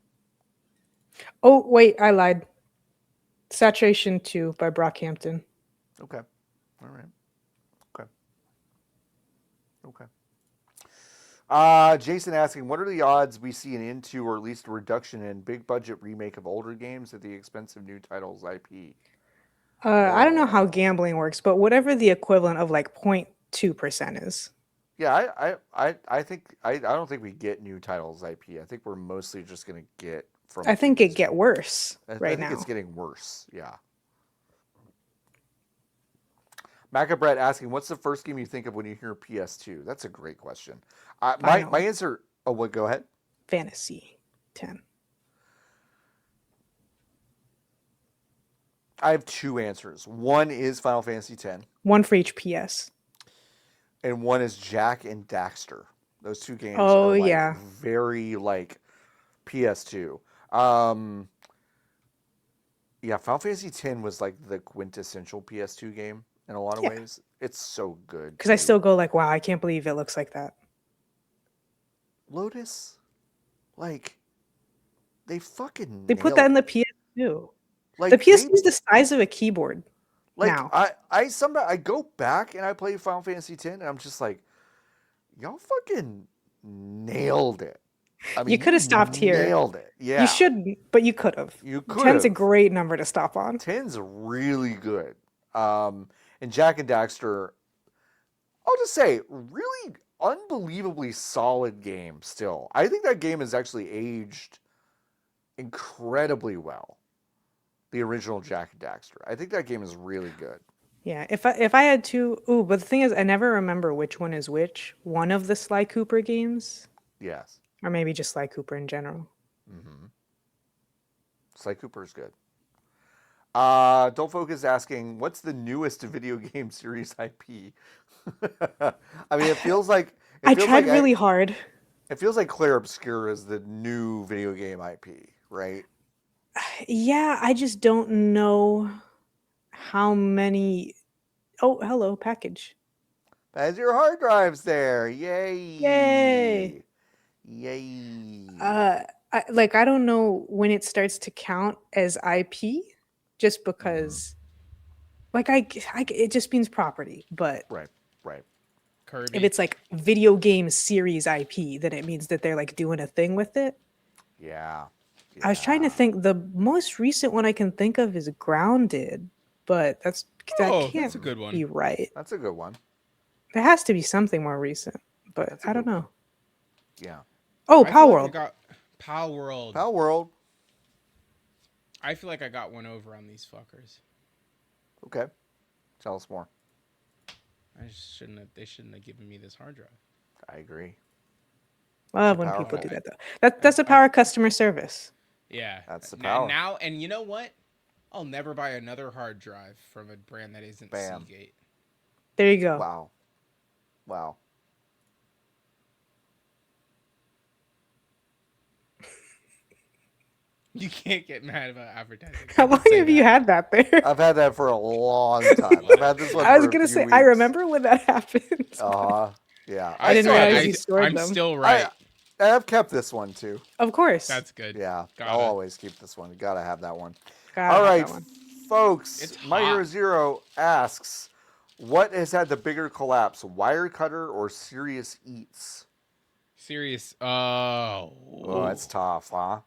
Oh, wait, I lied. Saturation 2 by Brockhampton. Okay. All right. Okay. Okay. Jason asking, what are the odds we see an into or at least a reduction in big budget remake of older games at the expense of new titles IP? I don't know how Oh. gambling works, but whatever the equivalent of like 0.2% is. Yeah, I think I don't think we get new titles IP. I think we're mostly just gonna get from I think it industry. get worse I right think it's now. getting worse. Yeah. Macabret asking, what's the first game you think of when you hear PS2? That's a great question. My Final answer. Oh, what? Go ahead. Fantasy 10. I have two answers. One is Final Fantasy X, One for each PS. and one is Jack and Daxter. Those two games Oh are like yeah. very like PS2. Um, yeah, Final Fantasy X was like the quintessential PS2 game in a lot of Yeah. ways. It's so good. Because I Too. still go like, wow, I can't believe it looks like that. Lotus, like they fucking They put that nailed in the it. PS2. Like The PS2 they is the size of a keyboard like now. I go back and I play Final Fantasy X and I'm just like, y'all fucking nailed it. I You mean, could you have stopped here. nailed it. You Yeah, shouldn't, but you could have. you could 10's a have. great number to stop on. 10's really good. And Jack and Daxter, I'll just say, really unbelievably solid game still. I think that game has actually aged incredibly well. The original Jack and Daxter. I think that game is really good. Yeah, if I had to, ooh, but the thing is, I never remember which one is which. One of the Sly Cooper games, Yes. or maybe just Sly Cooper in general. Mm-hmm. Sly Cooper is good. Don't Focus asking, what's the newest video game series IP? I mean, it feels like I tried really hard. it feels like Claire Obscura is the new video game IP, right? Yeah, I just don't know how many. Oh, hello, package. As your hard drives there, Yay! yay, yay. I don't know when it starts to count as IP, just because, it just means property. But Right, right. if Kirby. it's like video game series IP, then it means that they're like doing a thing with it. Yeah, I was trying to think. The most recent one I can think of is Grounded, but that Oh, can't that's a good one. be right. That's a good one. There has to be something more recent, but That's a I don't good know. one. Yeah. Oh, I Power feel like I World. got Pal World. Pal World. I feel like I got one over on these fuckers. Okay. Tell us more. They shouldn't have given me this hard drive. I agree. Love It's when people powerful. do that though. That's the power of customer service. Yeah. That's the power. Now, and you know what? I'll never buy another hard drive from a brand that isn't Bam. Seagate. There you go. Wow. Wow. You can't get mad about advertising. How long have you had that there? I've had that for a long time. I've had this one I was for a gonna few say weeks. I remember when that happened. Yeah. I didn't still have realize this- you stored I'm them. still right. I've kept this one too. Of course. That's good. Yeah. Gotta. I'll always keep this one. Gotta have that one. Gotta All have right, that one. folks. It's My Hero hot. Zero asks, what has had the bigger collapse, Wirecutter or Serious Eats? Serious. Oh, that's tough, huh?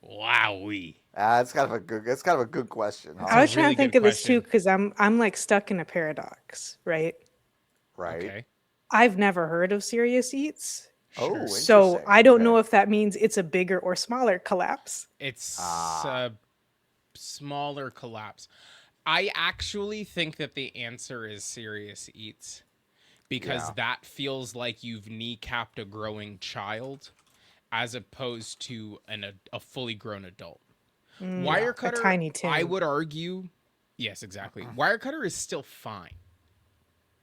Wowie. It's kind of a good question, I huh? was trying really to think good of this too question. because I'm like stuck in a paradox, right? Right. Okay. I've never heard of Serious Eats, Oh, Sure. so interesting. I don't know Okay. if that means it's a bigger or smaller collapse. It's Ah. a smaller collapse. I actually think that the answer is Serious Eats because Yeah. that feels like you've kneecapped a growing child as opposed to a fully grown adult. A Wirecutter, tiny Tim. I would argue, yes, exactly. Wirecutter is still fine.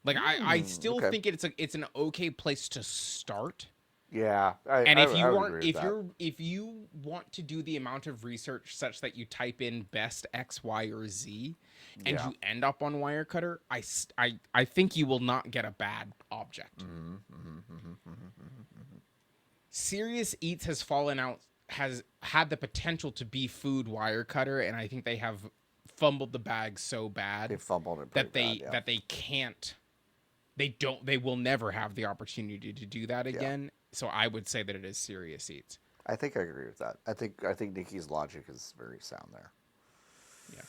Like I still okay. think it's an okay place to start. Yeah. And if you I would aren't, agree with that. if you want to do the amount of research such that you type in best X, Y, or Z, and Yeah. you end up on Wirecutter, I think you will not get a bad object. Serious Eats has fallen out, has had the potential to be food Wirecutter, and I think they have fumbled the bag so bad They fumbled it pretty that they bad, yeah. that they can't, they will never have the opportunity to do that again. So I would say that it is Serious Eats. I think I agree with that. I think Nikki's logic is very sound there. Yeah.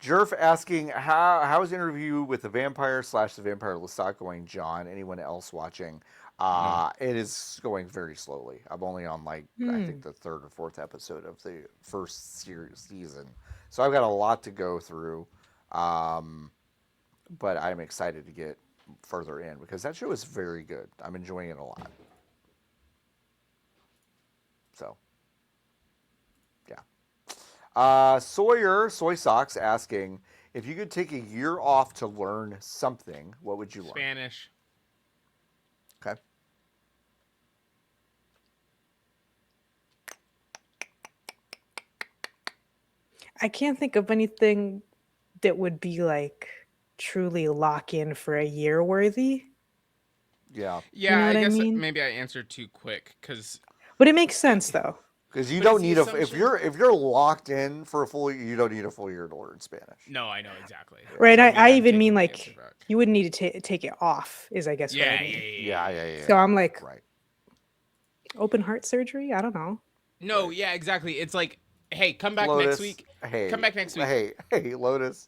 Jerf asking, how is the interview with the vampire / the vampire Lestat going, John? Anyone else watching? It is going very slowly. I'm only on I think the third or fourth episode of the first season, so I've got a lot to go through. But I'm excited to get further in because that show is very good. I'm enjoying it a lot. So, yeah. Soy Socks asking, if you could take a year off to learn something, what would you learn? Spanish. Okay. I can't think of anything that would be like truly lock in for a year worthy. Yeah. Yeah, You know I what I guess mean? maybe I answered too quick because But it makes sense though. Because you But don't it's the need if you're locked in for a full year, you don't need a full year to learn Spanish. no, I know exactly. Right. So maybe I I'm even mean taking the like answer back. you wouldn't need to take it off is I guess what I Yeah, mean. Yeah. So I'm like Right. open heart surgery? I don't know. No, yeah, exactly. It's like, hey, come back Lotus. next week. Hey. Come back next week. Hey, Lotus.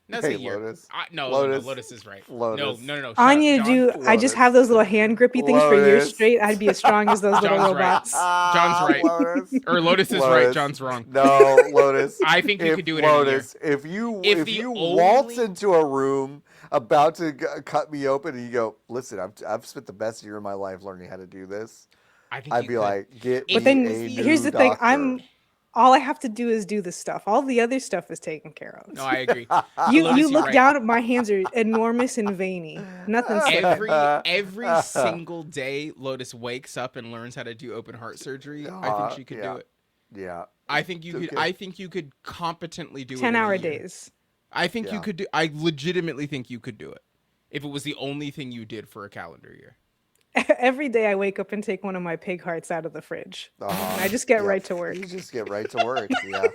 That's hey, a year. Lotus. No, Lotus. Lotus is right. Lotus. No. Shut All I up, need to John. do, I just have those little hand grippy things for years Lotus. straight. I'd be as strong as those little John's right. robots. John's right. Lotus. Or Lotus is right. John's wrong. No, Lotus. I think you could do it Lotus, in a year. if you waltz into a room about to cut me open and you go, listen, I've spent the best year of my life learning how to do this. I think I'd you be could. like, get But me then a here's new the thing, doctor. all I have to do is do the stuff. All the other stuff is taken care of. No, I agree. You Lotus, you're look right. down at my hands are enormous and veiny. Nothing slipping. Every single day, Lotus wakes up and learns how to do open heart surgery. I think she could do it. Yeah. I think you could. Okay. I think you could competently do it. 10-hour in a year. days. I think Yeah. you could do. I legitimately think you could do it if it was the only thing you did for a calendar year. Every day I wake up and take one of my pig hearts out of the fridge. And I just get right to work. You just get right to work. Yeah.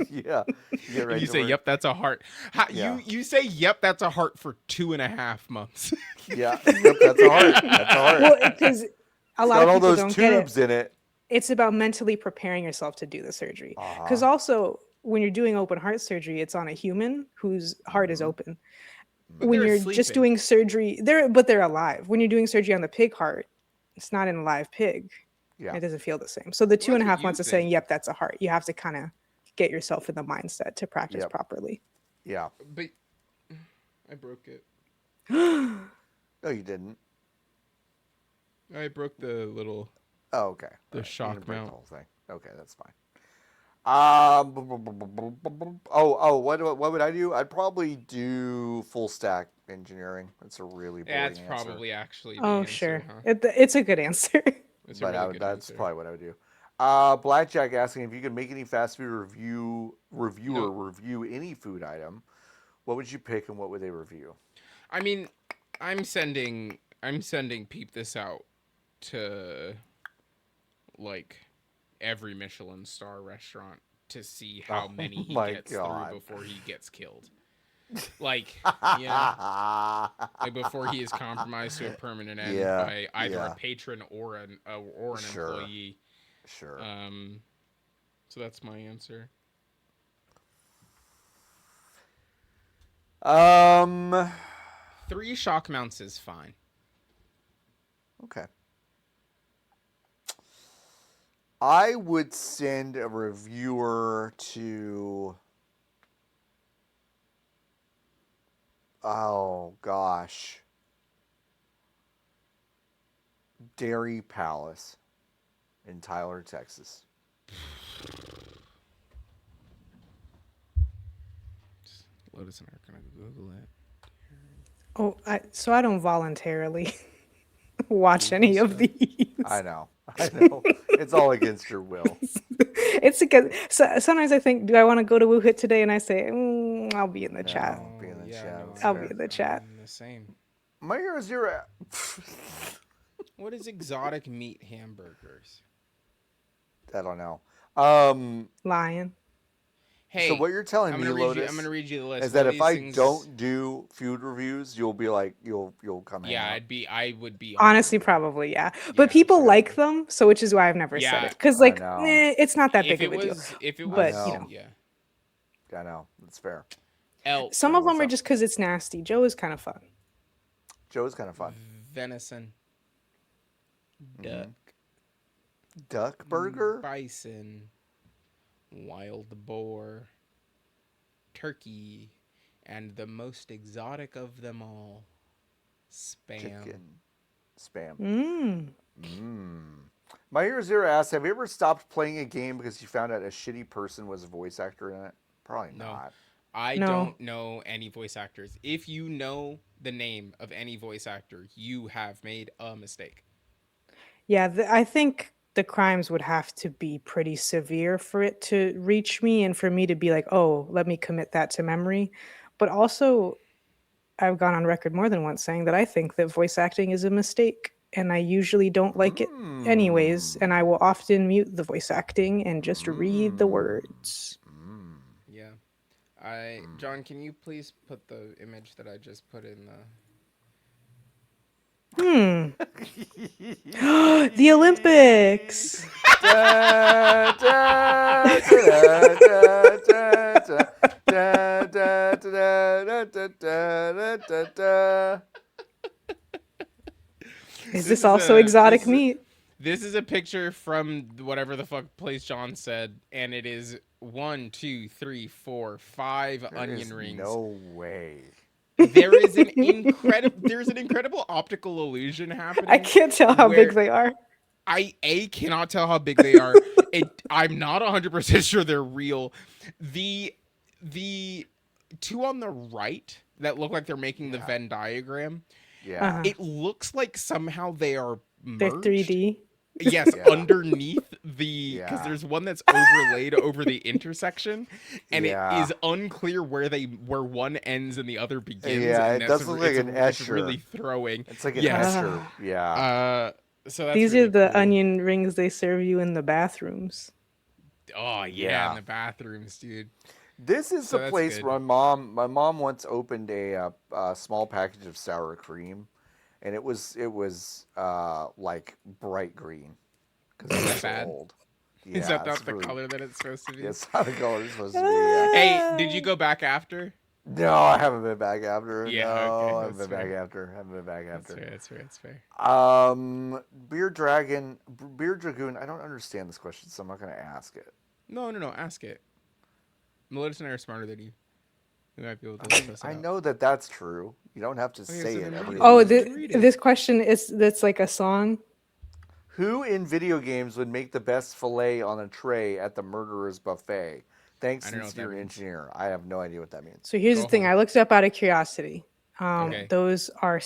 Yeah. You get right And you to say, work. "Yep, that's a heart." Yeah. You say, "Yep, that's a heart" for 2.5 months. Yeah. Yep, that's a heart. That's a heart. Well, because a lot Got of all people those don't get it. tubes in it. It's about mentally preparing yourself to do the surgery. Because also, when you're doing open heart surgery, it's on a human whose heart is open. But When they're you're just sleeping. doing surgery, they're alive. When you're doing surgery on the pig heart, it's not an alive pig. Yeah. It doesn't feel the same. So the two and a that's what half you months of saying, think. yep, that's a heart. You have to kind of get yourself in the mindset to practice Yep. properly. Yeah. But I broke it. No, you didn't. I broke the little Oh, okay. All the right. You shock didn't break the mount. whole thing. Okay, that's fine. What would I do? I'd probably do full stack engineering. That's a really boring That's answer, probably actually the Oh, answer, sure. huh? It's a good answer. It's a but really good that's answer. probably what I would do. Blackjack asking if you could make any fast food reviewer Nope. review any food item, what would you pick and what would they review? I mean, I'm sending Peep this out to like every Michelin star restaurant to see how Oh many he my gets through god. before he gets killed. Like, yeah, like before he is compromised to a permanent end Yeah, by either a yeah, patron or an sure, employee. sure. Um, so that's my answer. Um, 3 shock mounts is fine. okay. I would send a reviewer to. Oh gosh, Dairy Palace in Tyler, Texas. Lotus and I are gonna Google it. Oh, so I don't voluntarily watch any of Stuff. these. I know, I know. It's all against your will. It's because sometimes I think, do I want to go to WooHit today? And I say, I'll be in the chat. No, be in the Yeah, chat. no, It's I'll be fair. in the chat. I'm the same. My hero zero. What is exotic meat hamburgers? I don't know. Lion. So Hey, what you're telling I'm me, gonna read you. I'm Lotus, gonna read you the list. is What that are if these I things? don't do food reviews, you'll be like you'll come hang Yeah, out. I would be Honestly, honored. probably, yeah. But Yeah, people like absolutely. them, so which is why I've never said it. Yeah, Because, I like, know. it's not that if big it of a deal. was, I But, know. yeah, I know. That's fair. elk, some All right, of what's them are up? just because it's nasty. Joe is kind of fun. Joe's kind of fun. venison, Hmm. duck, Duck burger. bison, wild boar, turkey, and the most exotic of them all, spam. Chicken. Spam. Mmm. Mmm. My Hero Zero asks, have you ever stopped playing a game because you found out a shitty person was a voice actor in it? Probably No, not. I No. don't know any voice actors. If you know the name of any voice actor, you have made a mistake. Yeah, I think the crimes would have to be pretty severe for it to reach me and for me to be like, oh, let me commit that to memory. But also, I've gone on record more than once saying that I think that voice acting is a mistake, and I usually don't like it anyways, Mmm. and I will often mute the voice acting and just read the Mmm. words. Mmm. Yeah. John, can you please put the image that I just put in the Hmm. The Mmm. Olympics. Da, da, da, da, da, da, da, da, da, da, da, da, da, da. Is This this is also a exotic meat? this is a picture from whatever the fuck place John said, and it is 1, 2, 3, 4, 5 There is onion rings. no way. There's an incredible optical illusion I happening can't tell how big where they are. I cannot tell how big they are. I'm not 100% sure they're real. The two on the right that look like they're making the Yeah. Venn diagram, Yeah. Uh-huh. it looks like somehow they are They're merged. 3D. Yes, Yeah. underneath because Yeah. there's one that's overlaid over the intersection, and it Yeah. is unclear where one ends and the other begins, Yeah, and it does look like an it's Escher. really throwing. It's like an Yes, Escher. Yeah. so that's These are really the cool. onion rings they serve you in the bathrooms. Oh yeah, in Yeah. the bathrooms, dude. This is So the that's place good. where my mom once opened a small package of sour cream, and it was like bright green because Is it was that so bad? old. Is Yeah, that it's not the really color that it's supposed to be? it's how the color is supposed to be. Yeah. Hey, did you go back after? No, I haven't been back after. Yeah, okay, No, I haven't that's been back fair. after. Haven't been back That's after. fair. That's fair. That's fair. Beer Dragoon. I don't understand this question, so I'm not going to ask it. No, no, no. Ask it. Lotus and I are smarter than you. We might be able to suss it I out. know that that's true. You don't have to Okay, say so it then every read it. Oh, week. Then read it. this question is that's like a song. Who in video games would make the best fillet on a tray at the murderer's buffet? Thanks, I don't know what that sincere means. engineer. I have no idea what that means. So here's Go the thing. home. I looked it up out of curiosity. Okay. Those are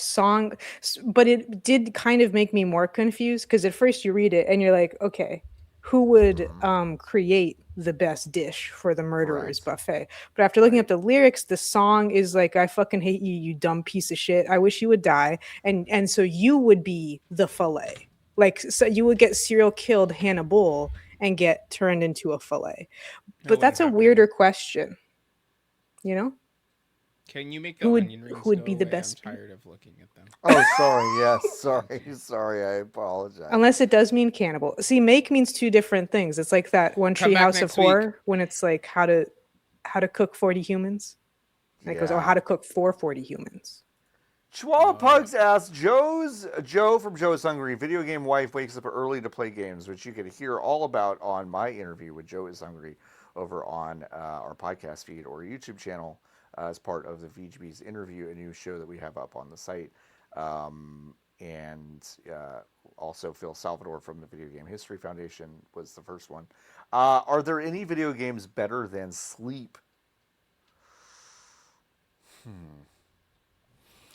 but it did kind of make me more confused because at first you read it and you're like, okay, who would create the best dish for the murderer's Right. buffet? But after looking up Right. the lyrics, the song is like, I fucking hate you, you dumb piece of shit. I wish you would die. And so you would be the fillet. Like so you would get serial killed Hannibal and get turned into a fillet. That But wouldn't that's a happen to me. weirder question, you know? Can you make the Who would onion who rings would go be the away? I'm best? tired of looking at them. Oh, sorry. Yes. Sorry. Sorry. I apologize. Unless it does mean cannibal. See, make means two different things. It's like that One Come Tree back House of next week. Horror when it's like how to cook 40 humans. And it goes, oh, Yeah. how to cook for 40 humans. Chihuahua Oh. Pugs asks, Joe from Joe is Hungry, video game wife wakes up early to play games, which you can hear all about on my interview with Joe is Hungry over on our podcast feed or YouTube channel as part of the VGB's interview, a new show that we have up on the site. And also Phil Salvador from the Video Game History Foundation was the first one. Are there any video games better than Sleep?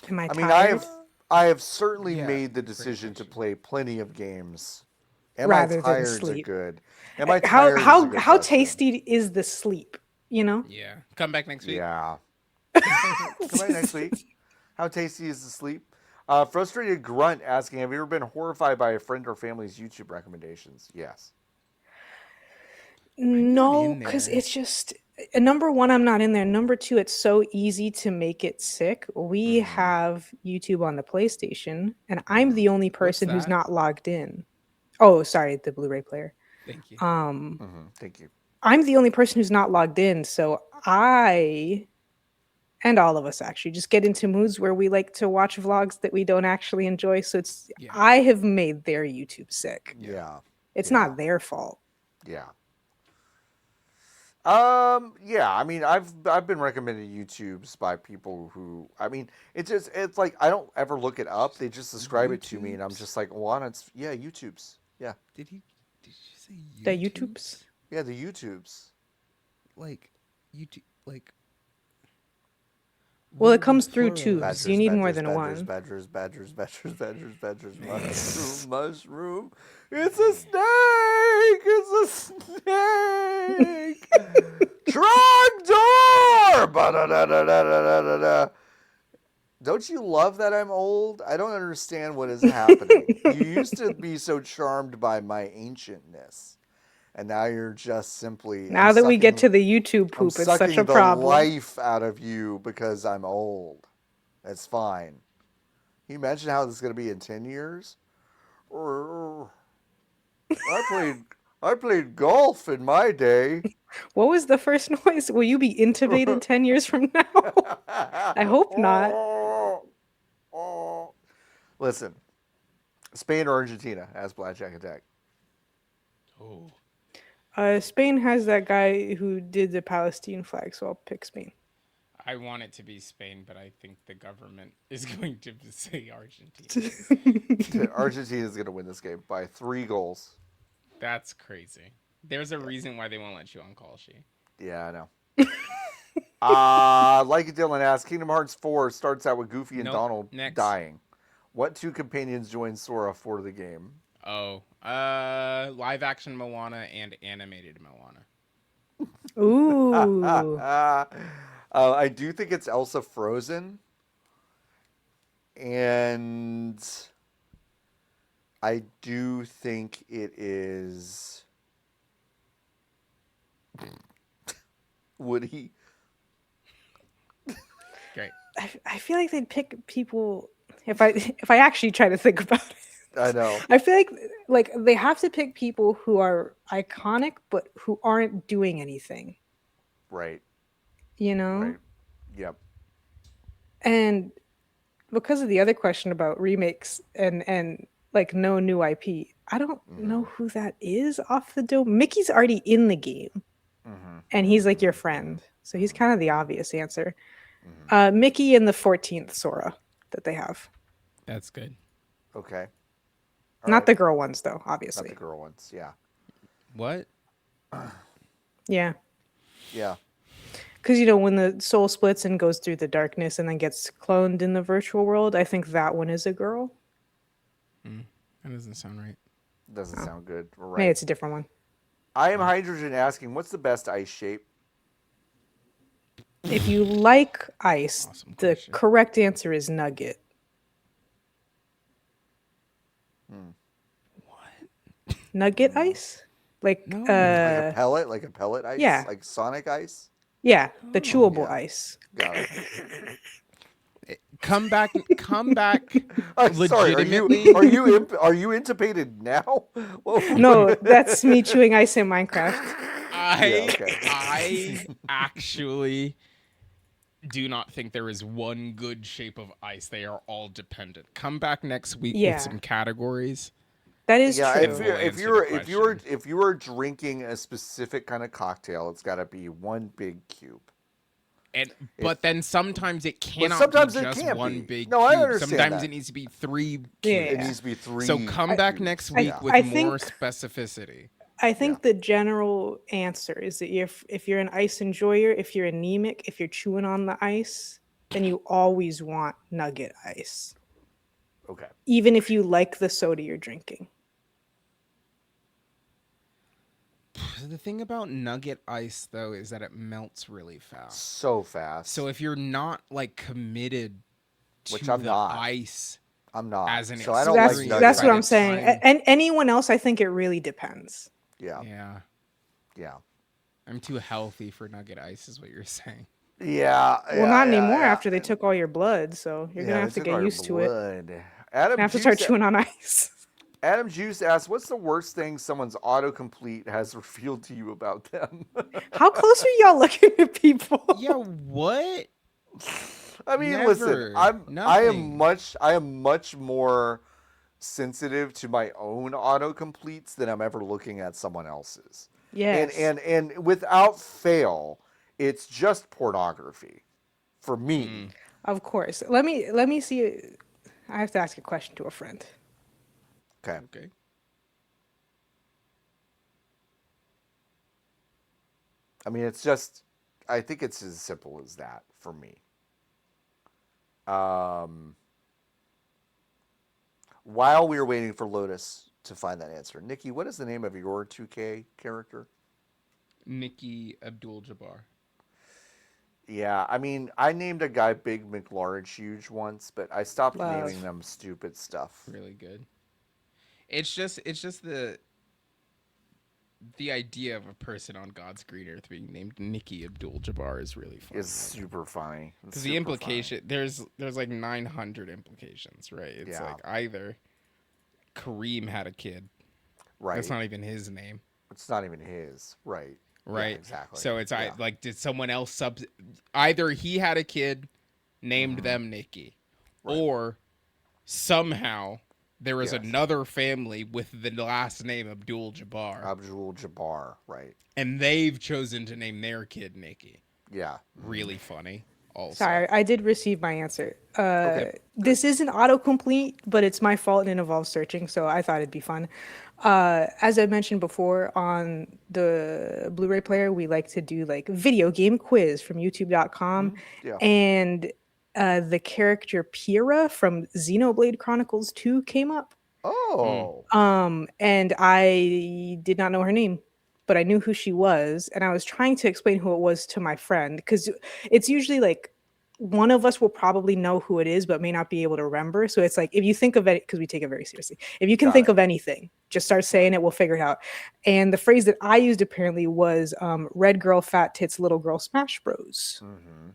Am I I mean, tired? I have certainly Yeah, made the great decision to question. play plenty of games. Am I Rather than tired's a sleep. good? Am I How tired is a how good how question. tasty is the sleep? You know? Yeah. Come back next week. Yeah. Come back next week. How tasty is the sleep? Frustrated grunt asking, have you ever been horrified by a friend or family's YouTube recommendations? Yes. I'm not No, in because there. it's just number one, I'm not in there. Number two, it's so easy to make it sick. We Mm-hmm. have YouTube on the PlayStation, and I'm the only What's person who's that? not logged in. Oh, sorry, the Blu-ray player. Thank you. Um, Mm-hmm. Thank you. I'm the only person who's not logged in, so I and all of us actually just get into moods where we like to watch vlogs that we don't actually enjoy. So it's Yeah. I have made their YouTube sick. Yeah. It's Yeah. not their fault. Yeah. Yeah, I mean I've been recommended YouTubes by people who I mean it's like I don't ever look it up. They just describe it to me and I'm YouTubes? just like, well, it's yeah, YouTubes. Yeah. Did you say The YouTubes? YouTubes. Yeah, the YouTubes. Like YouTube like Well, what it are the comes through plural of tubes. it? You Badgers, need more badgers, than badgers, one. badgers, badgers, badgers, badgers, badgers, mushroom, mushroom. It's a snake! It's a snake! Trogdor! Ba-da-da-da-da-da-da-da. Don't you love that I'm old? I don't understand what is happening. You used to be so charmed by my ancientness, and now you're just simply Now that we get to the YouTube I'm poop, it's such a sucking the problem. life out of you because I'm old. That's fine. Can you imagine how this is going to be in 10 years? I played golf in my day. What was the first noise? Will you be intubated 10 years from now? I hope not. Listen, Spain or Argentina as Blackjack Attack? Oh. Spain has that guy who did the Palestine flag, so I'll pick Spain. I want it to be Spain, but I think the government is going to say Argentina. Argentina is going to win this game by 3 goals. That's crazy. There's a reason why they won't let you on call sheet. Yeah, I know. Like it, Dylan asked, Kingdom Hearts 4 starts out with Goofy and Nope. Donald Next. dying. What 2 companions join Sora for the game? Oh, live action Moana and animated Moana. Ooh. I do think it's Elsa Frozen. And I do think it is Woody. Great. I feel like they'd pick people if I actually try to think about it. I know. I feel like they have to pick people who are iconic but who aren't doing anything, Right. you know? Right. Yep. And because of the other question about remakes and like no new IP, I don't know who that is off the dome. Mickey's already in the game Mm-hmm. and he's like your friend. So he's kind of the obvious answer. Mm-hmm. Mickey and the 14th Sora that they have. That's good. Okay. All Not right. the girl ones, though, Not the obviously. girl ones. Yeah. What? Yeah. Yeah. Because, when the soul splits and goes through the darkness and then gets cloned in the virtual world, I think that one is a girl. That doesn't sound right. Doesn't Oh, sound good. maybe Right. it's a different one. I am Hydrogen asking, what's the best ice shape? If you like ice, Awesome the question. correct answer is nugget. What? Nugget ice? Like, No. Like a pellet ice? yeah. Like Sonic ice? Yeah, the Oh. chewable Yeah. ice. Got it. Come back. I'm sorry. Legitimately. Are you intubated now? No, that's me chewing ice in Minecraft. Yeah, okay. I actually do not think there is one good shape of ice. They are all dependent. Come back next week with Yeah. some categories. That is Yeah, true. if you were drinking a specific kind of cocktail, it's got to be one big cube. But then sometimes it cannot sometimes be it just can't one be. big No, I cube. understand Sometimes that. it needs to be 3 cubes. Yeah. It needs to be 3. So come back cubes. next week with I more think- specificity. I think the general answer is that if you're an ice enjoyer, if you're anemic, if you're chewing on the ice, then you always want nugget ice. Okay. Even if you like the soda you're drinking. The thing about nugget ice though is that it melts really fast. So fast. So if you're not like committed to Which I'm the not. ice I'm not. as an So I don't like experience, nugget That's what by I'm the saying. time- And anyone else, I think it really depends. Yeah. Yeah. Yeah. I'm too healthy for nugget ice is what you're saying. Yeah. Well, not anymore after they took all your blood, so you're gonna they have to took get all your used to it. blood. You Adam have to Juice, start chewing on ice. Adam Juice asks, "What's the worst thing someone's autocomplete has revealed to you about them?" How close are y'all looking at people? Yeah, what? I mean, Never. listen, I am Nothing. much more sensitive to my own autocompletes than I'm ever looking at someone else's. Yes. And without fail, it's just pornography for me. Of course. Let me see. I have to ask a question to a friend. Okay. I mean, it's just, I think it's as simple as that for me. While we were waiting for Lotus to find that answer, Nikki, what is the name of your 2K character? Niki Abdul-Jabbar. Yeah, I mean, I named a guy Big McLarge Huge once, but I stopped naming them stupid stuff. Really good. It's just the idea of a person on God's green earth being named Niki Abdul-Jabbar is really funny. It's super funny. Because the implication there's like 900 implications, right? It's like either Kareem had a kid, right? That's not even his name. It's not even his, right? Right. Yeah, exactly. So it's like, did someone else either he had a kid, named them Nikki, or somehow there was another family with the last name Abdul-Jabbar. Abdul-Jabbar, right? And they've chosen to name their kid Nikki. Yeah. Really funny. Also. Sorry, I did receive my answer. Okay. This isn't autocomplete, but it's my fault and it involves searching, so I thought it'd be fun. As I mentioned before, on the Blu-ray player, we like to do like video game quiz from youtube.com. Yeah. And the character Pyrrha from Xenoblade Chronicles 2 came up. Oh. And I did not know her name, but I knew who she was, and I was trying to explain who it was to my friend, because it's usually like one of us will probably know who it is, but may not be able to remember. So it's like, if you think of it, because we take it very seriously, if you can think of anything, just start saying it, we'll figure it out. And the phrase that I used apparently was red girl, fat tits, little girl, smash bros. Mm-hmm.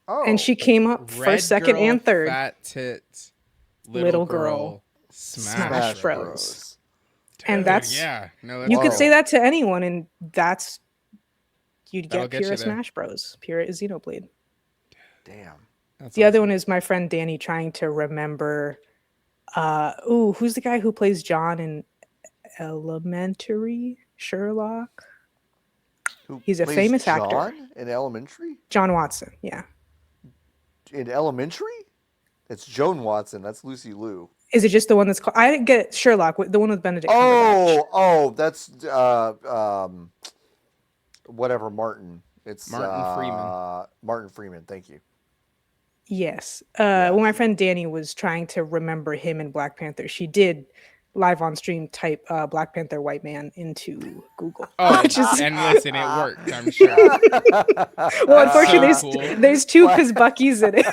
Oh. And she came up first, second, and third. Fat tits, little girl, smash bros. And that's you could say that to anyone, and you'd get Pyrrha Smash Bros. Pyrrha is Xenoblade. Damn. That's the other one is my friend Danny trying to remember. Who's the guy who plays John in Elementary? Sherlock. Who He's a plays famous actor. John in Elementary? John Watson. Yeah. In Elementary? It's Joan Watson. That's Lucy Liu. Is it just the one that's called? I didn't get Sherlock, the one with Benedict Cumberbatch. Oh, that's whatever Martin. It's Martin Freeman. Martin Freeman. Thank you. Yes. Yeah. When my friend Danny was trying to remember him in Black Panther, she did live on stream type Black Panther white man into Google. Oh, Which is and listen, it worked. I'm sure. well, unfortunately, so cool. there's two because Bucky's in it.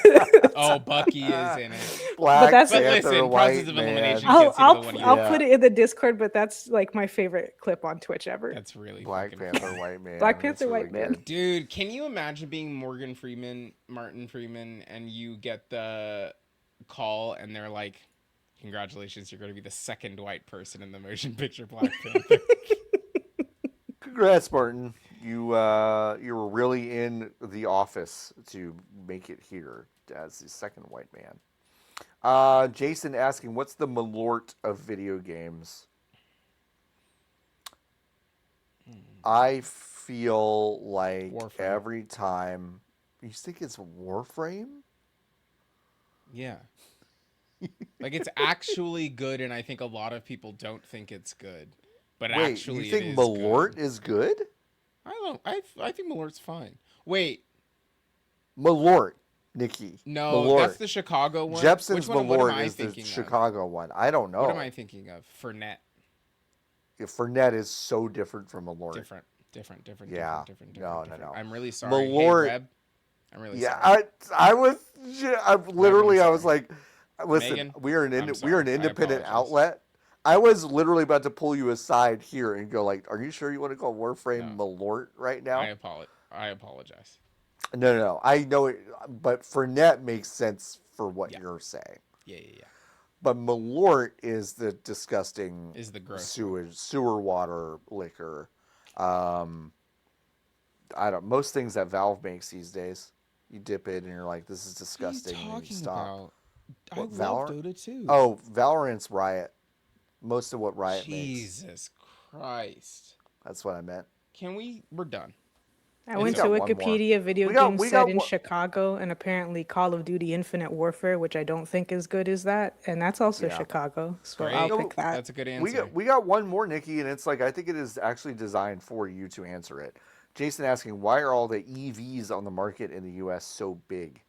Oh, Bucky is in it. Black that's- But Panther, listen, white process of man. elimination. You I'll can't see the one you I'll got. put it in the Discord, but that's like my favorite clip on Twitch ever. That's really Black fucking Panther, funny. white man. Black Panther, That's really white man. good. Dude, can you imagine being Martin Freeman, and you get the call and they're like, congratulations, you're going to be the second white person in the motion picture Black Panther. Congrats, Martin. You were really in the office to make it here as the second white man. Jason asking, what's the malort of video games? I feel like Warframe. every time you think it's Warframe. Yeah. Like, it's actually good, and I think a lot of people don't think it's good. But Wait, actually, you think it is malort good. is good? I don't know. I think malort's fine. Wait, Malort, Nikki. no, Malort. that's the Chicago one. Jepson's Which one, what am malort I is the thinking of? Chicago one. I don't know. What am I thinking of? Fernet. Fernet is so different from malort. Different. Yeah. Different. No. I'm really sorry. Malort- Hey, Reb. I'm really Yeah, sorry. I was literally I was sorry. like, listen, Megan, we are I'm an sorry. I independent apologize. outlet. I was literally about to pull you aside here and go like, are you sure you want to call Warframe Malort right now? I apologize. No. I know it, but Fernet makes sense for what you're saying. Yeah. But Malort is the disgusting Is the gross sewer water liquor. Most things that Valve makes these days, you dip it and you're like, this is disgusting. What are you and you talking stop. about? I What, love Valorant? Dota too. Oh, Valorant's Riot. Most of what Riot makes. Jesus Christ. That's what I meant. We're done. I went to got one more. Wikipedia video We got- games we set got in one- Chicago, and apparently Call of Duty Infinite Warfare, which I don't think is good as that, and that's also Yeah. Chicago, so Great. I'll pick that. That's a good answer. We got one more, Nikki, and it's like I think it is actually designed for you to answer it. Jason asking, why are all the EVs on the market in the U.S. so big?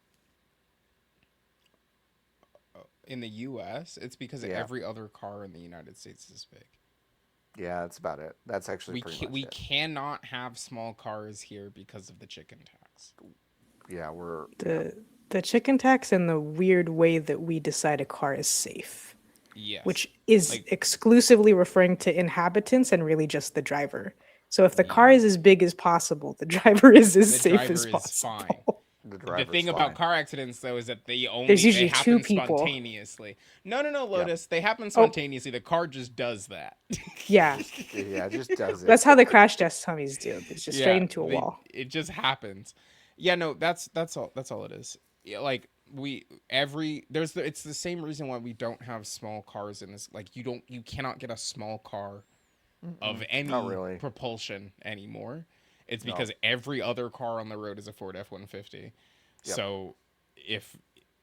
In the U.S., it's because every other car in the United States is big. Yeah, that's about it. That's actually pretty much We it. cannot have small cars here because of the chicken tax. Yeah, we're The chicken tax and the weird way that we decide a car is safe, Yes. which is exclusively referring to inhabitants and really just the driver. So if the car is as big as possible, the driver is as safe as possible. Fine. The thing about car accidents, though, is that There's usually they two happen people. spontaneously. No, Lotus. They happen spontaneously. The car just does that. Yeah, yeah, it just does it. that's how the crash test dummies do. It's just straight into a wall. It just happens. Yeah, no, that's all. That's all it is. Yeah, like it's the same reason why we don't have small cars in this. Like you cannot get a small car of any propulsion anymore. It's because every other car on the road is a Ford F-150. Yep. So if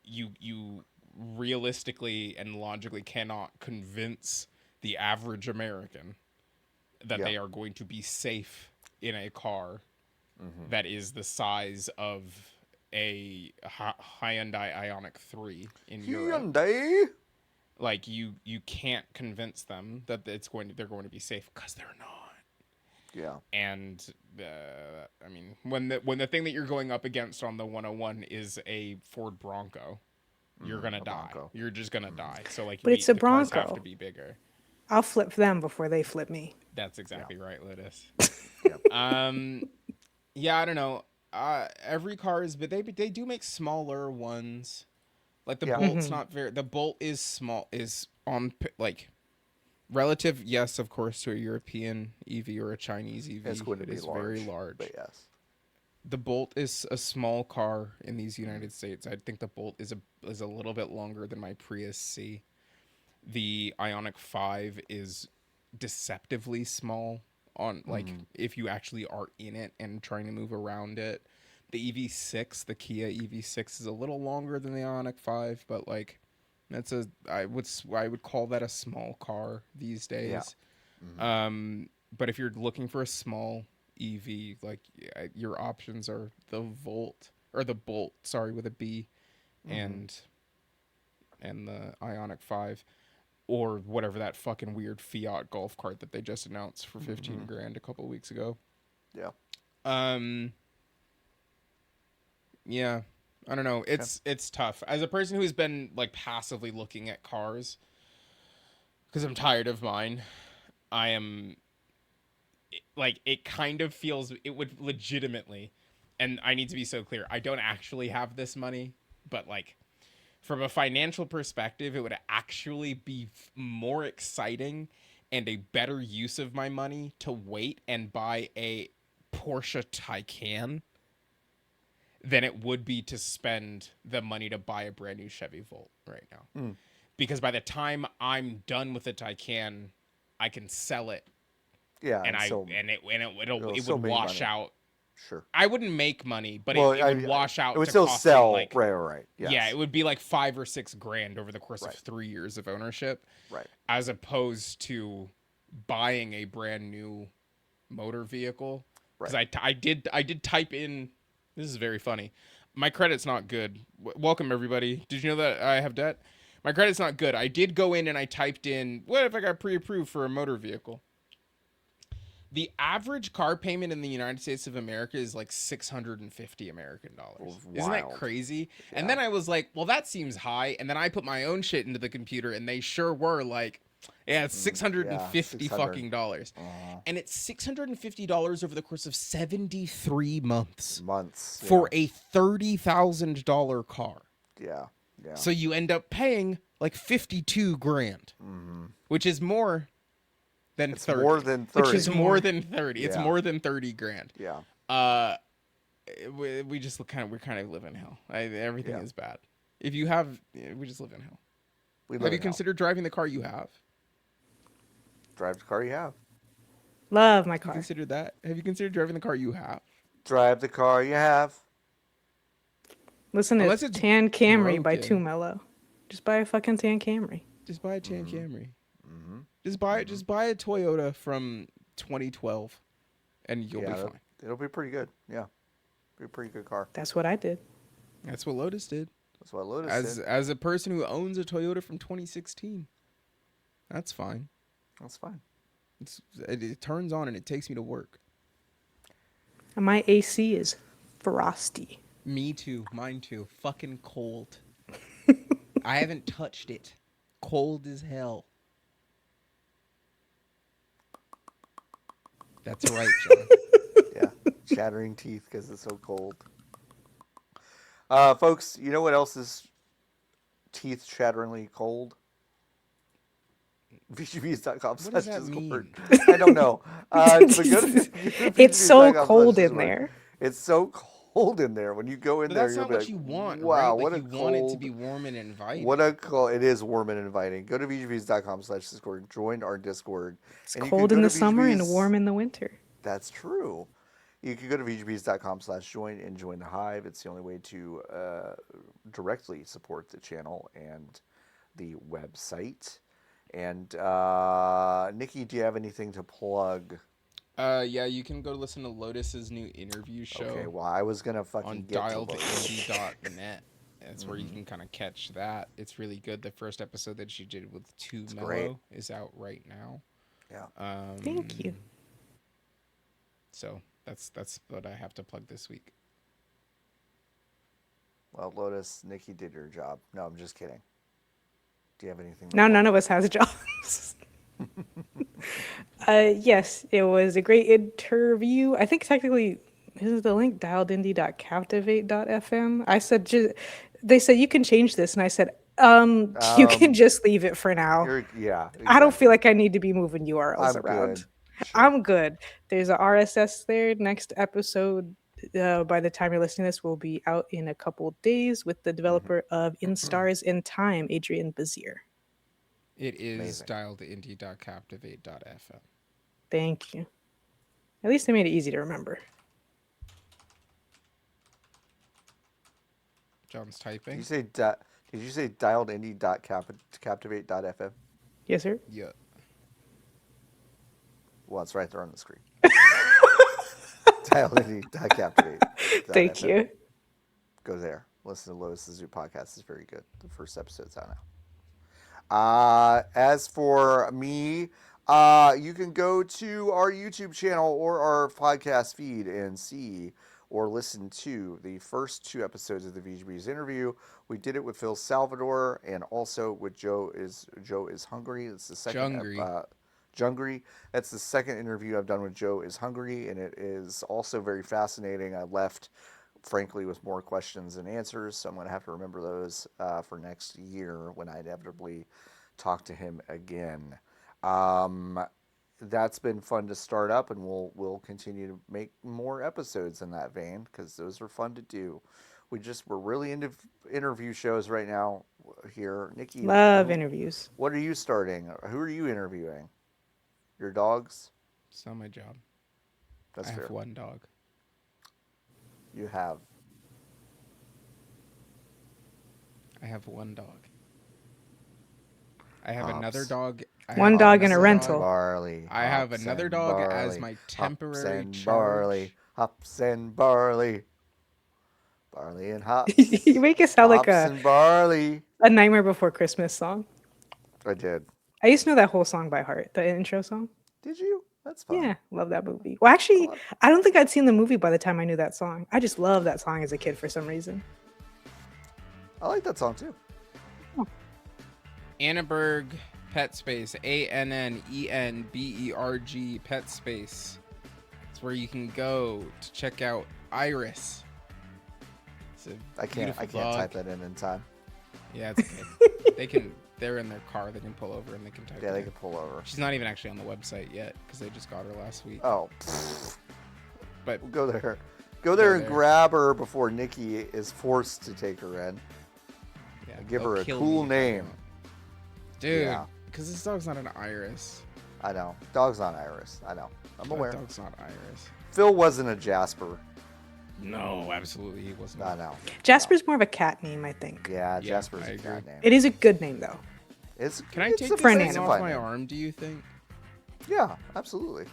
you realistically and logically cannot convince the average American that they are going to be safe in a car that is the size of a Hyundai Ioniq 3 in Europe. Like you can't convince them that they're going to be safe because they're not. Yeah. And I mean, when the thing that you're going up against on the 101 is a Ford Bronco, you're gonna die. Bronco. You're just gonna die. So like, but it's a the cars Bronco. have to be bigger. I'll flip them before they flip me. That's exactly right, Lotus. Yep. Yeah, I don't know. Every car is, but they do make smaller ones. Like the Bolt's not very. The Bolt is small. Is on like relative, yes, of course, to a European EV or a Chinese EV. It's going to be very large. But yes. The Bolt is a small car in these United States. I think the Bolt is a little bit longer than my Prius C. The Ioniq 5 is deceptively small on like if you actually are in it and trying to move around it. The EV6, the Kia EV6 is a little longer than the Ioniq 5, but like that's I would call that a small car these Yeah. days. But if you're looking for a small EV, like your options are the Bolt, sorry, with a B, and the Ioniq 5, or whatever that fucking weird Fiat golf cart that they just announced for 15 grand a couple of weeks ago. Yeah. Um yeah, I don't know. It's tough. As a person who's been like passively looking at cars because I'm tired of mine, I am like it kind of feels it would legitimately, and I need to be so clear. I don't actually have this money, but like from a financial perspective, it would actually be more exciting and a better use of my money to wait and buy a Porsche Taycan than it would be to spend the money to buy a brand new Chevy Volt right now. Because by the time I'm done with the Taycan, I can sell it, Yeah. and it would wash out. Sure. I wouldn't make money, but Well, it would wash out. It would to still costing sell. like, Right. Yes. yeah, it would be like $5 or $6 grand over the course of 3 years of ownership, Right. as opposed to buying a brand new motor vehicle. Because I did type in. This is very funny. My credit's not good. Welcome everybody. Did you know that I have debt? My credit's not good. I did go in and I typed in, what if I got pre-approved for a motor vehicle? The average car payment in the United States of America is like $650 American dollars. Isn't that crazy? Yeah. And then I was like, well, that seems high. And then I put my own shit into the computer, and they sure were like, yeah, it's $650 fucking dollars. And it's $650 over the course of 73 months. For a $30,000 car. Yeah. So you end up paying like 52 grand, which is more than 30. More than 30. Which is more than 30. Yeah. It's more than 30 grand. Yeah. We just we're kind of live in hell. Everything is bad. If you have, we just live in hell. Have you considered driving the car you have? Drive the car you have. Love my car. Have you considered that? Have you considered driving the car you have? Drive the car you have. Listen to Tan Camry by Too Mellow. Just buy a fucking Tan Camry. Just buy a Tan Camry. Just buy a Toyota from 2012, and you'll be fine. It'll be pretty good. Yeah, be a pretty good car. That's what I did. That's what Lotus did. That's what Lotus did. As a person who owns a Toyota from 2016, that's fine. That's fine. It turns on and it takes me to work. And my AC is frosty. Me too. Mine too. Fucking cold. I haven't touched it. Cold as hell. That's right, John. Yeah, chattering teeth because it's so cold. Folks, you know what else is teeth chatteringly cold? VGBs.com/Discord. I don't know. It's so cold in there. It's so cold in there. When you go in there, that's not what you want. Wow, right? what like a you cold. Want it to be warm and inviting. What a cold. It is warm and inviting. Go to VGBs.com/Discord. Join our Discord. It's cold in the summer and warm in the winter. That's true. You can go to VGBs.com/join and join the Hive. It's the only way to directly support the channel and the website. And Nikki, do you have anything to plug? Yeah, you can go listen to Lotus's new interview show. Okay, well, I was gonna fucking on get to dialedindie.net. That's where you can kind of catch that. It's really good. The first episode that she did with Too Mellow is out right now. Yeah. Thank you. So that's what I have to plug this week. Well, Lotus, Nikki did your job. No, I'm just kidding. Do you have anything? No, none of us has jobs. Yes, it was a great interview. I think technically, is the link dialedindie.captivate.fm? I said, they said you can change this, and I said, you can just leave it for now. Yeah. Exactly. I don't feel like I need to be moving URLs around. Good. Sure. I'm good. There's a RSS there. Next episode, by the time you're listening to this, will be out in a couple days with the developer of In Stars in Time, Adrian Bazier. It is dialedindie.captivate.fm. Thank you. At least they made it easy to remember. John's Did typing. you say dialedindie.captivate.fm? Yes, sir. Yeah. Well, it's right there on the screen. dialedindie.captivate.fm. Thank you. Go there. Listen to Lotus the Zoo podcast. It's very good. The first episode's out now. As for me, you can go to our YouTube channel or our podcast feed and see or listen to the first 2 episodes of the VGB's interview. We did it with Phil Salvador and also with Joe is Hungry. It's the second Jungry. That's the second interview I've done with Joe is Hungry, and it is also very fascinating. I left, frankly, with more questions than answers, so I'm going to have to remember those for next year when I inevitably talk to him again. That's been fun to start up, and we'll continue to make more episodes in that vein because those are fun to do. We're really into interview shows right now here. Nikki, Love interviews. What are you starting? Who are you interviewing? Your dogs? It's not my job. That's I fair. have 1 dog. You have. I have 1 dog. I have Hops. another dog. One dog and a rental. Barley. I have another dog as my temporary hops and charge. barley. Hops and barley. Barley and hops. You make it sound like hops and barley. a Nightmare Before Christmas song. I did. I used to know that whole song by heart, the intro song. Did you? That's fun. Yeah, love that movie. Well, actually, I don't think I'd seen the movie by the time I knew that song. I just love that song as a kid for some reason. I like that song too. Annenberg Pet Space. ANNENBERG Pet Space. It's where you can go to check out Iris. I can't type that in time. Yeah, it's okay. They're in their car. They can pull over and they can type. Yeah, they can pull over. She's not even actually on the website yet because they just got her last week. Oh, but we'll go there. Go there and grab her before Nikki is forced to take her in. Yeah, give her a cool name. Dude, because this dog's not an Iris. I know. Dog's not Iris. I know. I'm aware. Dog's not Iris. Phil wasn't a Jasper. No, absolutely he wasn't. I know. Jasper's more of a cat name, I think. Yeah, Jasper's a cat name. It is a good name, though. Can I take this thing off my name. arm, do you think? Yeah, absolutely.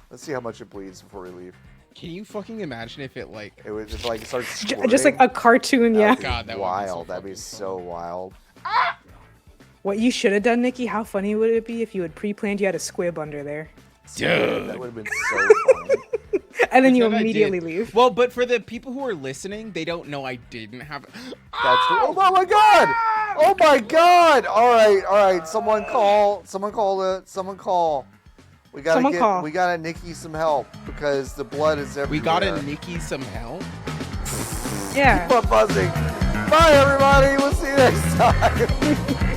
Let's see how much it bleeds before we leave. Can you fucking imagine if it like... It was just like it starts squirting? Just like a cartoon, yeah. God, that wild. That'd be so wild. What you should have done, Nikki, how funny would it be if you had pre-planned you had a squib under there? Dude. That would have been so funny. And then you immediately leave. Well, but for the people who are listening, they don't know I didn't have it. Oh my god! Oh my god! All right. Someone call. We gotta Nikki some help because the blood is everywhere. We gotta Nikki some help? Yeah. Keep on buzzing. Bye everybody. We'll see you next time.